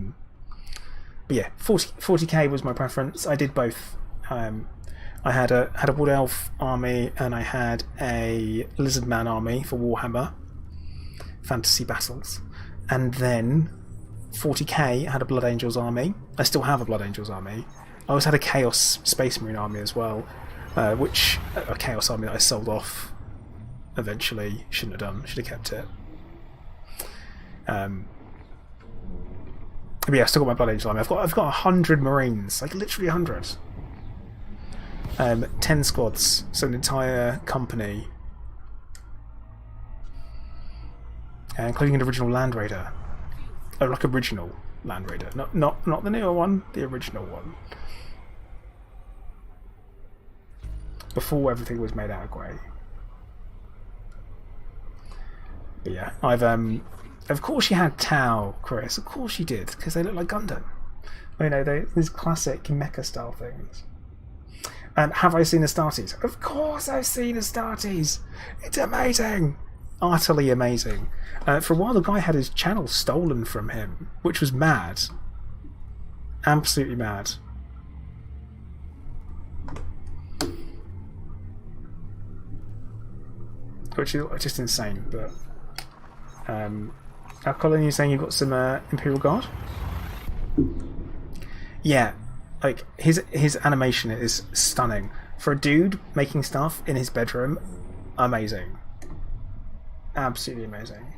yeah, 40k was my preference. I did both. I had a Wood Elf army and I had a Lizard Man army for Warhammer Fantasy Battles, and then 40k had a Blood Angels army. I still have a Blood Angels army. I also had a Chaos Space Marine army as well, which a Chaos army that I sold off eventually. Shouldn't have done. Should have kept it. But yeah, I still got my Blood Angel army. I've got 100 Marines, like literally 100. 10 squads, so an entire company, including an original Land Raider. Oh, like original Land Raider, not the newer one, the original one. Before everything was made out of grey. But yeah, I've of course you had Tau, Chris. Of course you did, because they look like Gundam. You know, these classic mecha style things. And have I seen Astartes? Of course I've seen Astartes. It's amazing, utterly amazing. For a while, the guy had his channel stolen from him, which was mad, absolutely mad. Which is just insane. But Colin, you're saying you've got some Imperial Guard? Yeah, like his animation is stunning. For a dude making stuff in his bedroom, amazing. Absolutely amazing.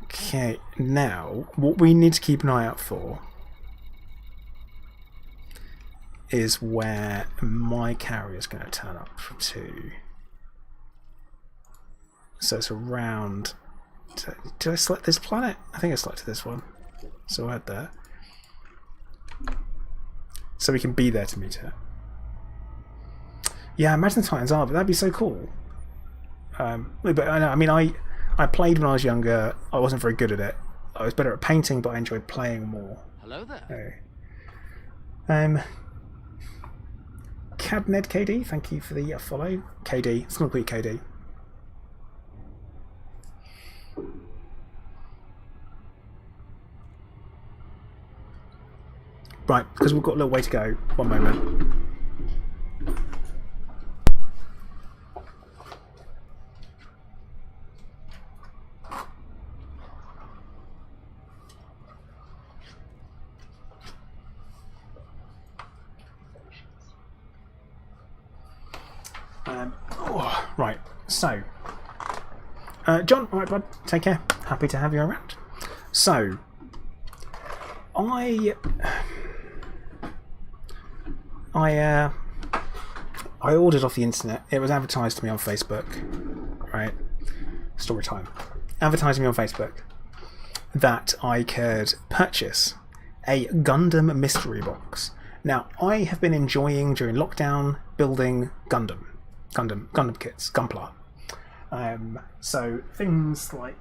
Okay, now what we need to keep an eye out for is where my carrier is going to turn up to. So it's around... Did I select this planet? I think I selected this one. So we'll head there. So we can be there to meet her. Yeah, imagine the Titans are, but that'd be so cool. But I mean, I played when I was younger. I wasn't very good at it. I was better at painting, but I enjoyed playing more. Hello there. Cadned KD, thank you for the follow. KD, it's going to be KD. Right, because we've got a little way to go. One moment. Right, so John, alright bud, take care. Happy to have you around. So, I ordered off the internet. It was advertised to me on Facebook, right? Story time. Advertising me on Facebook that I could purchase a Gundam mystery box. Now, I have been enjoying during lockdown building Gundam kits, Gunpla. So things like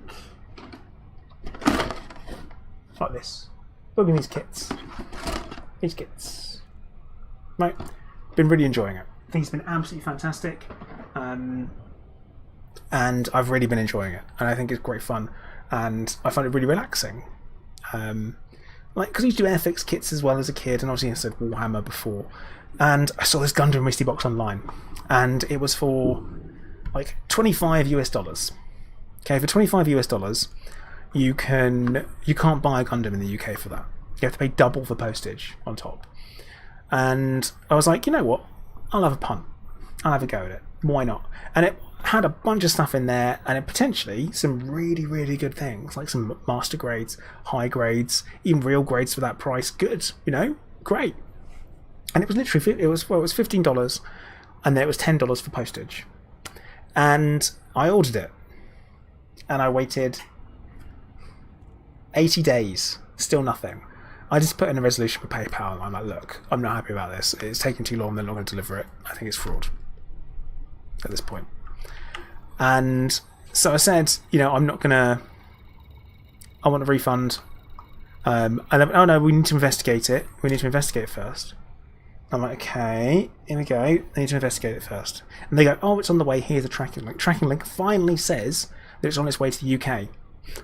this. Look at these kits. Right, been really enjoying it. I think it's been absolutely fantastic, and I've really been enjoying it, and I think it's great fun, and I find it really relaxing. Because I used to do Airfix kits as well as a kid, and obviously I said Warhammer before, and I saw this Gundam mystery box online, and it was for like $25. Okay, for $25, you can't buy a Gundam in the UK for that. You have to pay double the postage on top. And I was like, you know what? I'll have a punt. I'll have a go at it. Why not? And it had a bunch of stuff in there, and it potentially some really, really good things, like some master grades, high grades, even real grades for that price. Good, great. And it was literally it was $15, and then it was $10 for postage. And I ordered it, and I waited 80 days, still nothing. I just put in a resolution for PayPal, and I'm like, look, I'm not happy about this. It's taking too long. They're not going to deliver it. I think it's fraud at this point. And so I said, I'm not going to... I want a refund. And oh no, we need to investigate it. We need to investigate it first. I'm like, okay, here we go. I need to investigate it first. And they go, oh, it's on the way. Here's a tracking link. Tracking link finally says that it's on its way to the UK.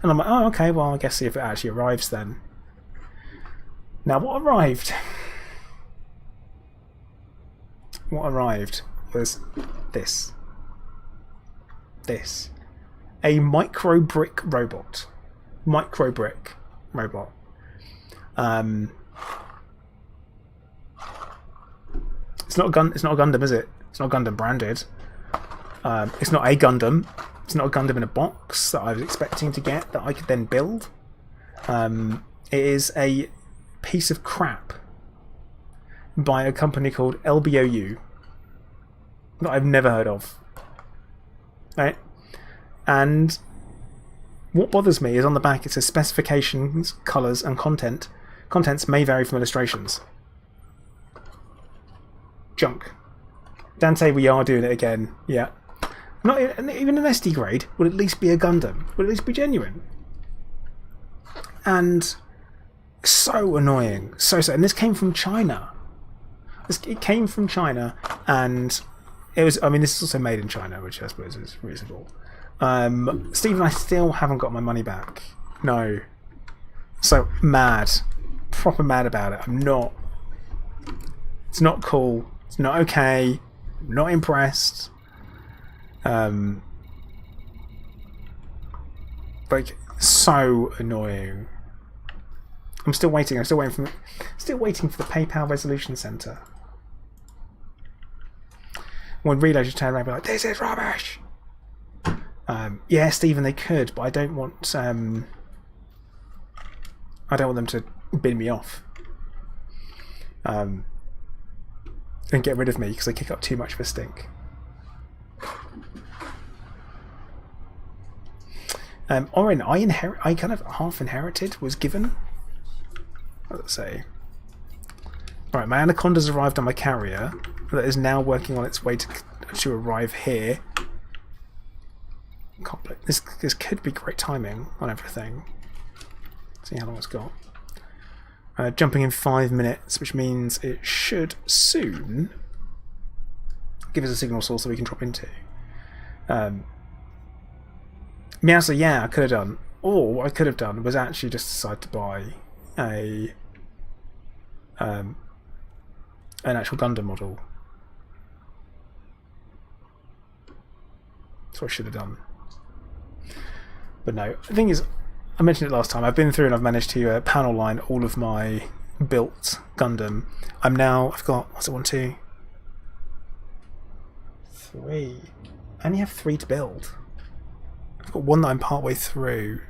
And I'm like, oh, okay, well, I guess see if it actually arrives then. Now, what arrived was this. A micro brick robot. It's not a Gundam, is it? It's not Gundam branded. It's not a Gundam. It's not a Gundam in a box that I was expecting to get that I could then build. It is a piece of crap by a company called LBOU that I've never heard of. Right? And what bothers me is on the back it says specifications, colours and contents may vary from illustrations. Junk. Dante, we are doing it again. Yeah. Not even an SD grade would at least be a Gundam. Would at least be genuine. And so annoying. So. And this came from China. It came from China, and it was... I mean, this is also made in China, which I suppose is reasonable. Stephen, I still haven't got my money back. No. So, mad. Proper mad about it. I'm not... It's not cool. It's not okay. I'm not impressed. Like, so annoying. I'm still waiting. I'm still waiting for the PayPal Resolution Center. When Reload just turn around and be like, "This is rubbish." Yeah, Stephen, they could, but I don't want them to bin me off. And get rid of me because I kick up too much of a stink. Orin, I kind of half inherited, was given. Let's say. Right, my Anaconda's arrived on my carrier that is now working on its way to arrive here. This could be great timing on everything. See how long it's got. Jumping in 5 minutes, which means it should soon give us a signal source that we can drop into. Meowser, yeah, I could have done. Or what I could have done was actually just decide to buy an actual Gundam model. That's what I should have done. But no, the thing is, I mentioned it last time, I've been through and I've managed to panel line all of my built Gundam. I've got, what's it, 1, 2, 3. I only have 3 to build. I've got one that I'm partway through.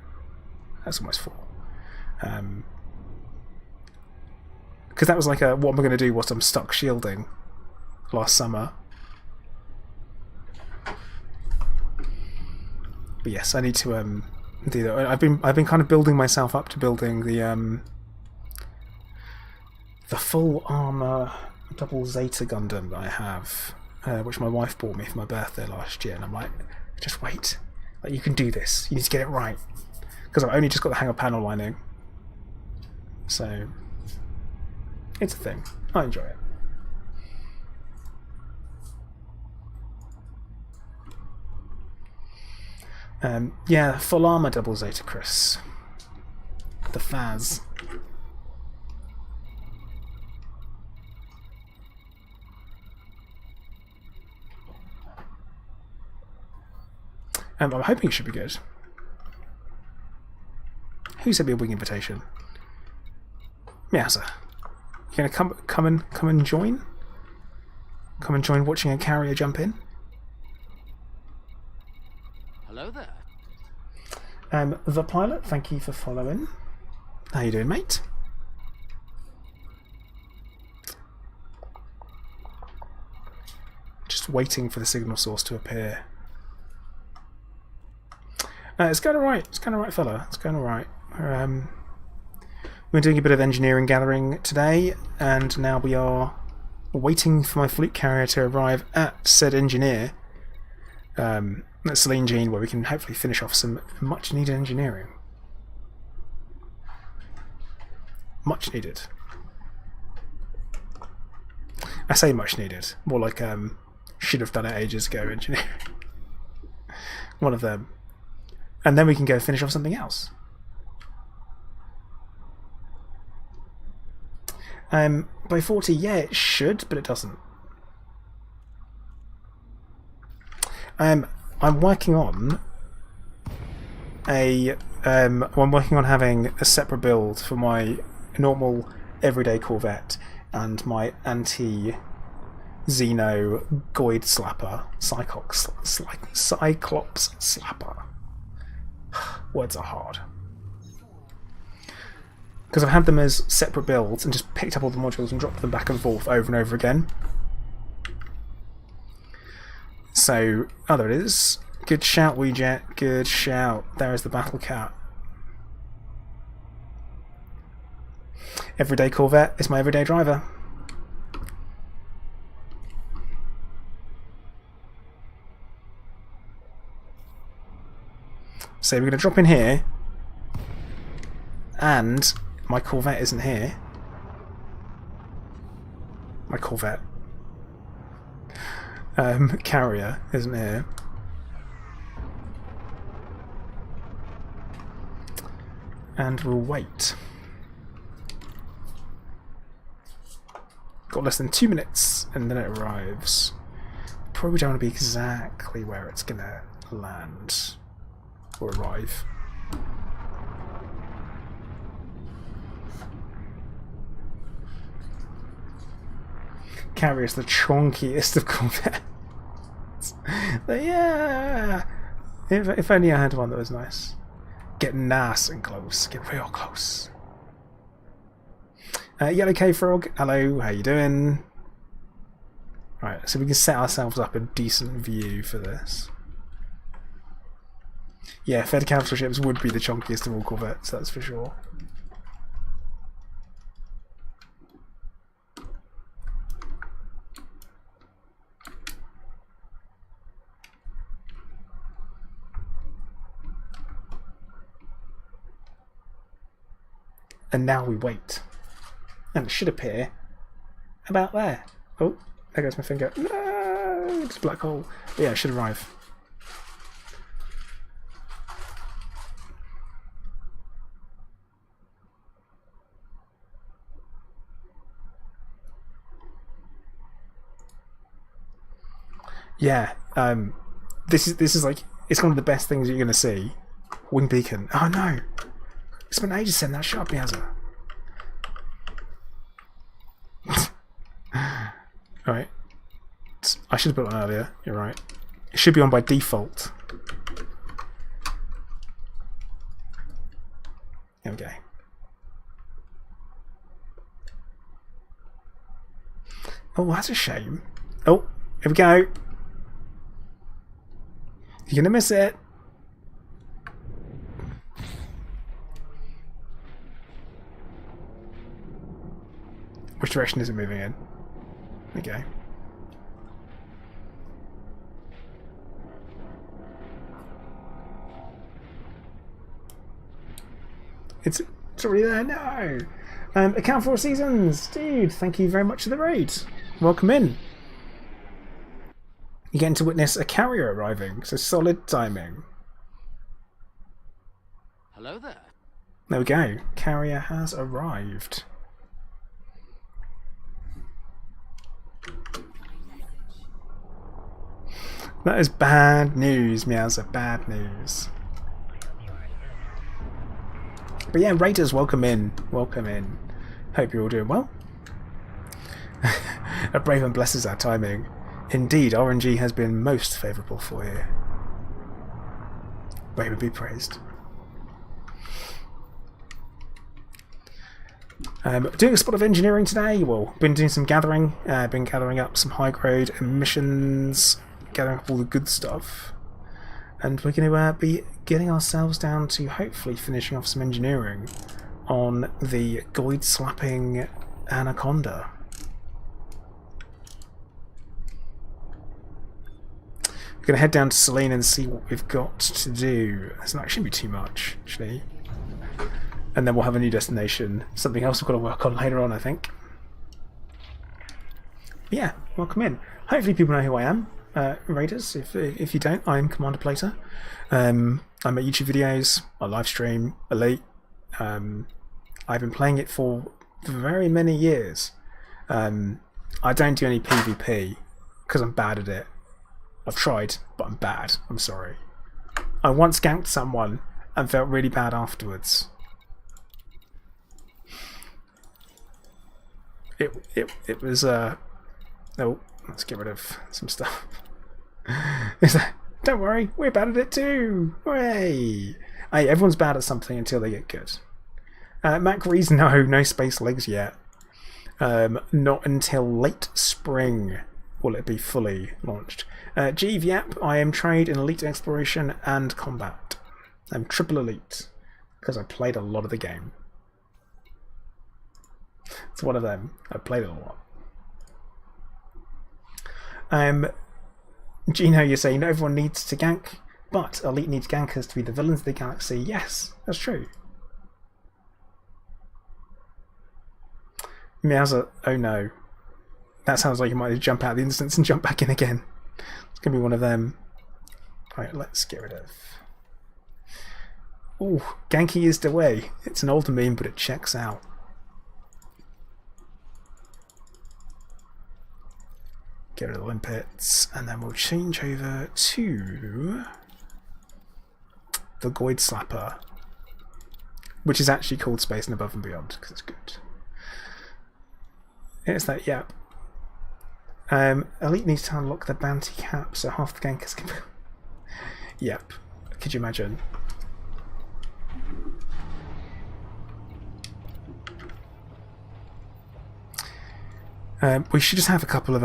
That's almost full. Because that was like a what am I going to do whilst I'm stuck shielding last summer. But yes, I need to do that. I've been kind of building myself up to building the full armor double Zeta Gundam that I have, which my wife bought me for my birthday last year, and I'm like, just wait, like you can do this. You need to get it right, because I've only just got the hang of panel lining, so it's a thing. I enjoy it. Yeah, full armor double Zeta Chris. The Faz. I'm hoping it should be good. Who sent me a wing invitation? Meowser. You gonna come and join? Come and join watching a carrier jump in? Hello there. The pilot, thank you for following. How you doing, mate? Just waiting for the signal source to appear. It's going alright. It's going alright, fella. It's going alright. We're doing a bit of engineering gathering today, and now we are waiting for my fleet carrier to arrive at said engineer. At Celine Jean, where we can hopefully finish off some much needed engineering. Much needed. I say much needed. More like should have done it ages ago engineering. One of them. And then we can go finish off something else. By 40, yeah, it should, but it doesn't. I'm working on I'm working on having a separate build for my normal everyday Corvette and my anti-Xeno Goid Slapper, Cyclops Slapper. Words are hard. Because I've had them as separate builds and just picked up all the modules and dropped them back and forth over and over again. So, oh, there it is. Good shout, Weejet. Good shout. There is the Battle Cat. Everyday Corvette is my everyday driver. So we're going to drop in here, and my Corvette isn't here. My Corvette carrier isn't here. And we'll wait. Got less than 2 minutes, and then it arrives. Probably don't want to be exactly where it's going to land or arrive. Carrier's the chonkiest of Corvettes. But yeah, if only I had one that was nice. Get nice and close. Get real close. Yellow K Frog, hello, how you doing? Right, so we can set ourselves up a decent view for this. Yeah, Fed capital ships would be the chunkiest of all Corvettes, that's for sure. And now we wait. And it should appear about there. Oh, there goes my finger. No, it's a black hole. But yeah, it should arrive. Yeah, this is like, it's one of the best things you're going to see. Wing beacon. Oh no! It's been ages since that. Shut up, Yazza. Alright. I should have built one earlier. You're right. It should be on by default. There we go. Oh, that's a shame. Oh, here we go. You're gonna miss it. Which direction is it moving in? There we go. It's already there. No. Account for Seasons, dude. Thank you very much for the raid. Welcome in. You're getting to witness a carrier arriving, so solid timing. Hello there. There we go. Carrier has arrived. That is bad news, Meowser. Bad news. But yeah, Raiders, welcome in. Welcome in. Hope you're all doing well. A brave and blesses our timing. Indeed, RNG has been most favourable for you. Brave and be praised. Doing a spot of engineering today. Well, been doing some gathering. Been gathering up some high grade emissions. Gathering up all the good stuff. And we're going to be getting ourselves down to hopefully finishing off some engineering on the Goid slapping Anaconda. We're going to head down to Selene and see what we've got to do. That shouldn't be too much, actually. And then we'll have a new destination. Something else we've got to work on later on, I think. But yeah, welcome in. Hopefully people know who I am. Raiders, if you don't, I'm Commander Plater. I make YouTube videos, I live stream Elite. I've been playing it for very many years. I don't do any PvP because I'm bad at it. I've tried, but I'm bad. I'm sorry. I once ganked someone and felt really bad afterwards. It was oh, let's get rid of some stuff. Don't worry, we're bad at it too. Hooray! Hey, everyone's bad at something until they get good. Mac Rees, no space legs yet. Not until late spring will it be fully launched. Jeeve, yep, I am trained in elite exploration and combat. I'm triple elite because I played a lot of the game. It's one of them. I've played it a lot. Gino, you're saying not everyone needs to gank, but elite needs gankers to be the villains of the galaxy. Yes, that's true. Meowser, oh no. That sounds like you might jump out of the instance and jump back in again. It's going to be one of them. Alright, let's get rid of... Ooh, ganking is the way. It's an older meme, but it checks out. Get rid of the limpets, and then we'll change over to the Goid Slapper, which is actually called Space and Above and Beyond because it's good. It's that, yep. Elite needs to unlock the bounty cap so half the gankers can. Yep. Could you imagine? We should just have a couple of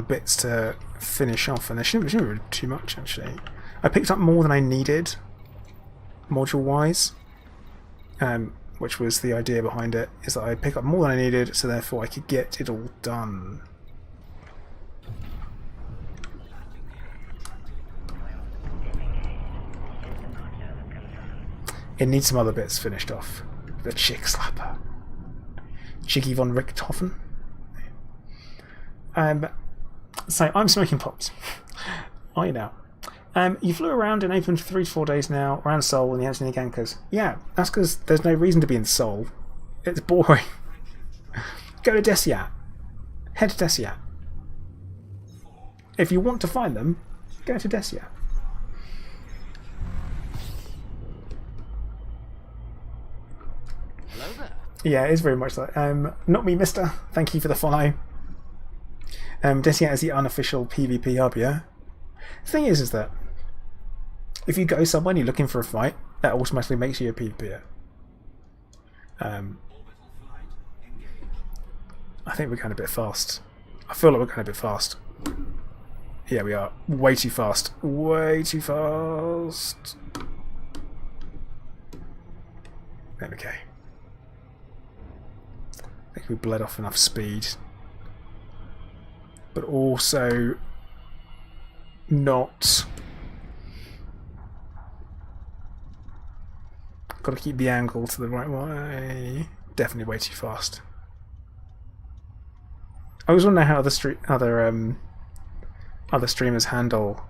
bits to finish off, and there shouldn't be too much actually. I picked up more than I needed, module wise, which was the idea behind it, is that I pick up more than I needed, so therefore I could get it all done. It needs some other bits finished off. The Chick Slapper. Jiggy von Richthofen. So I'm smoking pops. Are you now? You flew around in open for 3 to 4 days now, around Seoul and the Anthony Gankers. Yeah, that's because there's no reason to be in Seoul. It's boring. Go to Desiat. Head to Desiat. If you want to find them, go to Desiat. Hello there. Yeah, it is very much like not me, mister. Thank you for the follow. Desiat is the unofficial PvP hub, yeah? The thing is that If you go somewhere and you're looking for a fight, that automatically makes you a PvPer. I think we're going a bit fast. I feel like we're going a bit fast. Yeah, we are. Way too fast. Way too fast. There we go. I think we bled off enough speed. But also not. Got to keep the angle to the right way. Definitely way too fast. I always want to know how other streamers handle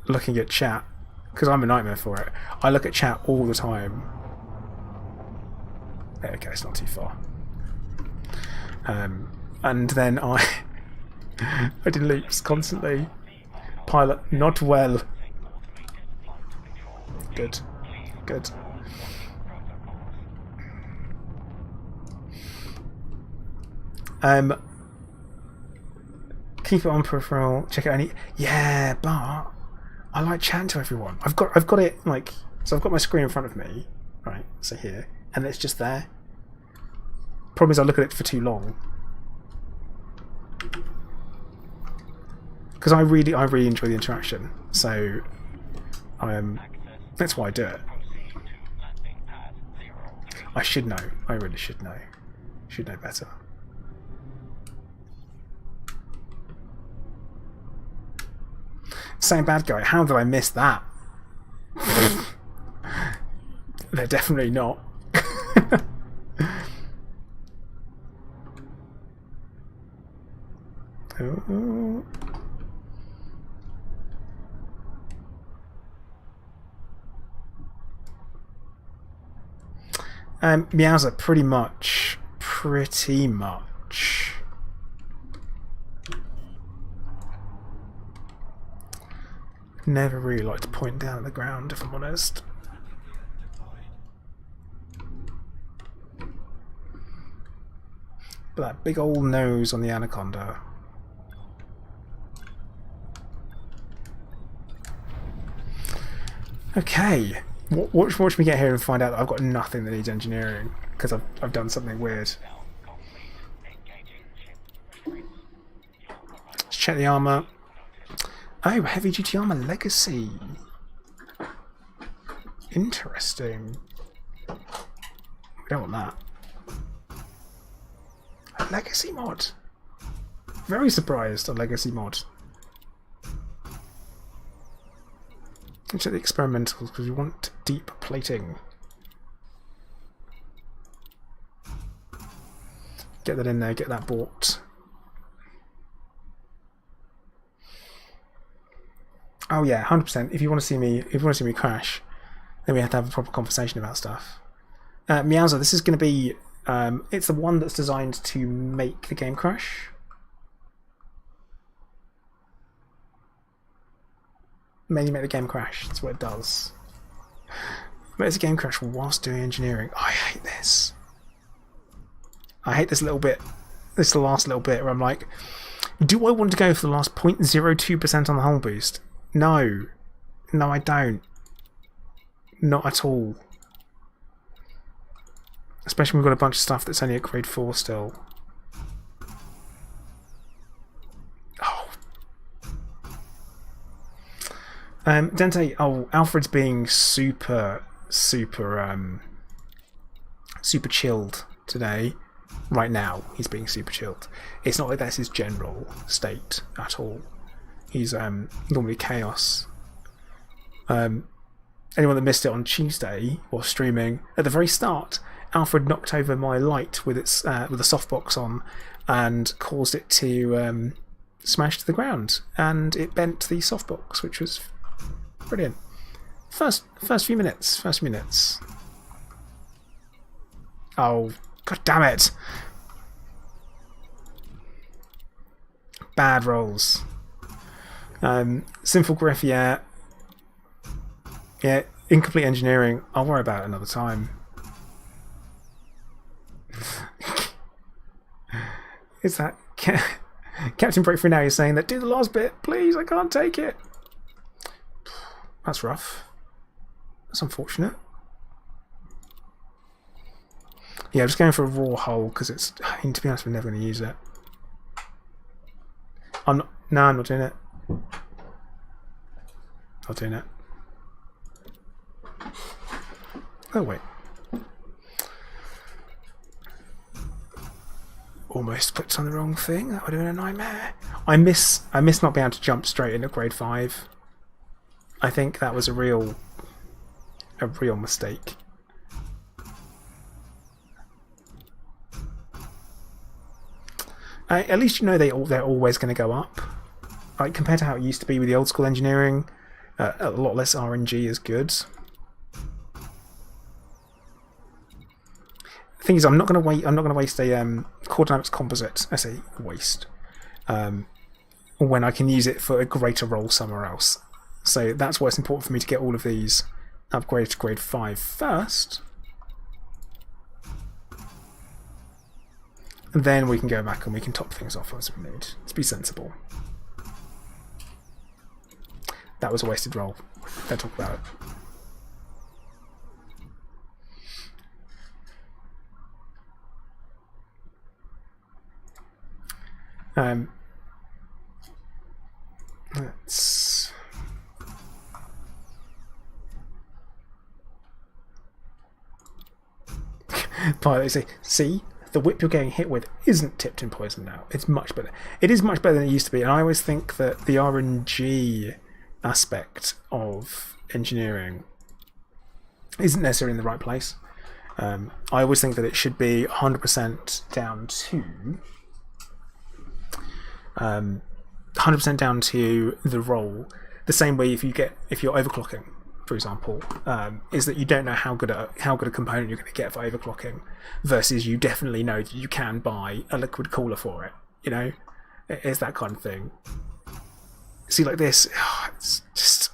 looking at chat, because I'm a nightmare for it. I look at chat all the time. Okay, it's not too far. And then I did loops constantly. Pilot not well. Good. Good. Keep it on peripheral. Check it any. Yeah, but I like chatting to everyone. I've got it like so. I've got my screen in front of me, right? So here, and it's just there. Problem is, I look at it for too long because I really enjoy the interaction. So that's why I do it. I should know. I really should know. Should know better. Same bad guy. How did I miss that? They're definitely not. Oh. Meowser, pretty much. Never really like to point down at the ground, if I'm honest. But that big old nose on the anaconda. Okay, watch me get here and find out that I've got nothing that needs engineering because I've done something weird. Let's check the armor. Oh, heavy duty armor legacy. Interesting. We don't want that. A legacy mod. Very surprised a legacy mod. Let's check the experimentals because we want deep plating. Get that in there, get that bought. Oh yeah, 100%. If you want to see me crash, then we have to have a proper conversation about stuff. Meowser, this is going to be. It's the one that's designed to make the game crash. Mainly make the game crash. That's what it does. Makes the game crash whilst doing engineering. I hate this. I hate this little bit. This is the last little bit where I'm like, do I want to go for the last 0.02% on the hull boost? No. No, I don't. Not at all. Especially when we've got a bunch of stuff that's only at grade 4 still. Oh. Dente, Alfred's being super chilled today. Right now, he's being super chilled. It's not like that's his general state at all. He's normally chaos. Anyone that missed it on Tuesday while streaming, at the very start, Alfred knocked over my light with its with a softbox on and caused it to smash to the ground, and it bent the softbox, which was brilliant. First few minutes. Oh, god damn it! Bad rolls. Sinful Griff, yeah. Yeah, incomplete engineering. I'll worry about it another time. Is that Captain Breakthrough now? You're saying that do the last bit, please. I can't take it. That's rough. That's unfortunate. Yeah, I'm just going for a raw hull because it's. I mean, to be honest, we're never going to use it. I'm not. No, I'm not doing it. Not doing it. Oh wait. Almost clicked on the wrong thing. That would have been a nightmare. I miss not being able to jump straight into grade 5. I think that was a real mistake. At least you know they're always going to go up. Like compared to how it used to be with the old school engineering, a lot less RNG is good. The thing is, I'm not going to waste a core dynamics composite. I say waste when I can use it for a greater role somewhere else. So that's why it's important for me to get all of these upgraded to grade 5 first. And then we can go back and we can top things off as we need. Let's be sensible. That was a wasted roll. Don't talk about it. Let's... Pilot say, see? The whip you're getting hit with isn't tipped in poison now. It's much better. It is much better than it used to be, and I always think that the RNG aspect of engineering isn't necessarily in the right place. I always think that it should be 100% down to 100% down to the roll. The same way if you're overclocking, for example, is that you don't know how good a component you're going to get for overclocking, versus you definitely know that you can buy a liquid cooler for it. You know, it's that kind of thing. See, like this, it's just.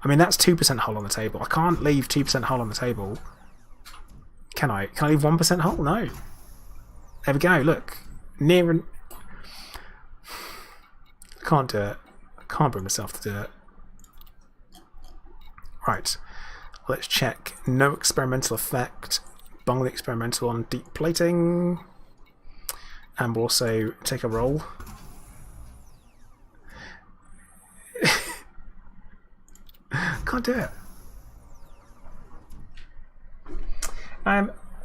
I mean, that's 2% hull on the table. I can't leave 2% hull on the table. Can I? Can I leave 1% hull? No. There we go. Look, near and. I can't do it. I can't bring myself to do it. Right, let's check. No experimental effect. Bung the experimental on deep plating. And we'll also take a roll. Can't do it.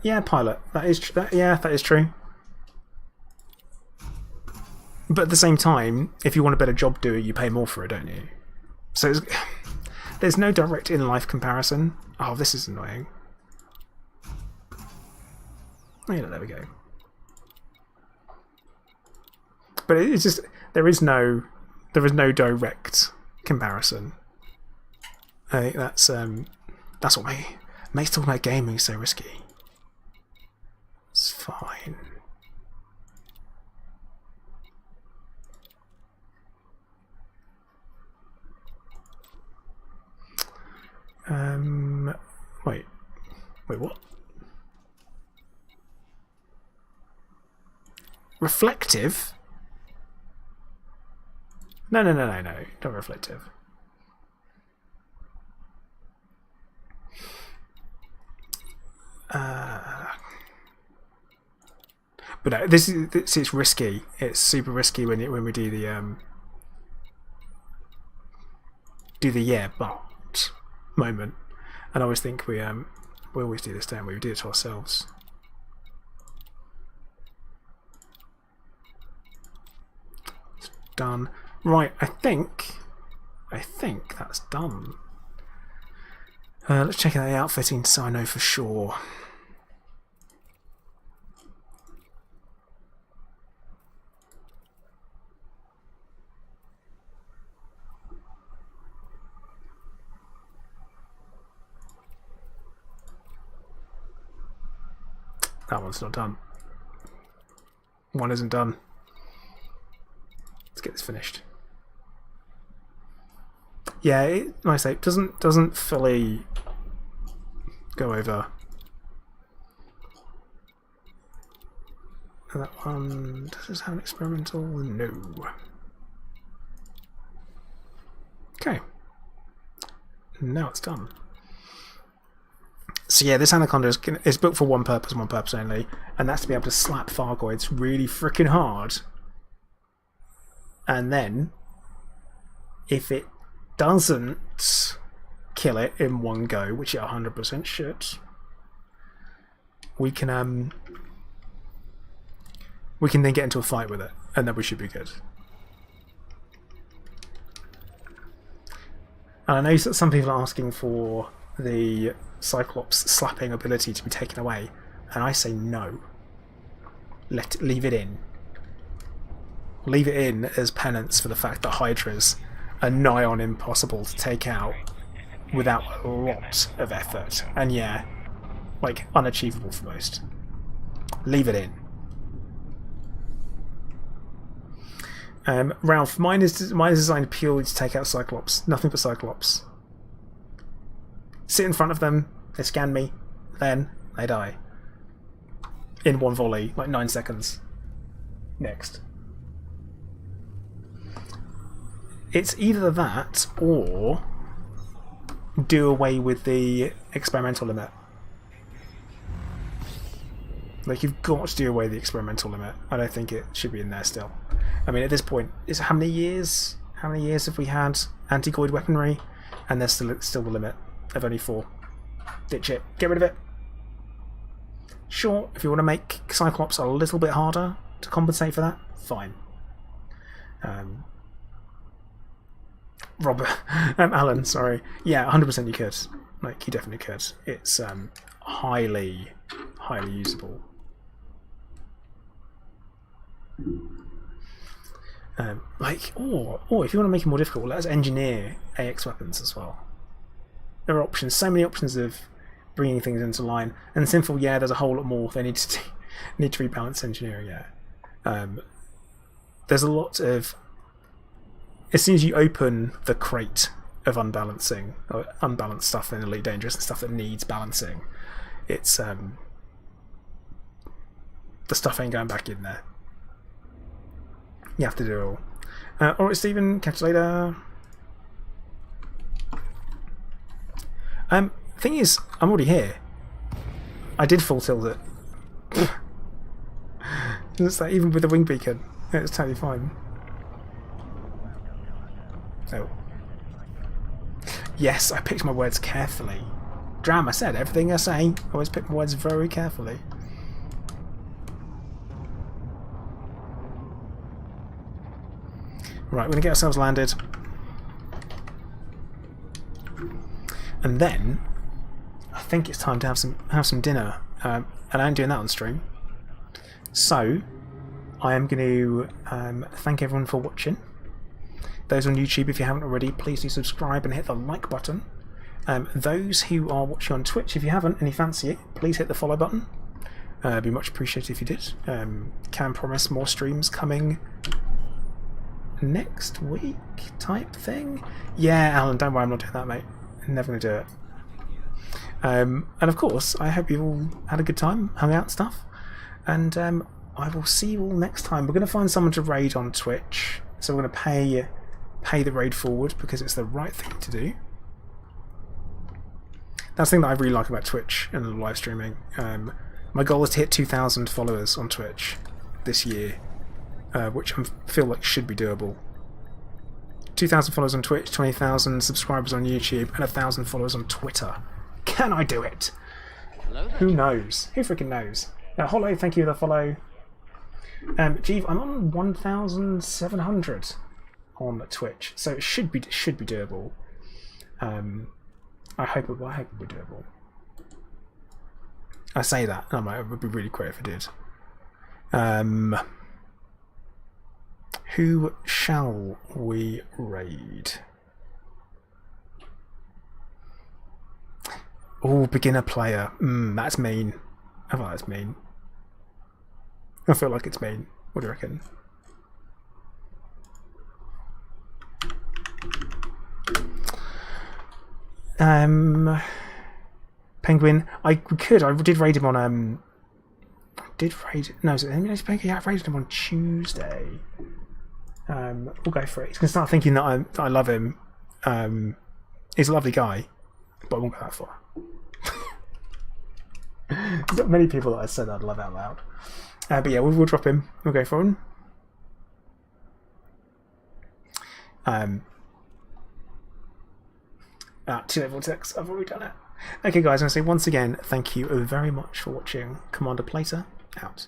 Yeah, pilot. That is true. But at the same time, if you want a better job doer, you pay more for it, don't you? So there's no direct in-life comparison. Oh, this is annoying. Oh, yeah, there we go. But it's just there is no direct comparison. I think that's what makes talking about gaming so risky. It's fine. Wait, what? Reflective? No, not reflective. But no, it's risky. It's super risky when we do the yeah but moment. And I always think we always do this, don't we? We do it to ourselves. It's done. Right, I think that's done. Let's check out the outfitting so I know for sure. That one's not done. One isn't done. Let's get this finished. Yeah, like I say, it doesn't fully go over. And that one does this have an experimental? No. Okay. Now it's done. So yeah, this Anaconda is built for one purpose only, and that's to be able to slap Thargoids really freaking hard. And then, if it doesn't kill it in one go, which it 100% should, we can then get into a fight with it, and then we should be good. And I know that some people are asking for the Cyclops slapping ability to be taken away, and I say no. Leave it in. Leave it in as penance for the fact that Hydras are nigh on impossible to take out without a lot of effort. And yeah, like unachievable for most. Leave it in. Ralph, mine is designed purely to take out Cyclops. Nothing but Cyclops. Sit in front of them, they scan me, then they die. In one volley, like 9 seconds. Next. It's either that, or do away with the experimental limit. Like, you've got to do away with the experimental limit. I don't think it should be in there still. I mean, at this point, how many years have we had anti-Goid weaponry? And there's still the limit of only 4. Ditch it. Get rid of it. Sure, if you want to make Cyclops a little bit harder to compensate for that, fine. Robert, Alan, sorry. Yeah, 100% you could. Like, you definitely could. It's highly usable. Or if you want to make it more difficult, let us engineer AX weapons as well. There are options, so many options of bringing things into line. And Sinful, yeah, there's a whole lot more they need to rebalance engineering. Yeah, there's a lot of. As soon as you open the crate of unbalanced stuff in Elite Dangerous and stuff that needs balancing, it's the stuff ain't going back in there. You have to do it all. Alright, Stephen, catch you later. Thing is, I'm already here. I did full tilt it. It's like, even with the wing beacon, it's totally fine. Oh. Yes, I picked my words carefully. Dram, I said everything I say. I always pick my words very carefully. Right, we're going to get ourselves landed. And then, I think it's time to have some dinner. And I ain't doing that on stream. So, I am going to thank everyone for watching. Those on YouTube, if you haven't already, please do subscribe and hit the like button. Those who are watching on Twitch, if you haven't and you fancy it, please hit the follow button. It'd be much appreciated if you did. Can promise more streams coming next week type thing. Yeah, Alan, don't worry, I'm not doing that, mate. I'm never going to do it. And of course, I hope you all had a good time, hung out and stuff. And I will see you all next time. We're going to find someone to raid on Twitch. So we're going to pay the raid forward because it's the right thing to do. That's the thing that I really like about Twitch and the live streaming. My goal is to hit 2,000 followers on Twitch this year, which I feel like should be doable. 2,000 followers on Twitch, 20,000 subscribers on YouTube, and 1,000 followers on Twitter. Can I do it? Who knows? Who freaking knows? Hollow, thank you for the follow. Jeeve, I'm on 1,700 on Twitch, so it should be doable. I hope it will be doable. I say that, and it would be really great if it did. Who shall we raid? Oh, beginner player. That's mean. I feel like that's mean. I feel like it's mean. What do you reckon? Penguin. I did raid him on I raided him on Tuesday. We'll go for it. He's gonna start thinking that I love him. He's a lovely guy, but I won't go that far. There's not many people that I said I'd love out loud. But yeah, we'll drop him. We'll go for him. Too late vortex. I've already done it. Okay, guys, I'm going to say once again, thank you very much for watching. Commander Plater, out.